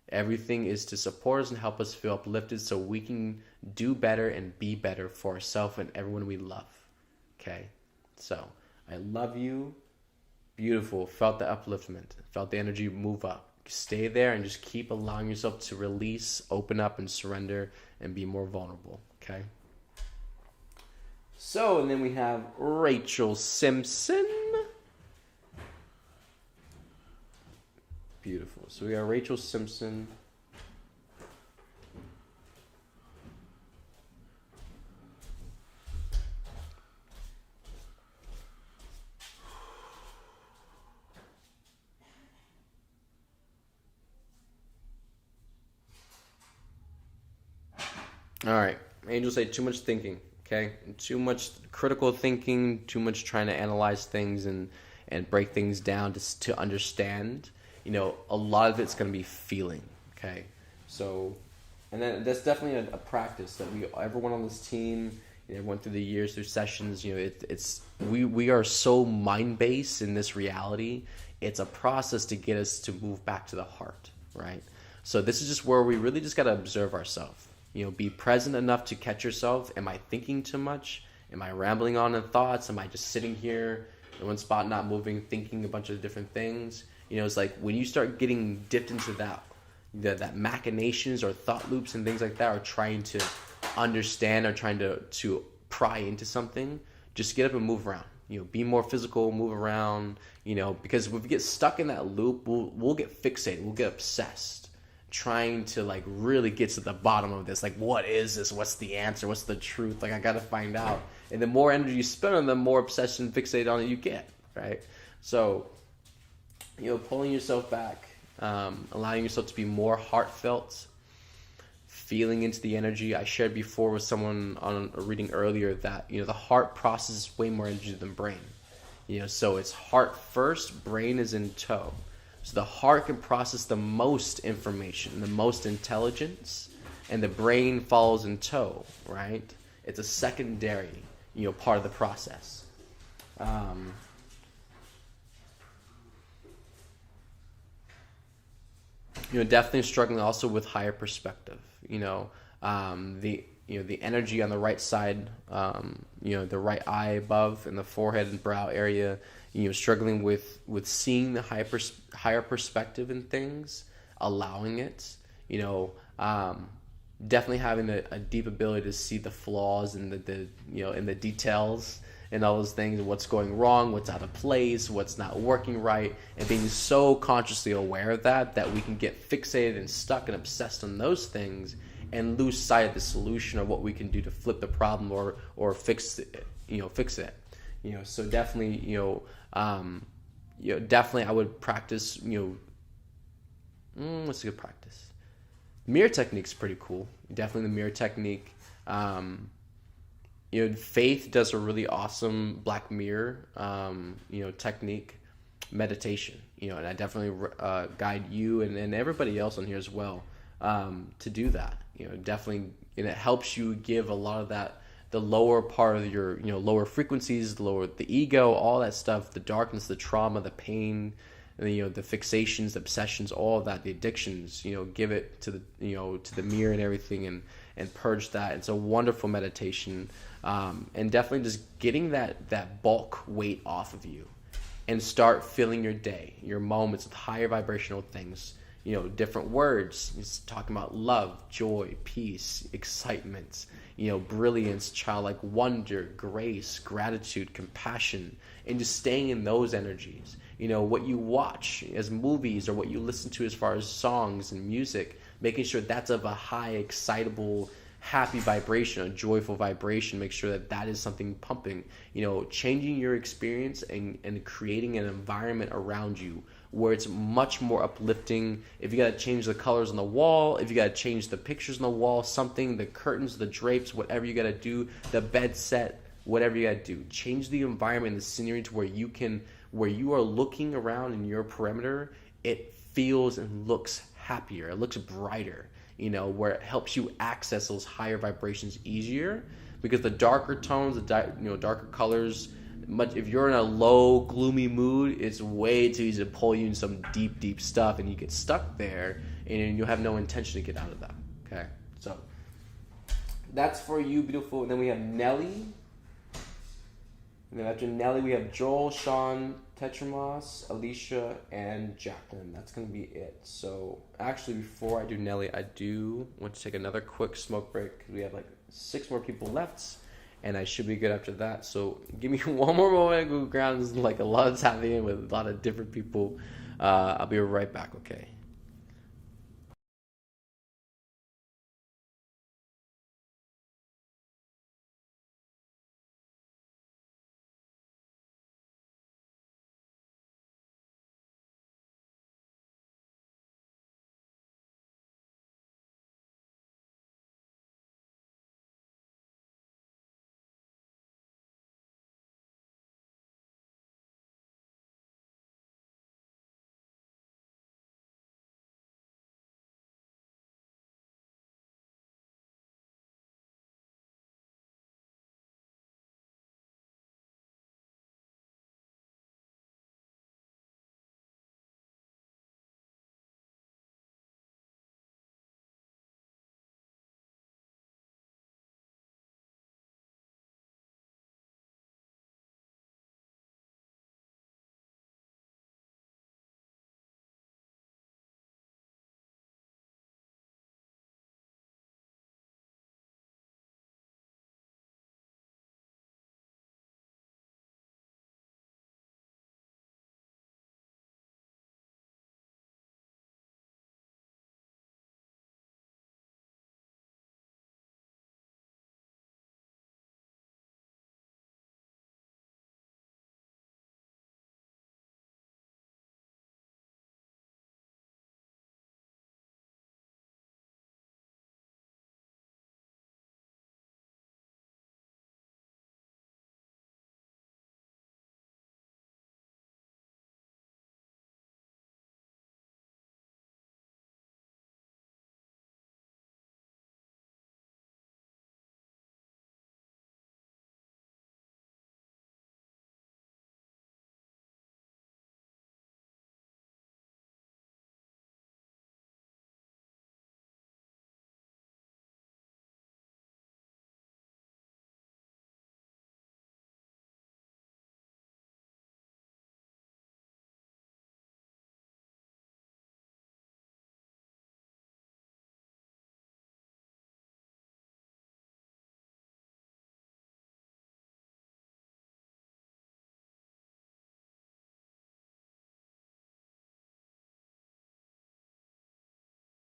Everything is to support us and help us feel uplifted so we can do better and be better for ourselves and everyone we love, okay? So I love you. Beautiful. Felt the upliftment. Felt the energy move up. Stay there and just keep allowing yourself to release, open up, and surrender and be more vulnerable, okay? So, and then we have Rachel Simpson. Beautiful. So we got Rachel Simpson. All right. Angels say too much thinking. Okay, too much critical thinking, too much trying to analyze things and break things down to understand. A lot of it's going to be feeling. Okay, so, and then that's definitely a practice that everyone on this team, went through the years, through sessions. We are so mind based in this reality. It's a process to get us to move back to the heart, right? So this is just where we really just got to observe ourselves. Be present enough to catch yourself. Am I thinking too much? Am I rambling on in thoughts? Am I just sitting here in one spot, not moving, thinking a bunch of different things? It's like when you start getting dipped into that machinations or thought loops and things like that, or trying to understand or trying to pry into something, just get up and move around. Be more physical, move around. Because if we get stuck in that loop, we'll get fixated, we'll get obsessed, trying to like really get to the bottom of this. Like, what is this? What's the answer? What's the truth? Like, I gotta find out. And the more energy you spend on them, the more obsession, fixated on it you get, right? So, pulling yourself back, allowing yourself to be more heartfelt, feeling into the energy. I shared before with someone on a reading earlier that the heart processes way more energy than brain. So it's heart first, brain is in tow. So the heart can process the most information, the most intelligence, and the brain follows in tow, right? It's a secondary, part of the process. Definitely struggling also with higher perspective. The energy on the right side, the right eye above and the forehead and brow area, struggling with seeing the higher perspective in things, allowing it, definitely having a deep ability to see the flaws and in the details and all those things, what's going wrong, what's out of place, what's not working right, and being so consciously aware of that we can get fixated and stuck and obsessed on those things and lose sight of the solution or what we can do to flip the problem or fix it. So definitely, definitely I would practice, what's a good practice? Mirror technique's pretty cool. Definitely the mirror technique. Faith does a really awesome Black Mirror, technique, meditation. And I definitely guide you and everybody else on here as well to do that. Definitely, and it helps you give a lot of that, the lower part of your, lower frequencies, the ego, all that stuff, the darkness, the trauma, the pain, and the fixations, the obsessions, all of that, the addictions, give it to the mirror and everything, and purge that. It's a wonderful meditation, and definitely just getting that bulk weight off of you, and start filling your day, your moments with higher vibrational things. Different words. It's talking about love, joy, peace, excitement, brilliance, childlike wonder, grace, gratitude, compassion, and just staying in those energies. What you watch as movies or what you listen to as far as songs and music, making sure that's of a high, excitable, happy vibration, a joyful vibration. Make sure that is something pumping. Changing your experience and creating an environment around you where it's much more uplifting. If you got to change the colors on the wall, if you got to change the pictures on the wall, something, the curtains, the drapes, whatever you got to do, the bed set, whatever you got to do, change the environment, the scenery to where you are looking around in your perimeter, it feels and looks happier, it looks brighter, where it helps you access those higher vibrations easier, because the darker tones, darker colors, if you're in a low, gloomy mood, it's way too easy to pull you in some deep, deep stuff, and you get stuck there, and you have no intention to get out of that. Okay, so that's for you, beautiful. And then we have Nelly. And then after Nelly, we have Joel, Sean, Tetramos, Alicia, and Jacqueline. That's going to be it. So actually, before I do Nelly, I do want to take another quick smoke break, because we have like 6 more people left, and I should be good after that. So give me one more moment. Google Ground is like a lot of happening with a lot of different people. I'll be right back, okay?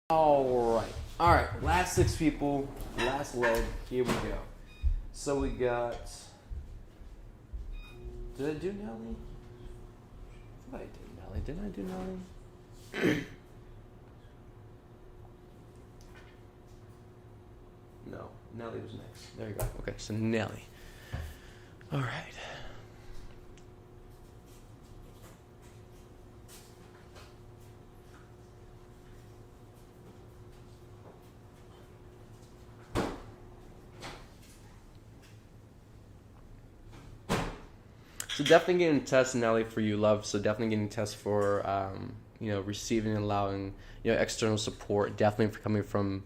All right. Last six people, last leg. Here we go. So we got. Did I do Nelly? I thought I did Nelly. Didn't I do Nelly? No, Nelly was next. There you go. Okay, so Nelly. All right. So definitely getting tests, Nelly, for you, love. So definitely getting tests for, receiving and allowing, external support. Definitely for coming from,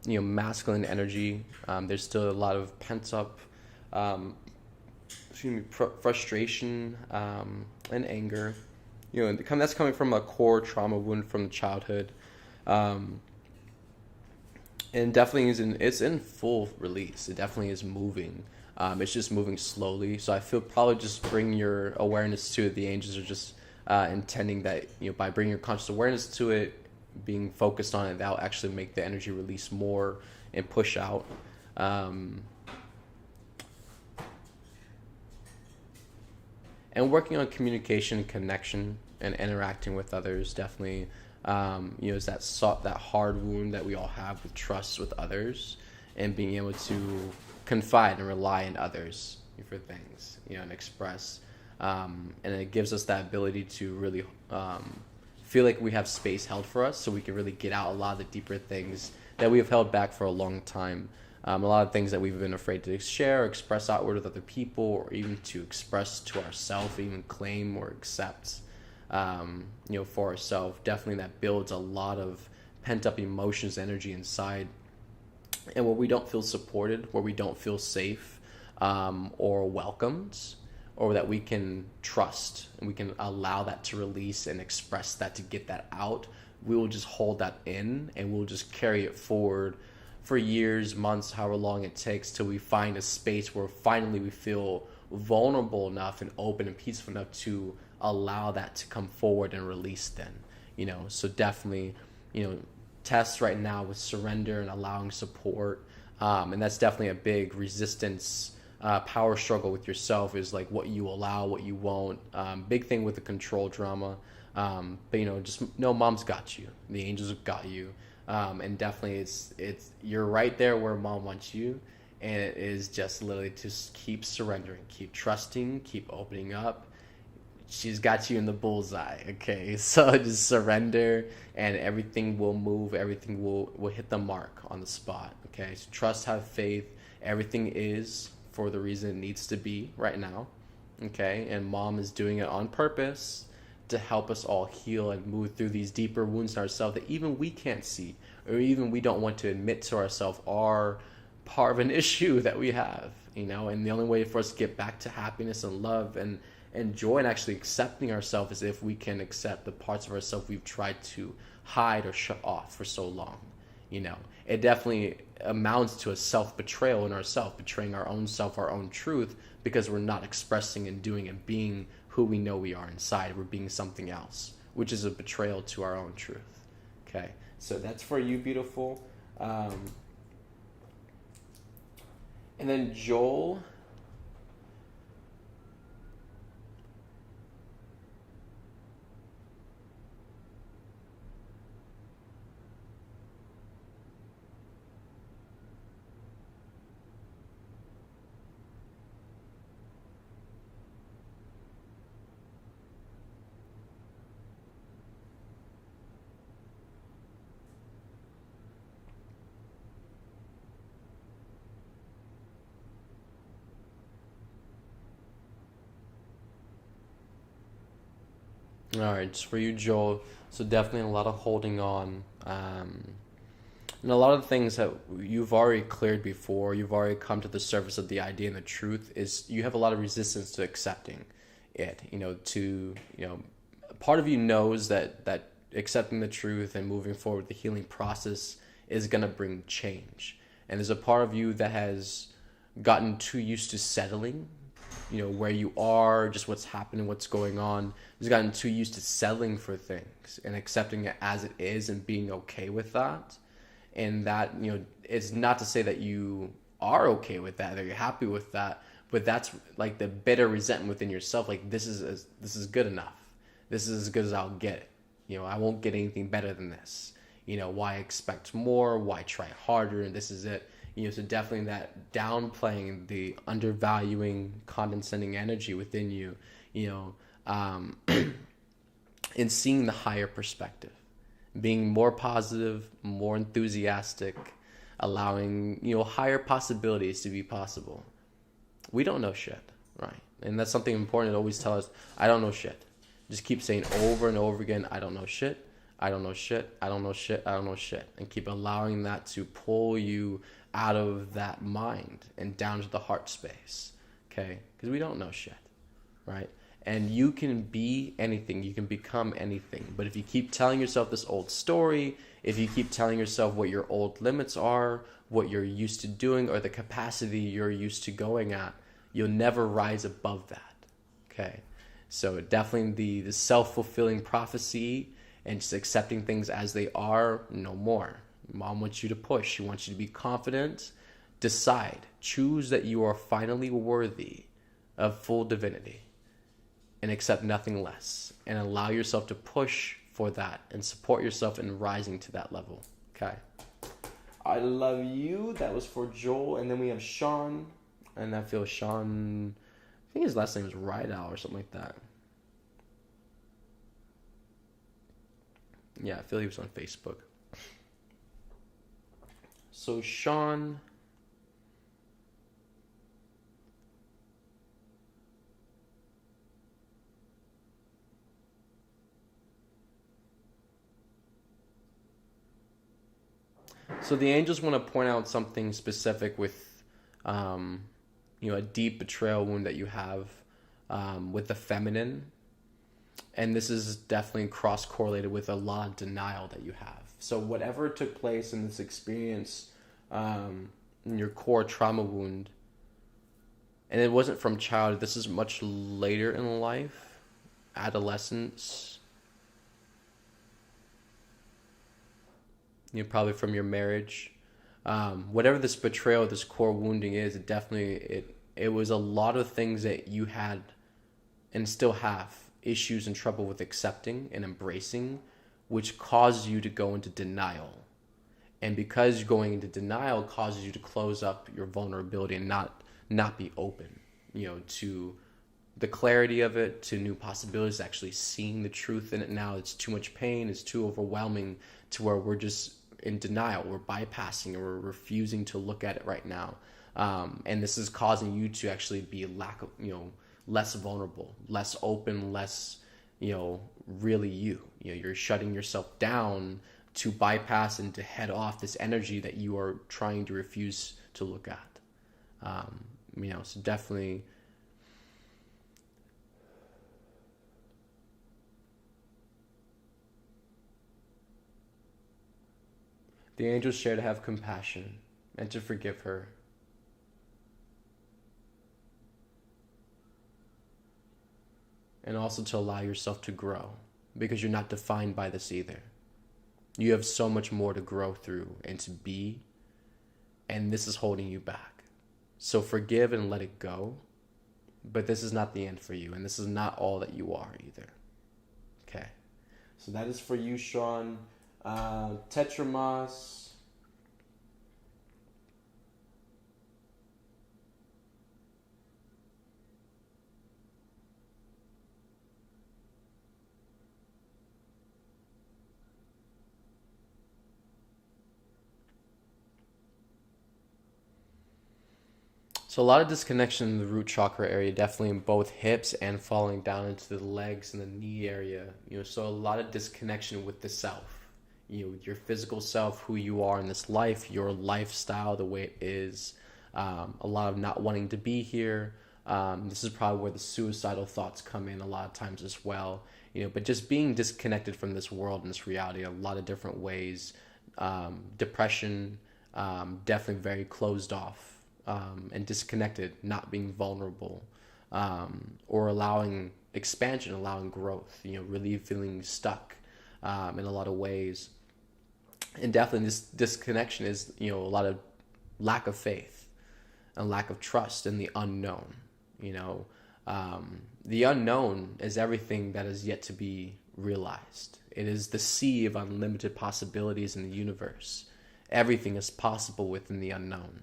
masculine energy. There's still a lot of pent up, frustration, and anger. That's coming from a core trauma wound from childhood. Um, and definitely it's in full release. It definitely is moving. It's just moving slowly. So I feel probably just bring your awareness to it. The angels are just intending that by bringing your conscious awareness to it, being focused on it, that'll actually make the energy release more and push out. And working on communication, connection, and interacting with others definitely is that hard wound that we all have with trust with others, and being able to confide and rely on others for things, and express, and it gives us that ability to really feel like we have space held for us, so we can really get out a lot of the deeper things that we have held back for a long time. A lot of things that we've been afraid to share or express outward with other people, or even to express to ourselves, even claim or accept, for ourselves. Definitely that builds a lot of pent up emotions, energy inside. And where we don't feel supported, where we don't feel safe, or welcomed, or that we can trust and we can allow that to release and express that, to get that out, we will just hold that in and we'll just carry it forward for years, months, however long it takes, till we find a space where finally we feel vulnerable enough and open and peaceful enough to allow that to come forward and release then. So definitely, tests right now with surrender and allowing support, and that's definitely a big resistance, power struggle with yourself, is like what you allow, what you won't. Big thing with the control drama, but just know mom's got you, the angels have got you, and definitely it's you're right there where mom wants you, and it is just literally just keep surrendering, keep trusting, keep opening up. She's got you in the bullseye, okay? So just surrender, and everything will move. Everything will hit the mark on the spot, okay? So trust, have faith. Everything is for the reason it needs to be right now, okay? And mom is doing it on purpose to help us all heal and move through these deeper wounds in ourselves that even we can't see, or even we don't want to admit to ourselves are part of an issue that we have, And the only way for us to get back to happiness and love and joy and actually accepting ourselves is if we can accept the parts of ourselves we've tried to hide or shut off for so long. It definitely amounts to a self-betrayal in ourselves, betraying our own self, our own truth, because we're not expressing and doing and being who we know we are inside. We're being something else, which is a betrayal to our own truth. Okay, so that's for you, beautiful. And then Joel. All right, just for you, Joel. So definitely a lot of holding on, and a lot of the things that you've already cleared before. You've already come to the surface of the idea, and the truth is you have a lot of resistance to accepting it. Part of you knows that accepting the truth and moving forward the healing process is gonna bring change, and there's a part of you that has gotten too used to settling where you are, just what's happening, what's going on. He's gotten too used to settling for things and accepting it as it is and being okay with that. And that, it's not to say that you are okay with that, that you're happy with that, but that's like the bitter resentment within yourself. Like, this is good enough. This is as good as I'll get it. I won't get anything better than this. Why expect more? Why try harder? And this is it. So definitely that downplaying, the undervaluing, condescending energy within you, and seeing the higher perspective, being more positive, more enthusiastic, allowing, higher possibilities to be possible. We don't know shit, right? And that's something important to always tell us. I don't know shit. Just keep saying over and over again, I don't know shit. I don't know shit. I don't know shit. I don't know shit. And keep allowing that to pull you out of that mind and down to the heart space. Okay? Because we don't know shit, right? And you can be anything. You can become anything. But if you keep telling yourself this old story, if you keep telling yourself what your old limits are, what you're used to doing, or the capacity you're used to going at, you'll never rise above that. Okay? So definitely the self-fulfilling prophecy and just accepting things as they are, no more. Mom wants you to push. She wants you to be confident. Decide. Choose that you are finally worthy of full divinity and accept nothing less. And allow yourself to push for that and support yourself in rising to that level. Okay? I love you. That was for Joel. And then we have Sean. And I feel Sean, I think his last name is Rideout or something like that. Yeah, I feel he was on Facebook. So Sean, so the angels want to point out something specific with, a deep betrayal wound that you have with the feminine. And this is definitely cross-correlated with a lot of denial that you have. So whatever took place in this experience, in your core trauma wound, and it wasn't from childhood, this is much later in life, adolescence, probably from your marriage. Whatever this betrayal, this core wounding is, it was a lot of things that you had and still have issues and trouble with accepting and embracing, which causes you to go into denial. And because going into denial causes you to close up your vulnerability and not be open, to the clarity of it, to new possibilities, actually seeing the truth in it now. It's too much pain, it's too overwhelming to where we're just in denial, we're bypassing, and we're refusing to look at it right now. And this is causing you to actually be less vulnerable, less open, less, really you. You're shutting yourself down to bypass and to head off this energy that you are trying to refuse to look at. So definitely, the angels share to have compassion and to forgive her. And also to allow yourself to grow, because you're not defined by this either. You have so much more to grow through and to be, and this is holding you back. So forgive and let it go, but this is not the end for you, and this is not all that you are either. Okay, so that is for you, Sean. Tetramas. So a lot of disconnection in the root chakra area, definitely in both hips and falling down into the legs and the knee area. So a lot of disconnection with the self. Your physical self, who you are in this life, your lifestyle, the way it is. A lot of not wanting to be here. This is probably where the suicidal thoughts come in a lot of times as well. But just being disconnected from this world and this reality a lot of different ways. Depression, definitely very closed off. And disconnected, not being vulnerable, or allowing expansion, allowing growth, really feeling stuck in a lot of ways. And definitely this disconnection is, a lot of lack of faith and lack of trust in the unknown. The unknown is everything that is yet to be realized. It is the sea of unlimited possibilities in the universe. Everything is possible within the unknown.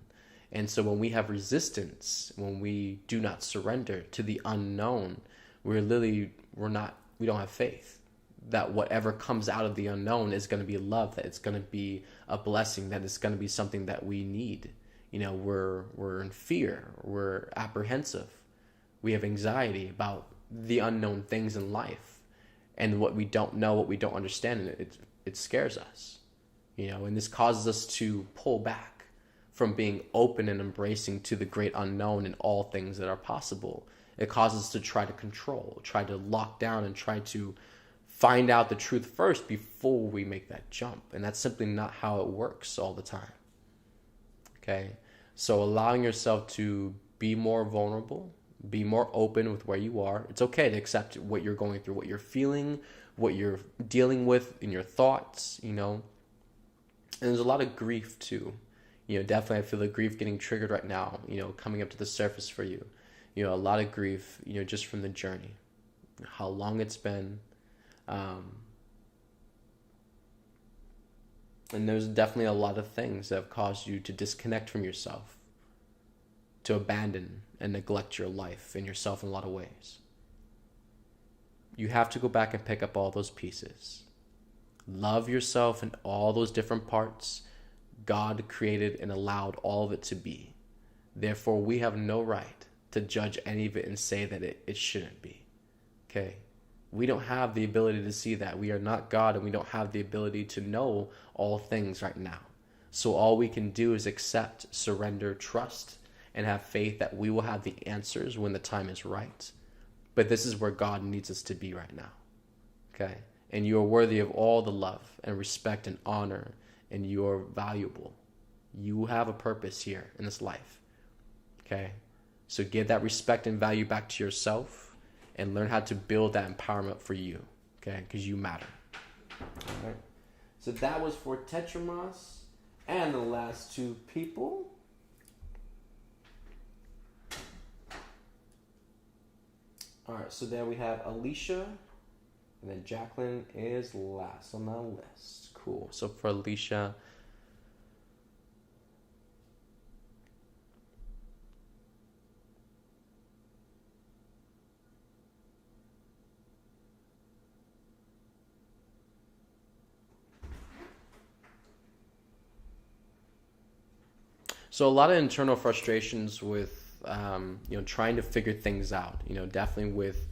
And so when we have resistance, when we do not surrender to the unknown, we don't have faith that whatever comes out of the unknown is going to be love, that it's going to be a blessing, that it's going to be something that we need. We're in fear, we're apprehensive, we have anxiety about the unknown things in life, and what we don't know, what we don't understand, and it scares us, and this causes us to pull back from being open and embracing to the great unknown and all things that are possible. It causes us to try to control, try to lock down, and try to find out the truth first before we make that jump. And that's simply not how it works all the time. Okay? So allowing yourself to be more vulnerable, be more open with where you are. It's okay to accept what you're going through, what you're feeling, what you're dealing with in your thoughts, And there's a lot of grief too. Definitely I feel the grief getting triggered right now, coming up to the surface for you. A lot of grief, just from the journey, how long it's been. And there's definitely a lot of things that have caused you to disconnect from yourself, to abandon and neglect your life and yourself in a lot of ways. You have to go back and pick up all those pieces. Love yourself in all those different parts God created and allowed all of it to be. Therefore, we have no right to judge any of it and say that it shouldn't be. Okay? We don't have the ability to see that. We are not God, and we don't have the ability to know all things right now. So all we can do is accept, surrender, trust, and have faith that we will have the answers when the time is right. But this is where God needs us to be right now. Okay? And you are worthy of all the love and respect and honor, and you are valuable. You have a purpose here in this life. Okay? So give that respect and value back to yourself, and learn how to build that empowerment for you, okay? Because you matter. All right. So that was for Tetramas and the last two people. All right, so then we have Alicia, and then Jacqueline is last on the list. Cool. So for Alicia, so a lot of internal frustrations with, trying to figure things out. Definitely with,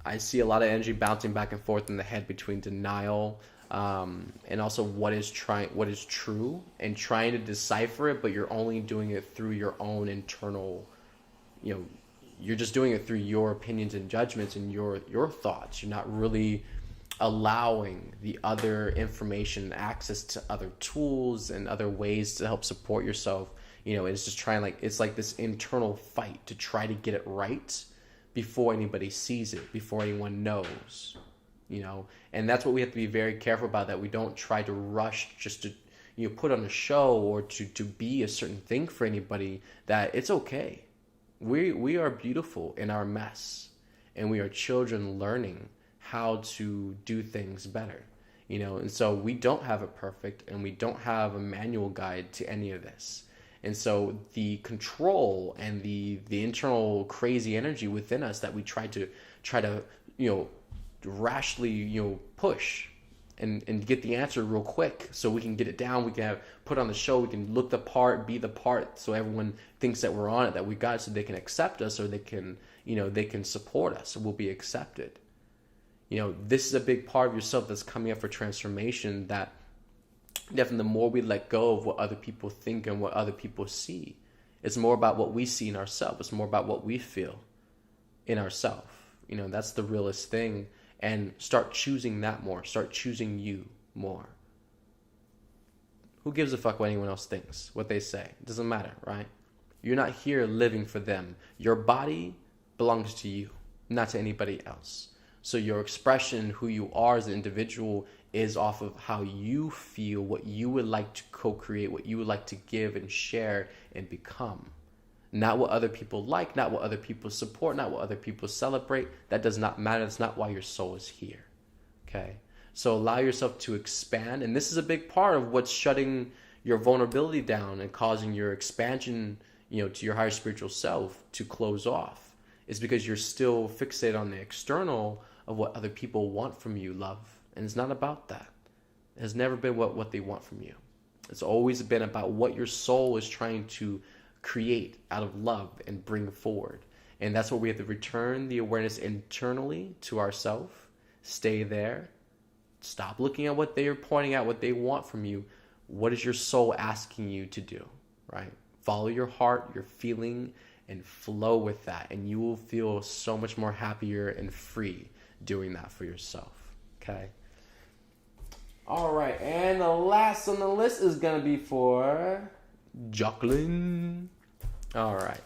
I see a lot of energy bouncing back and forth in the head between denial, and also what is true, and trying to decipher it, but you're only doing it through your own internal, you're just doing it through your opinions and judgments and your thoughts. You're not really allowing the other information, access to other tools and other ways to help support yourself. It's just it's like this internal fight to try to get it right before anybody sees it, before anyone knows, and that's what we have to be very careful about, that we don't try to rush just to, put on a show or to be a certain thing for anybody. That it's okay. We are beautiful in our mess, and we are children learning how to do things better, and so we don't have it perfect, and we don't have a manual guide to any of this. And so the control and the internal crazy energy within us that we try to rashly push and get the answer real quick so we can get it down, we can put on the show, we can look the part, be the part, so everyone thinks that we're on it, that we got it, so they can accept us, or they can support us, so we'll be accepted. This is a big part of yourself that's coming up for transformation, that definitely the more we let go of what other people think and what other people see, it's more about what we see in ourselves. It's more about what we feel in ourselves. That's the realest thing. And start choosing that more. Start choosing you more. Who gives a fuck what anyone else thinks, what they say? It doesn't matter, right? You're not here living for them. Your body belongs to you, not to anybody else. So your expression, who you are as an individual, is off of how you feel, what you would like to co-create, what you would like to give and share and become. Not what other people like, not what other people support, not what other people celebrate. That does not matter. That's not why your soul is here. Okay? So allow yourself to expand. And this is a big part of what's shutting your vulnerability down and causing your expansion, to your higher spiritual self to close off. Is because you're still fixated on the external of what other people want from you, love. And it's not about that. It has never been what they want from you. It's always been about what your soul is trying to create out of love and bring forward. And that's what we have to return the awareness internally to ourselves. Stay there. Stop looking at what they are pointing out, what they want from you. What is your soul asking you to do, right? Follow your heart, your feeling, and flow with that. And you will feel so much more happier and free doing that for yourself, okay? All right, and the last on the list is going to be for Jacqueline. All right.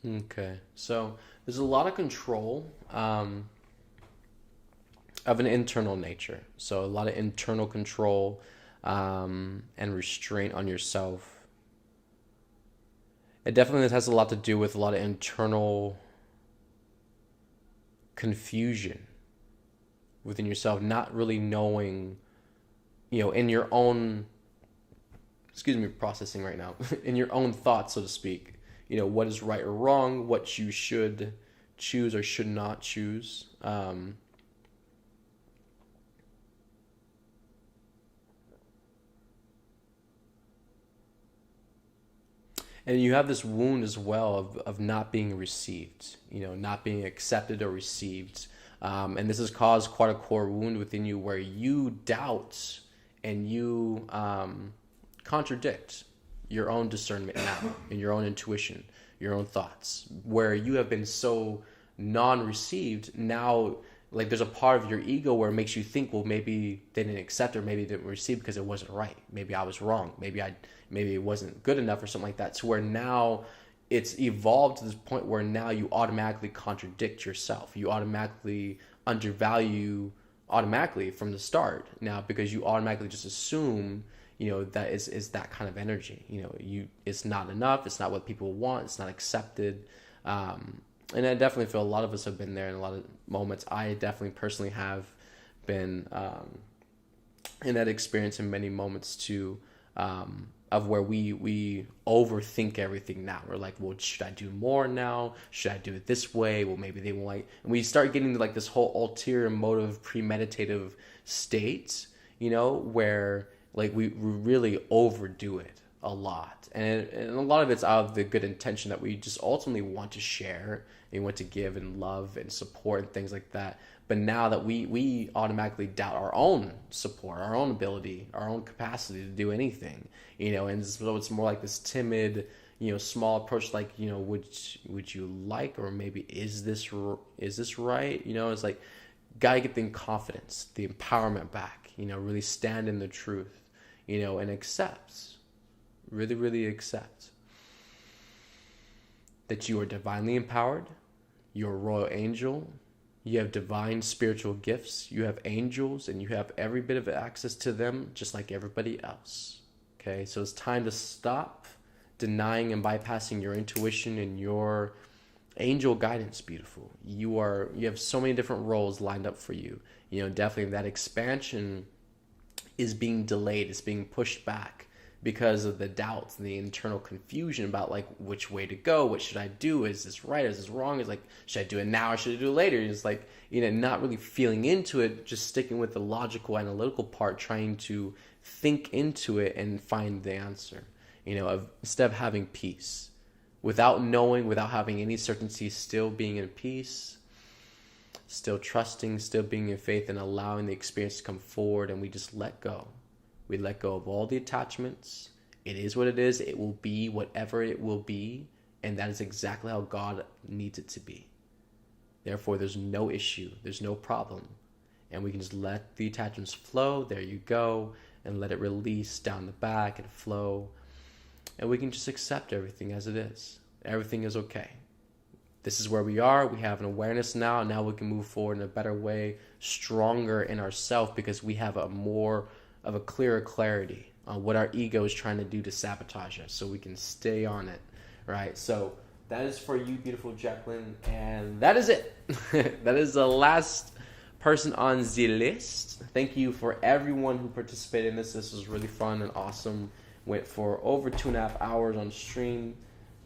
Okay, so there's a lot of control of an internal nature. So a lot of internal control and restraint on yourself. It definitely has a lot to do with a lot of internal confusion within yourself, not really knowing, in your own, excuse me, processing right now, in your own thoughts, so to speak, what is right or wrong, what you should choose or should not choose. And you have this wound as well of not being received, not being accepted or received. And this has caused quite a core wound within you where you doubt and you contradict your own discernment now and your own intuition, your own thoughts, where you have been so non-received. Now, like, there's a part of your ego where it makes you think, well, maybe they didn't accept or maybe they didn't receive because it wasn't right. Maybe I was wrong. Maybe it wasn't good enough or something like that. To where now it's evolved to this point where now you automatically contradict yourself. You automatically undervalue automatically from the start now because you automatically just assume that is that kind of energy. It's not enough. It's not what people want. It's not accepted. And I definitely feel a lot of us have been there in a lot of moments. I definitely personally have been in that experience in many moments too, of where we overthink everything now. We're like, well, should I do more now? Should I do it this way? Well, maybe they won't like. And we start getting to like this whole ulterior motive, premeditative state, where like we really overdo it a lot. And a lot of it's out of the good intention that we just ultimately want to share and want to give and love and support and things like that. But now that we automatically doubt our own support, our own ability, our own capacity to do anything, and so it's more like this timid, small approach, like, would you like, or maybe is this right? It's like, gotta get the confidence, the empowerment back, really stand in the truth, and accept, really, really accept that you are divinely empowered, you're a royal angel, you have divine spiritual gifts, you have angels, and you have every bit of access to them just like everybody else. Okay, so it's time to stop denying and bypassing your intuition and your angel guidance. Beautiful. You have so many different roles lined up for you. Definitely that expansion is being delayed, it's being pushed back because of the doubts and the internal confusion about like which way to go, what should I do, is this right, is this wrong, is like, should I do it now or should I do it later? It's like, not really feeling into it, just sticking with the logical analytical part, trying to think into it and find the answer, instead of having peace, without knowing, without having any certainty, still being in peace, still trusting, still being in faith, and allowing the experience to come forward. And we just let go. We let go of all the attachments. It is what it is. It will be whatever it will be. And that is exactly how God needs it to be. Therefore, there's no issue. There's no problem. And we can just let the attachments flow. There you go. And let it release down the back and flow. And we can just accept everything as it is. Everything is okay. This is where we are. We have an awareness now. Now we can move forward in a better way, stronger in ourselves, because we have a more of a clearer clarity on what our ego is trying to do to sabotage us, so we can stay on it, right? So that is for you, beautiful Jacqueline, and that is it. That is the last person on the list. Thank you for everyone who participated in this. This was really fun and awesome. Went for over 2.5 hours on stream.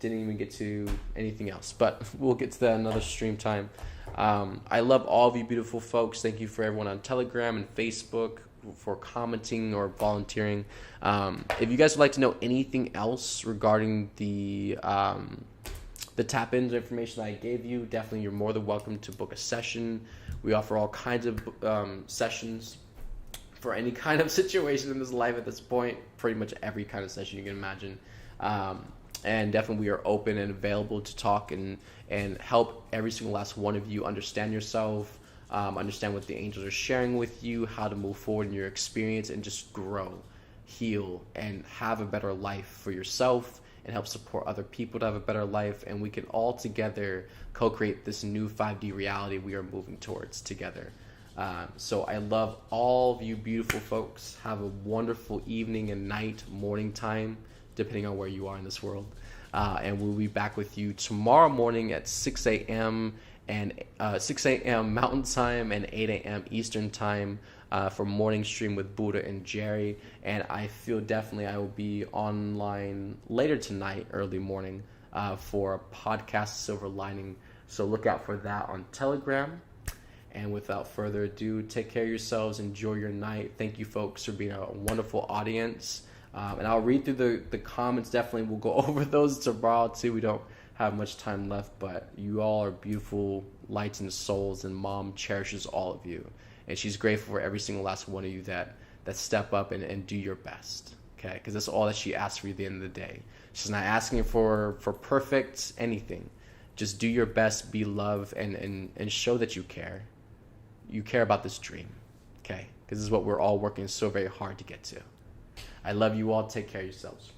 Didn't even get to anything else, but we'll get to that another stream time. I love all of you beautiful folks. Thank you for everyone on Telegram and Facebook for commenting or volunteering. If you guys would like to know anything else regarding the tap-ins information that I gave you, definitely you're more than welcome to book a session. We offer all kinds of sessions for any kind of situation in this life at this point. Pretty much every kind of session you can imagine. And definitely we are open and available to talk and help every single last one of you understand yourself, understand what the angels are sharing with you, how to move forward in your experience, and just grow, heal, and have a better life for yourself, and help support other people to have a better life. And we can all together co-create this new 5D reality we are moving towards together. So I love all of you beautiful folks. Have a wonderful evening and night, morning time, depending on where you are in this world. And we'll be back with you tomorrow morning at 6 a.m. and 6 a.m. Mountain Time and 8 a.m. Eastern Time for morning stream with Buddha and Jeri. And I feel definitely I will be online later tonight, early morning, for a podcast, Silver Lining. So look out for that on Telegram. And without further ado, take care of yourselves. Enjoy your night. Thank you, folks, for being a wonderful audience. And I'll read through the comments. Definitely we'll go over those tomorrow too. We don't have much time left, but you all are beautiful lights and souls, and Mom cherishes all of you. And she's grateful for every single last one of you that step up and do your best, okay? Because that's all that she asks for you at the end of the day. She's not asking for perfect anything. Just do your best, be love, and show that you care. You care about this dream, okay? Because this is what we're all working so very hard to get to. I love you all. Take care of yourselves.